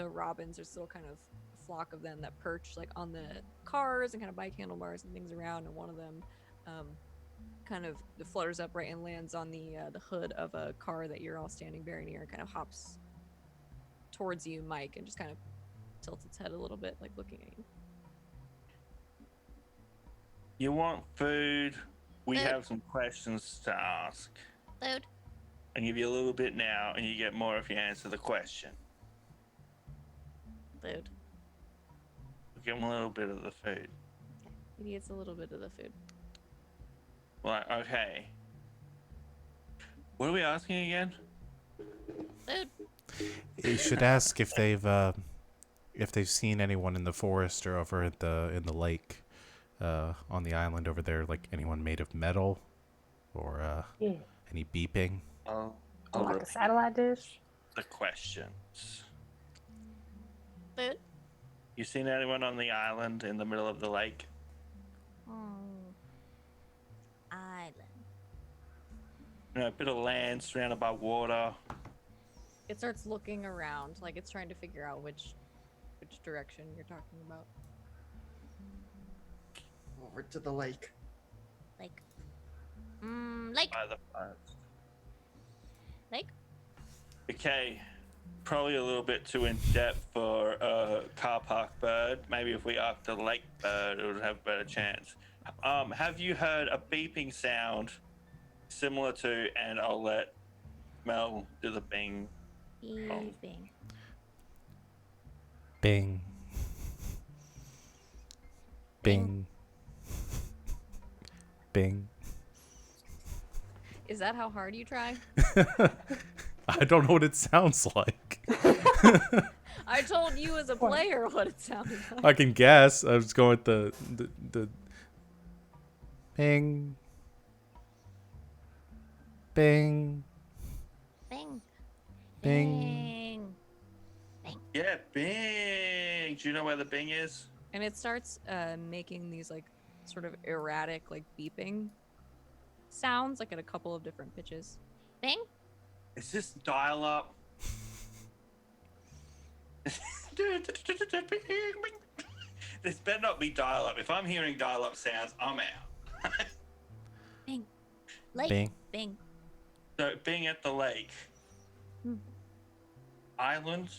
robins are still kind of a flock of them that perch like on the cars and kind of bike handlebars and things around, and one of them kind of flutters up right and lands on the hood of a car that you're all standing very near, and kind of hops towards you, Mike, and just kind of tilts its head a little bit, like looking at you. You want food? We Food. have some questions to ask. Food. I give you a little bit now, and you get more if you answer the question. Food. We'll give him a little bit of the food. He eats a little bit of the food. Well, okay. What are we asking again? Food. you should ask if they've seen anyone in the forest or over at in the lake, on the island over there, like anyone made of metal, or Yeah. any beeping. Oh, Oh, like a satellite dish? the questions. Food. You seen anyone on the island in the middle of the lake? Island. A bit of land surrounded by water. It starts looking around, like it's trying to figure out which direction you're talking about. Over to the lake. Lake. Lake. By the forest. Lake. Okay, probably a little bit too in depth for a car park bird. Maybe if we asked a lake bird, it would have a better chance. Have you heard a beeping sound similar to? And I'll let Mel do the bing. Beeping. Bing. Bing. Bing. Is that how hard you try? I don't know what it sounds like. I told you as a player what it sounded like. I can guess. I was going with the bing. Bing. Bing. Bing. Yeah, bing. Do you know where the bing is? And it starts making these like sort of erratic like beeping sounds, like at a couple of different pitches. Bing. Is this dial up? This better not be dial up. If I'm hearing dial up sounds, I'm out. Bing. Lake. Bing. Bing. So being at the lake. Hmm. Island.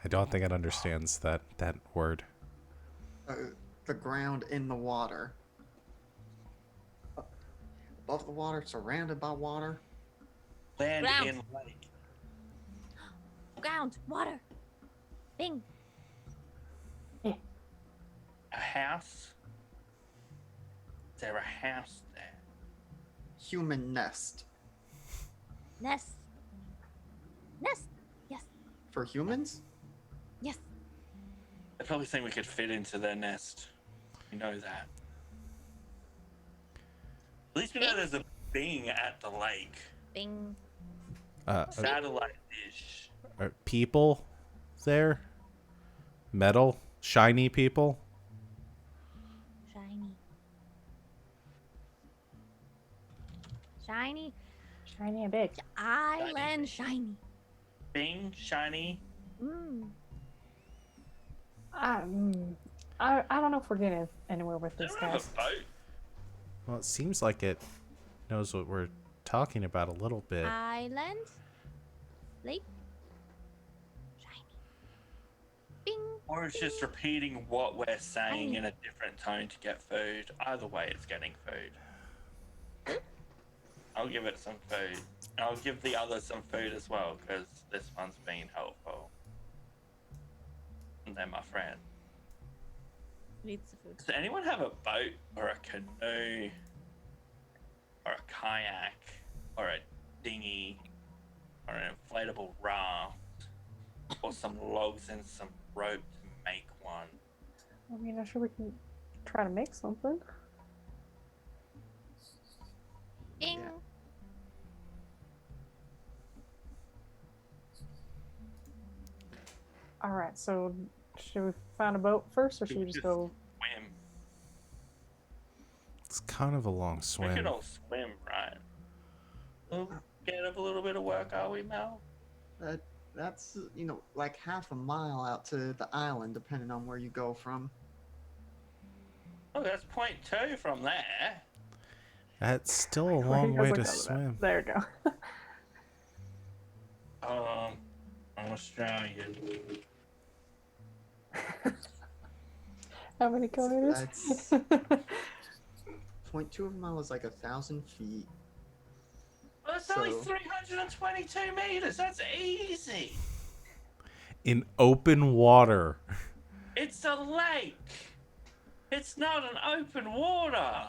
I don't think it understands that word. The ground in the water. Above the water, surrounded by water. Land Ground. in lake. Ground. Water. Bing. a house? Is there a house there? Human nest. Nest. Nest. Yes. For humans? Yes. I probably think we could fit into their nest. We know that. At least we know there's a thing at the lake. Bing. Satellite dish. Are people there? Metal? Shiny people? Shiny. Shiny. Shiny and big. Island shiny. Bing, shiny. Mm. I don't know if we're getting anywhere with They this, don't have guys. a boat. Well, it seems like it knows what we're talking about a little bit. Island. Lake. Shiny. Bing. Or it's just repeating what we're saying Shiny. in a different tone to get food. Either way, it's getting food. I'll give it some food. And I'll give the other some food as well, because this one's being helpful. And they're my friend. Needs the food. Does anyone have a boat or a canoe or a kayak or a dinghy or an inflatable raft or some logs and some rope to make one? I mean, I'm sure we can try to make something. Bing. Yeah. All right, so should we find a boat first, or should we just go? Swim. It's kind of a long We swim. could all swim, right? We'll get up a little bit of work, are we, Mel? That's, like half a mile out to the island, depending on where you go from. Oh, that's 0.2 from there. That's still a Where you long guys way look to out of that? swim. There you go. I'm Australian. How many kilometers? That's 0.2 of a mile is like 1,000 feet. Well, it's only So- 322 meters. That's easy. In open water. It's a lake. It's not an open water.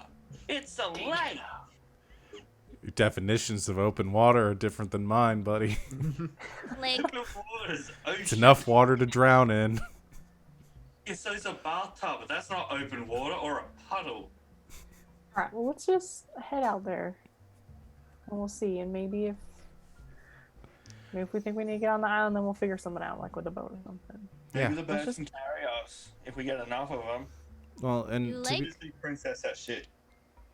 It's a lake. Your definitions of open water are different than mine, buddy. Lake. Open water is ocean. It's enough water to drown in. Yeah, so it's a bathtub, but that's not open water or a puddle. All right, well, let's just head out there, and we'll see. And maybe if we think we need to get on the island, then we'll figure something out, like with a boat or something. Yeah. Maybe the birds just- can carry us if we get enough of them. Well, and to Lake? be, Disney princess that shit.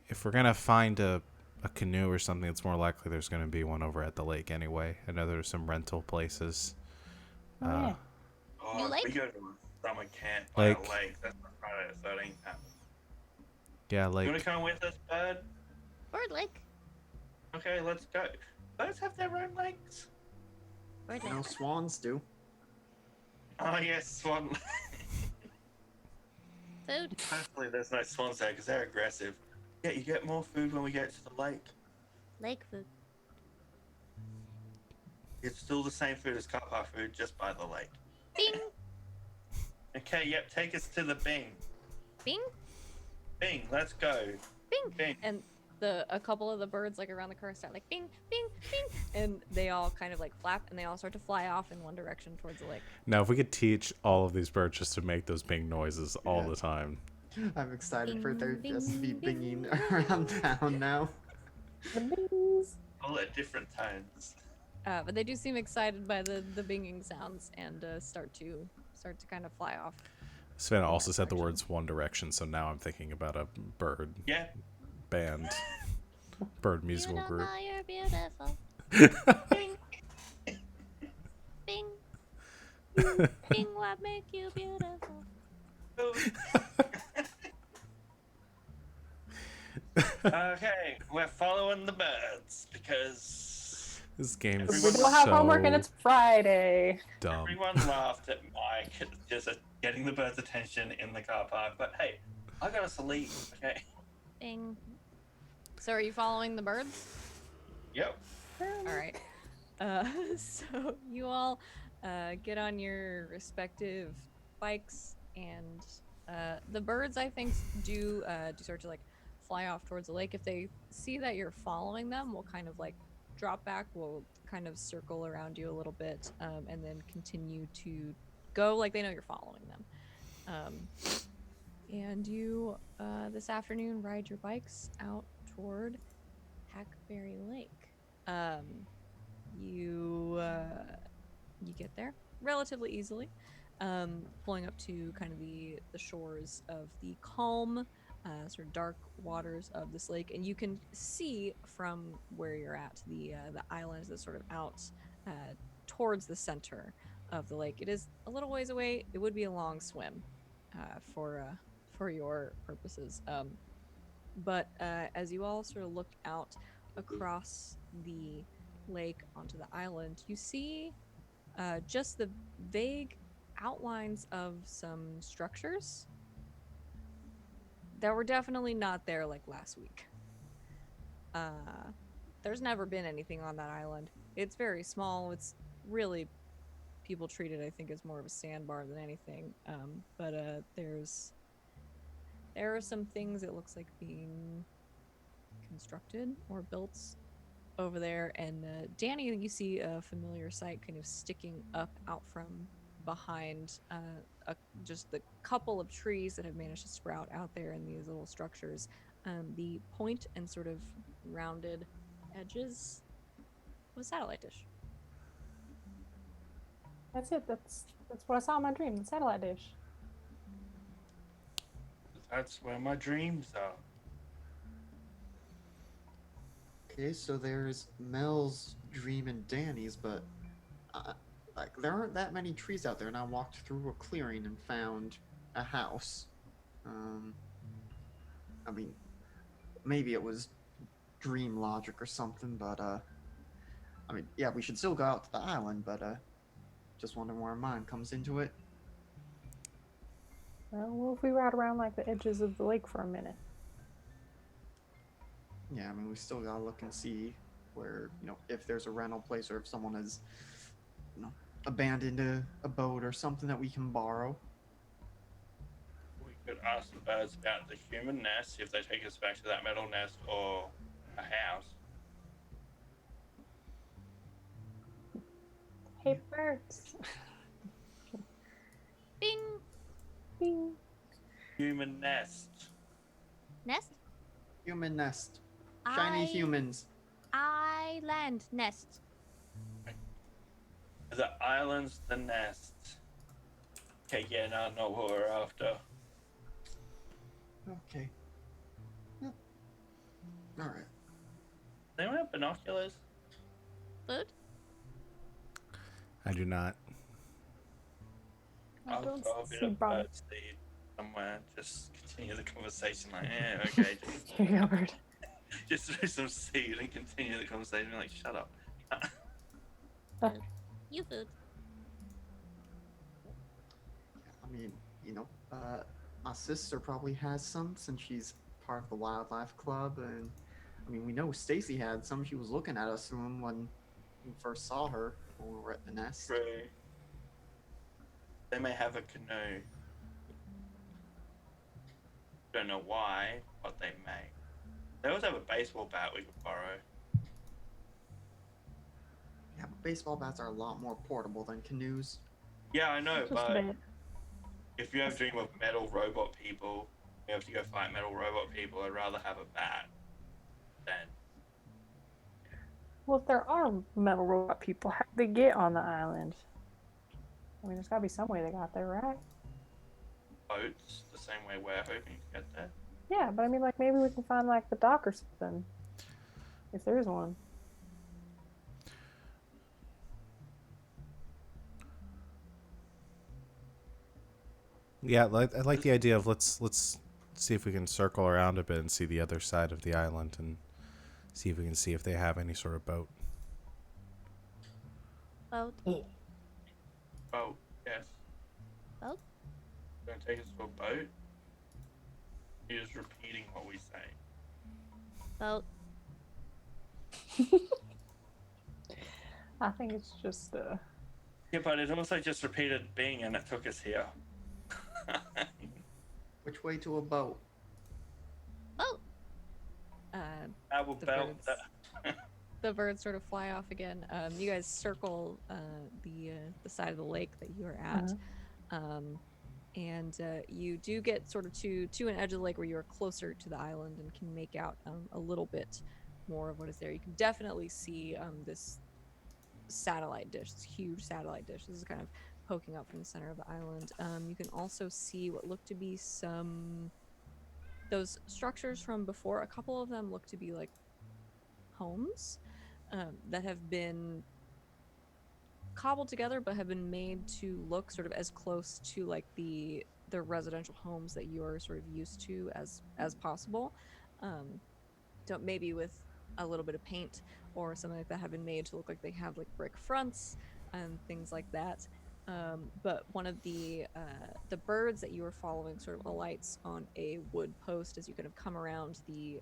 if we're gonna find a canoe or something, it's more likely there's gonna be one over at the lake anyway. I know there's some rental places. Oh, yeah. Oh, New if lake? we go to a summer camp by Lake. a lake, that's not Friday the 13th happen. Yeah, You wanna like come with us, bird? Bird lake. Okay, let's go. Birds have their own lakes. Bird No lake. swans do. Oh yes, swan. Food. Hopefully there's no swans there because they're aggressive. Yeah, you get more food when we get to the lake. Lake food. It's still the same food as car park food, just by the lake. Bing. Okay, yep, take us to the Bing. Bing. Bing, let's go. Bing. Bing. And a couple of the birds like around the car start like bing, bing, bing, and they all kind of like flap and they all start to fly off in one direction towards the lake. now if we could teach all of these birds just to make those bing noises all Yeah. the time. I'm excited for there Bing, just to be bing, binging bing. around town now. The bees. All at different tones. But they do seem excited by the binging sounds and start to kind of fly off. Sven also said the words One Direction, so now I'm thinking about a bird Yeah. band, bird musical You don't group. know you're beautiful. Bing. Bing. Bing, what make you beautiful? Okay, we're following the birds because This game is We Everyone- don't have so homework, and it's Friday. dumb. everyone laughed at Mike just getting the birds' attention in the car park. But hey, I got us a lead, okay? Bing. So are you following the birds? Yep. All right. So you all get on your respective bikes and The birds, I think, do start to like fly off towards the lake. If they see that you're following them, will kind of like drop back. Will kind of circle around you a little bit, and then continue to go like they know you're following them. Um, and you this afternoon ride your bikes out toward Hackberry Lake. Um, you get there relatively easily, pulling up to kind of the shores of the calm, sort of dark waters of this lake, and you can see from where you're at the island that's sort of out towards the center of the lake. It is a little ways away. It would be a long swim for your purposes. But as you all sort of look out across the lake onto the island, you see just the vague outlines of some structures that were definitely not there like last week. There's never been anything on that island. It's very small. It's really people treat it, I think, as more of a sandbar than anything. But there are some things it looks like being constructed or built over there, and Danny, you see a familiar sight kind of sticking up out from behind just the couple of trees that have managed to sprout out there in these little structures. The point and sort of rounded edges of a satellite dish. That's it. That's what I saw in my dream. The satellite dish. That's where my dreams are. Okay, so there's Mel's dream and Danny's, but like there aren't that many trees out there, and I walked through a clearing and found a house. I mean, maybe it was dream logic or something, but I mean, yeah, we should still go out to the island, but just wondering where mine comes into it. Well, what if we ride around like the edges of the lake for a minute? Yeah, I mean, we still gotta look and see where, if there's a rental place or if someone has, abandoned a boat or something that we can borrow. We could ask the birds about the human nest, if they take us back to that metal nest or a house. Hey, birds. Bing! Bing. Human nest. Nest? Human nest. Shiny humans. Island nest. The island's the nest. Okay, yeah, now I know what we're after. Okay. Yep. Alright. Does anyone have binoculars? Food? I do not. I I'll don't throw a bit see of Bob. bird seed somewhere. Just continue the conversation like, yeah, okay. Here you go, bird. Just throw some seed and continue the conversation. Like, shut up. You food. I mean, my sister probably has some since she's part of the wildlife club, and I mean, we know Stacy had some. She was looking at us when we first saw her when we were at the nest. True. They may have a canoe. Don't know why, but they may. They also have a baseball bat we could borrow. Yeah, but baseball bats are a lot more portable than canoes. Yeah, I know, Just a but bit. if you have a dream of metal robot people, you have to go fight metal robot people. I'd rather have a bat than. Well, if there are metal robot people, how do they get on the island? I mean, there's gotta be some way they got there, right? Boats, the same way we're hoping to get there. Yeah, but I mean, like, maybe we can find, like, the dock or something. If there is one. Yeah, I like the idea of let's see if we can circle around a bit and see the other side of the island and see if we can see if they have any sort of boat. Boat. Boat, yes. Boat? Don't take us to a boat. You're just repeating what we say. Boat. I think it's just, Yeah, but it also just repeated being and it took us here. Which way to a boat? Oh. I will The belt birds. that. The birds sort of fly off again. You guys circle the side of the lake that you are at, and you do get sort of to an edge of the lake where you are closer to the island and can make out a little bit more of what is there. You can definitely see this satellite dish, this huge satellite dish. This is kind of poking up from the center of the island. You can also see what look to be those structures from before. A couple of them look to be like homes that have been cobbled together but have been made to look sort of as close to like the residential homes that you're sort of used to as possible. Don't maybe with a little bit of paint or something like that have been made to look like they have like brick fronts and things like that. But one of the birds that you were following sort of alights on a wood post as you kind of come around the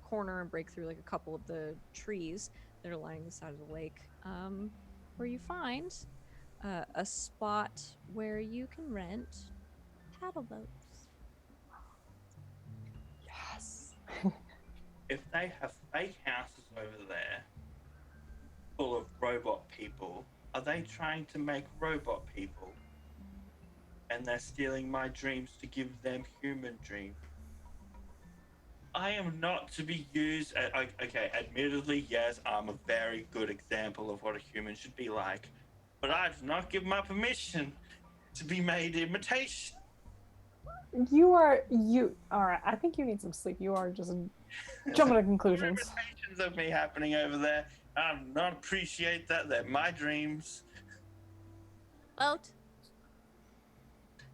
corner and break through like a couple of the trees that are lining the side of the lake, where you find a spot where you can rent paddle boats. Yes. If they have fake houses over there full of robot people, are they trying to make robot people? And they're stealing my dreams to give them human dreams. I am not to be used. Okay, admittedly, yes, I'm a very good example of what a human should be like, but I do not give my permission to be made imitation. All right. I think you need some sleep. You are just jumping to conclusions. Imitations of me happening over there. I do not appreciate that. They're my dreams. Boat.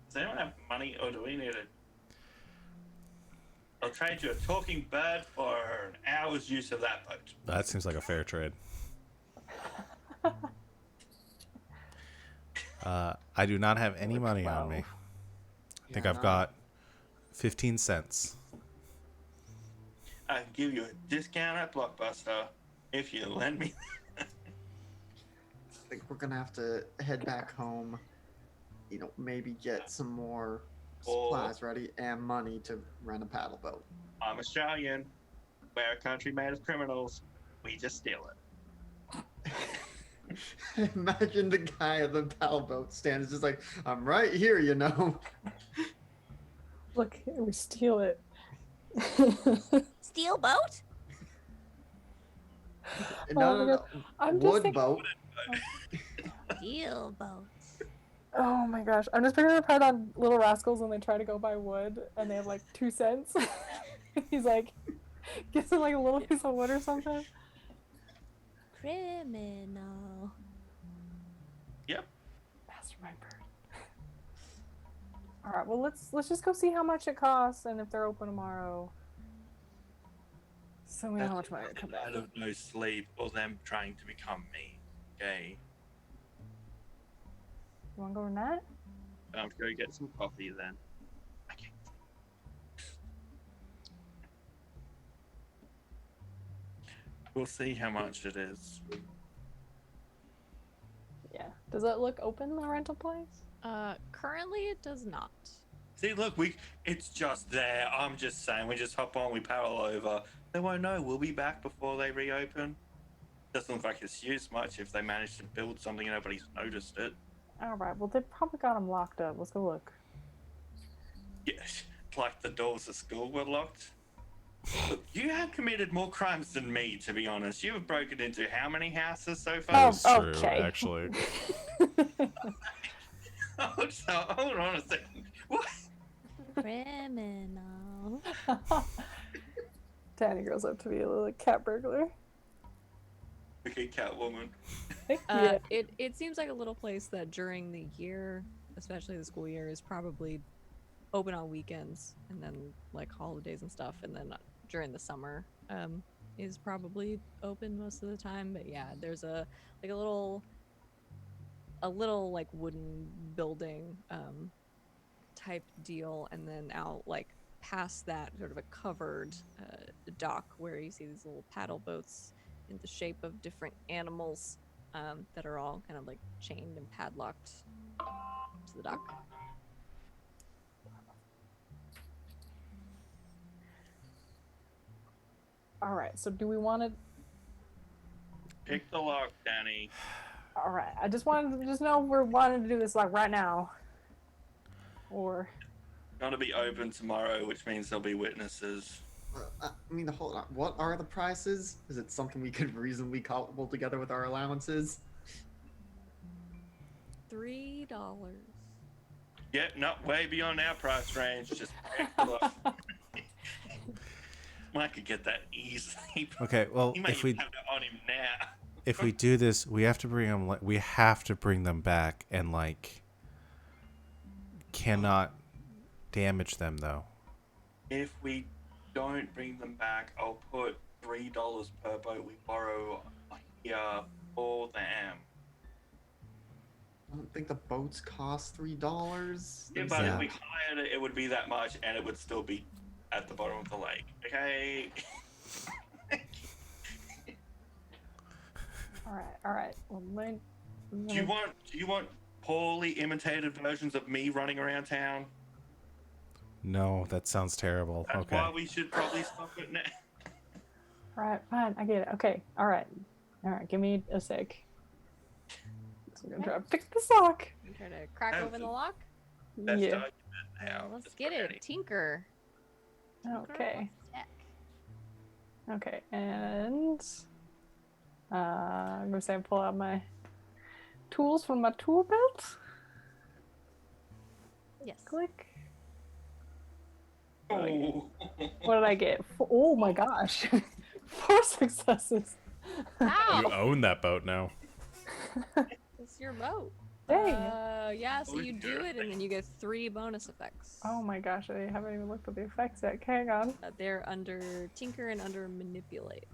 Does anyone have money, or do we need it? I'll trade you a talking bird for an hour's use of that boat. That seems like a fair trade. I do not have any money on me. I think I've got 15 cents. I can give you a discount at Blockbuster if you lend me. I think we're gonna have to head back home. You know, maybe get some more supplies ready and money to rent a paddle boat. I'm Australian. We're a country made of criminals. We just steal it. Imagine the guy at the paddle boat stand is just like, I'm right here, you know. Look, we steal it. Steel boat? No. I'm just Wood thinking, boat. Steel boat. oh my gosh, I'm just picturing the part on Little Rascals when they try to go buy wood and they have like 2 cents. He's like, gives him like a little piece of wood or something. Criminal. Yep. Mastermind bird. All right, well let's just go see how much it costs and if they're open tomorrow. So we know how much money to come back. I don't know sleep or them trying to become me. Okay. You want to go to that? I'm going to go get some coffee then. Okay. We'll see how much it is. Yeah. Does it look open, the rental place? Currently it does not. See, look, it's just there. I'm just saying, we just hop on, we paddle over. They won't know. We'll be back before they reopen. Doesn't look like it's used much if they managed to build something and nobody's noticed it. All right. Well, they probably got them locked up. Let's go look. Yes, like the doors of school were locked. Look, you have committed more crimes than me, to be honest. You have broken into how many houses so far? That is true, okay. actually. Hold on a second. What? Criminal. Danny grows up to be a little cat burglar. Okay, Catwoman. Yeah. It seems like a little place that during the year, especially the school year, is probably open on weekends and then like holidays and stuff, and then during the summer is probably open most of the time. But yeah, there's a little like wooden building type deal, and then out like past that sort of a covered dock where you see these little paddle boats in the shape of different animals that are all kind of like chained and padlocked to the dock. All right. So do we want to? Pick the lock, Danny. All right. I just wanted to just know if we're wanting to do this like right now, or Gonna be open tomorrow, which means there'll be witnesses. I mean, hold on. What are the prices? Is it something we could reasonably cobble together with our allowances? $3. Yeah, not way beyond our price range. Just pick the lock. I could get that easily. Okay, well, He might if even we have it on him now. if we do this, we have to bring them. We have to bring them back and cannot damage them though. If we don't bring them back, I'll put $3 per boat we borrow here for them. I don't think the boats cost $3. Yeah, but Yeah. if we hired it, it would be that much, and it would still be at the bottom of the lake. Okay. all right. Well, Do you want poorly imitated versions of me running around town? No, that sounds terrible. That's Okay. why we should probably stop it now. All right, fine. I get it. Okay. All right. Give me a sec. So I'm gonna try to pick this lock. You try to crack open the lock? Best Yeah. argument now. Let's Just get Danny. it. Tinker. Okay. Heck. Okay. And I'm gonna say I pull out my tools from my tool belt. Yes. Click. Oh. What did I get? Oh my gosh. 4 successes. You Ow! own that boat now. It's your boat. Dang. Yeah, so Oh, you do it and then you get 3 bonus effects. Oh my gosh, I haven't even looked at the effects yet. Hang on. They're under Tinker and under Manipulate.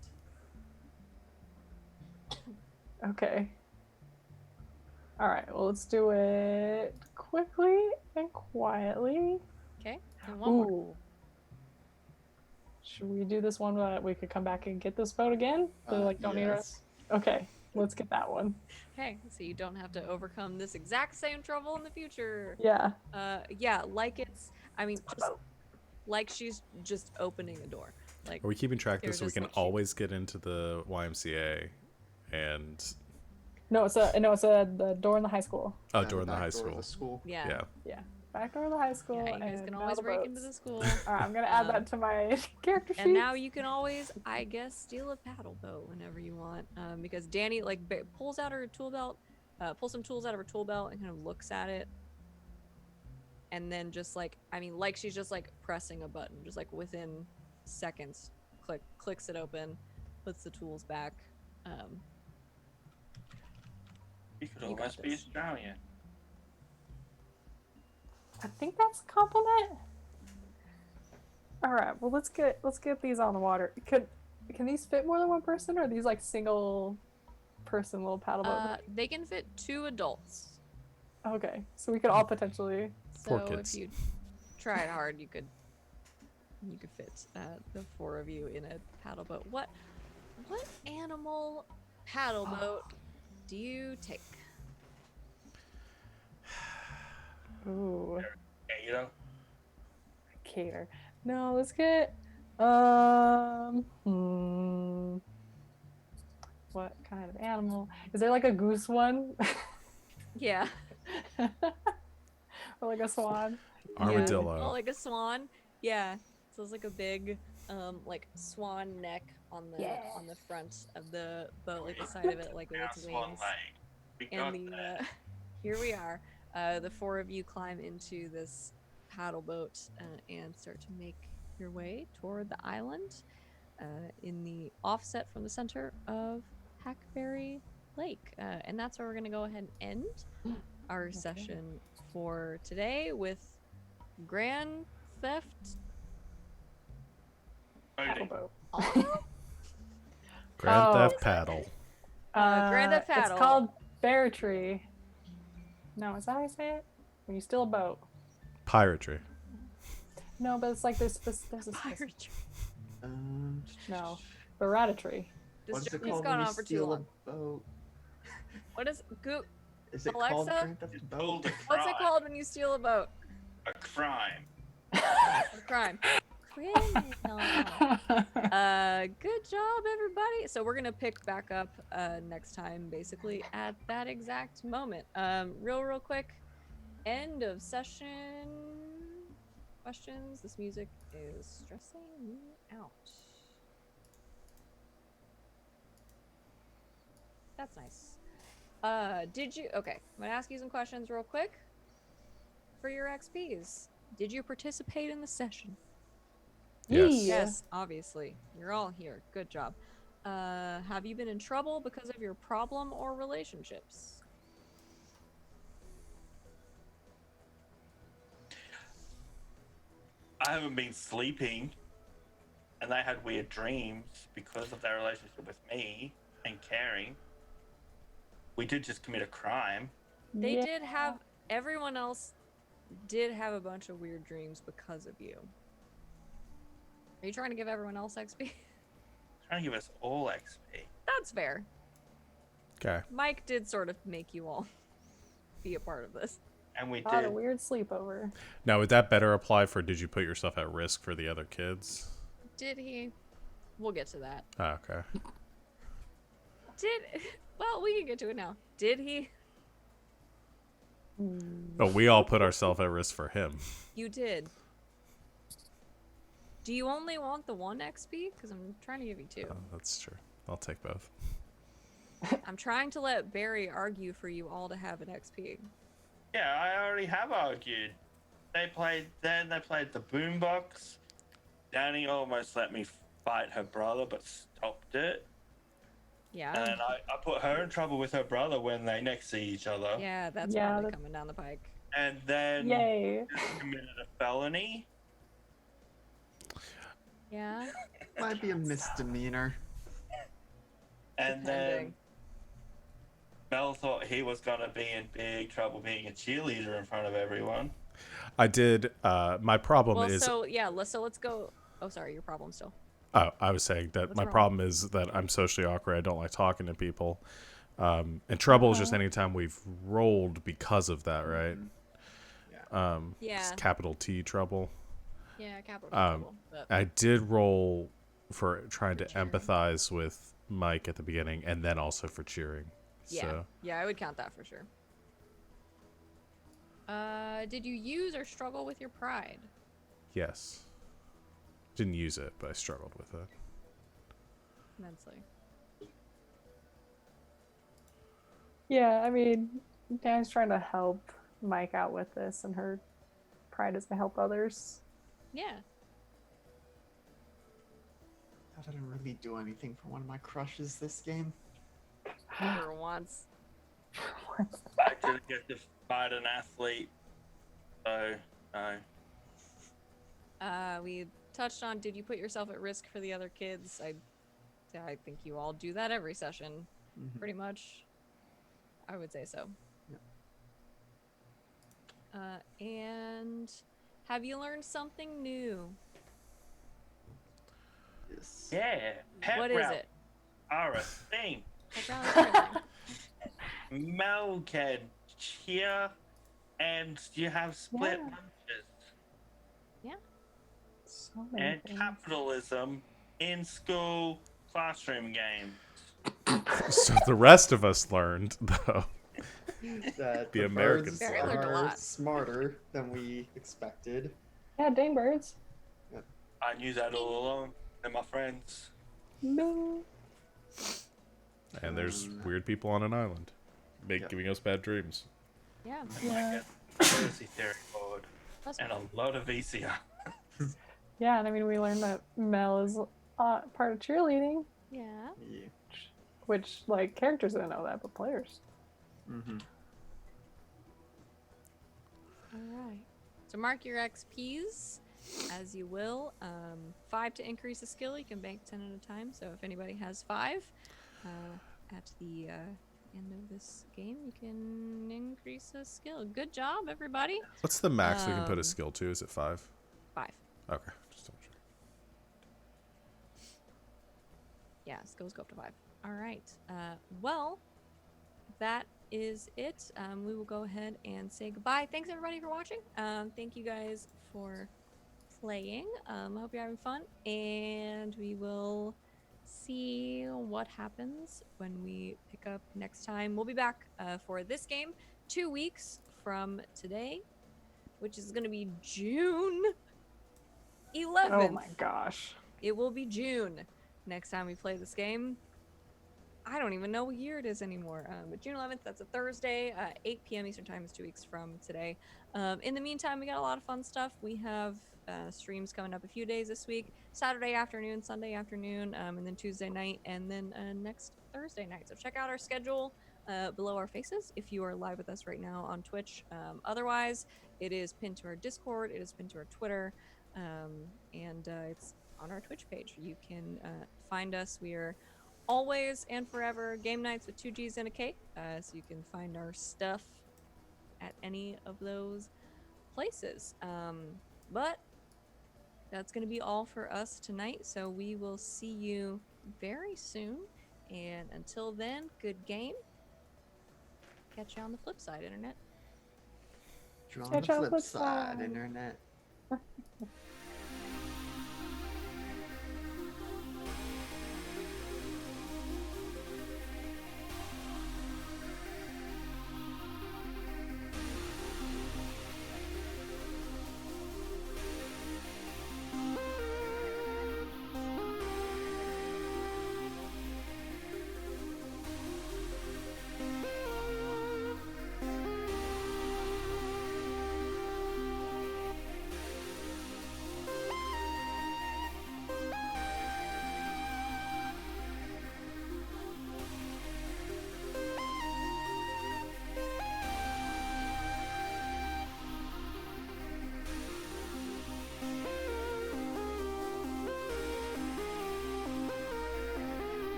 Okay. Alright, well, let's do it quickly and quietly. Okay? And one more. Ooh. Should we do this one that we could come back and get this boat again? So, don't need yes. our... Okay, let's get that one. Okay, so you don't have to overcome this exact same trouble in the future. Yeah. Yeah, like it's, I mean, just, like she's just opening a door. Like, Are we keeping track of They're this so we just can like she- always get into the YMCA and No, it's the door in the high school. door in the back high door of school? the school. yeah. Yeah. Back door of the high school. Yeah, you guys and can now always the break into boats. the school. Alright, I'm gonna add Um, that to my character sheet. And now you can always, I guess, steal a paddle boat whenever you want. Because Danny, like, pulls out her tool belt, pulls some tools out of her tool belt and kind of looks at it. And then just, like, I mean, like she's just, like, pressing a button. Just, like, within seconds, clicks it open, puts the tools back. You could You got almost be this. Australian. I think that's a compliment. All right, well let's get these on the water. Can these fit more than one person, or are these like single person little paddle boat? They can fit 2 adults. Okay, so we could all potentially. Four So kids. if you tried hard, you could fit the 4 of you in a paddle boat. What animal paddle boat do you take? Ooh, Yeah, you know. cater. No, let's get what kind of animal? Is there like a goose one? Yeah. Or like a swan? Armadillo. Oh, like a swan. Yeah. So it's like a big, like swan neck on the front of the boat, like the side of it, like with its Swan wings. Lake. We got And that. here we are. The 4 of you climb into this paddle boat and start to make your way toward the island in the offset from the center of Hackberry Lake. And that's where we're going to go ahead and end our session for today with Grand Theft. Paddle Boating. boat. Grand Oh. Theft Paddle. Grand Theft Paddle. It's called Bear Tree. No, is that how you say it? When you steal a boat. Piratry. No, but it's like there's this Pirate. no Baratry. What is This it journey's called gone when you on for too steal long. a boat? What is Is it called Alexa? Grand Theft It's Boat? called a What's it crime. called when you steal a boat? A crime. A crime. Criminal. Good job, everybody. So we're gonna pick back up next time, basically at that exact moment. Real quick. End of session. Questions. This music is stressing me out. That's nice. Did you? Okay, I'm gonna ask you some questions real quick for your XPs. Did you participate in the session? Yes. Yes, obviously. You're all here. Good job. Have you been in trouble because of your problem or relationships? I haven't been sleeping, and they had weird dreams because of their relationship with me and caring. We did just commit a crime. They Yeah. did have. Everyone else did have a bunch of weird dreams because of you. Are you trying to give everyone else XP? Trying to give us all XP. That's fair. Okay. Mike did sort of make you all be a part of this. And we Had a did. weird sleepover. Now, would that better apply for did you put yourself at risk for the other kids? Did he? We'll get to that. Oh, okay. Did. Well, we can get to it now. Did he? But we all put ourselves at risk for him. You did. Do you only want the 1 XP? Because I'm trying to give you 2. Oh, that's true. I'll take both. I'm trying to let Barry argue for you all to have an XP. Yeah, I already have argued. They played the boombox. Danny almost let me fight her brother, but stopped it. Yeah. And then I put her in trouble with her brother when they next see each other. Yeah, that's Yeah, probably that- coming down the pike. And then Yay. committed a felony. Yeah. Might be a misdemeanor. And Depending. then Mel thought he was gonna be in big trouble being a cheerleader in front of everyone. I did. My problem Well, is. so let's go. Oh, sorry, your problem still. Oh, I was saying that What's my wrong? problem is that I'm socially awkward. I don't like talking to people. And trouble is just anytime we've rolled because of that, right? Yeah. It's capital T trouble. Yeah, capital Um, trouble. But I did roll for trying to cheering. empathize with Mike at the beginning, and then also for cheering. yeah, So yeah, I would count that for sure. Did you use or struggle with your pride? yes, didn't use it, but I struggled with it. Immensely. Yeah, I mean, Dan's trying to help Mike out with this, and her pride is to help others. Yeah. I didn't really do anything for one of my crushes this game. For once. I didn't get to fight an athlete. So, no. We touched on, did you put yourself at risk for the other kids? I think you all do that every session, Mhm. pretty much. I would say so. And have you learned something new? Yes. Yeah. Pet What is routes it? are a thing. Like, round everything. Mel can cheer, and you have split Yeah. lunches. So many And things. capitalism in school classroom games. So the rest of us learned, though. That The the American birds Barry learned a are lot. smarter than we expected. Yeah, dang birds. I knew that all along. They're my friends. No. And there's weird people on an island, giving us bad dreams. Yeah. Yeah. Conspiracy theory board. That's And a lot of VCR. Yeah, and I mean, we learned that Mel is part of cheerleading, Yeah. Yeah. which, like, characters didn't know that, but players. Mm-hmm. All right. So mark your XPs as you will. 5 to increase a skill. You can bank 10 at a time. So if anybody has 5, at the end of this game, you can increase a skill. Good job, everybody. What's the max we can put a Um, skill to? Is it 5? 5. Okay, just double check. Yeah, skills go up to 5. All right. Well, that is it. We will go ahead and say goodbye. Thanks everybody for watching. Thank you guys for playing. I hope you're having fun, and we will see what happens when we pick up next time. We'll be back for this game 2 weeks from today, which is going to be June 11th. Oh my gosh. It will be June next time we play this game. I don't even know what year it is anymore. But June 11th, that's a Thursday, 8 p.m. Eastern Time is 2 weeks from today. In the meantime, we got a lot of fun stuff. We have streams coming up a few days this week: Saturday afternoon, Sunday afternoon, and then Tuesday night, and then next Thursday night. So check out our schedule below our faces if you are live with us right now on Twitch. Otherwise, it is pinned to our Discord, it is pinned to our Twitter, and it's on our Twitch page. You can find us. We are always and forever Game Nights with 2 G's and a K. So you can find our stuff at any of those places. But that's going to be all for us tonight. So we will see you very soon. And until then, good game. Catch you on the flip side, Internet. On Catch the you on the flip flip side, side. internet.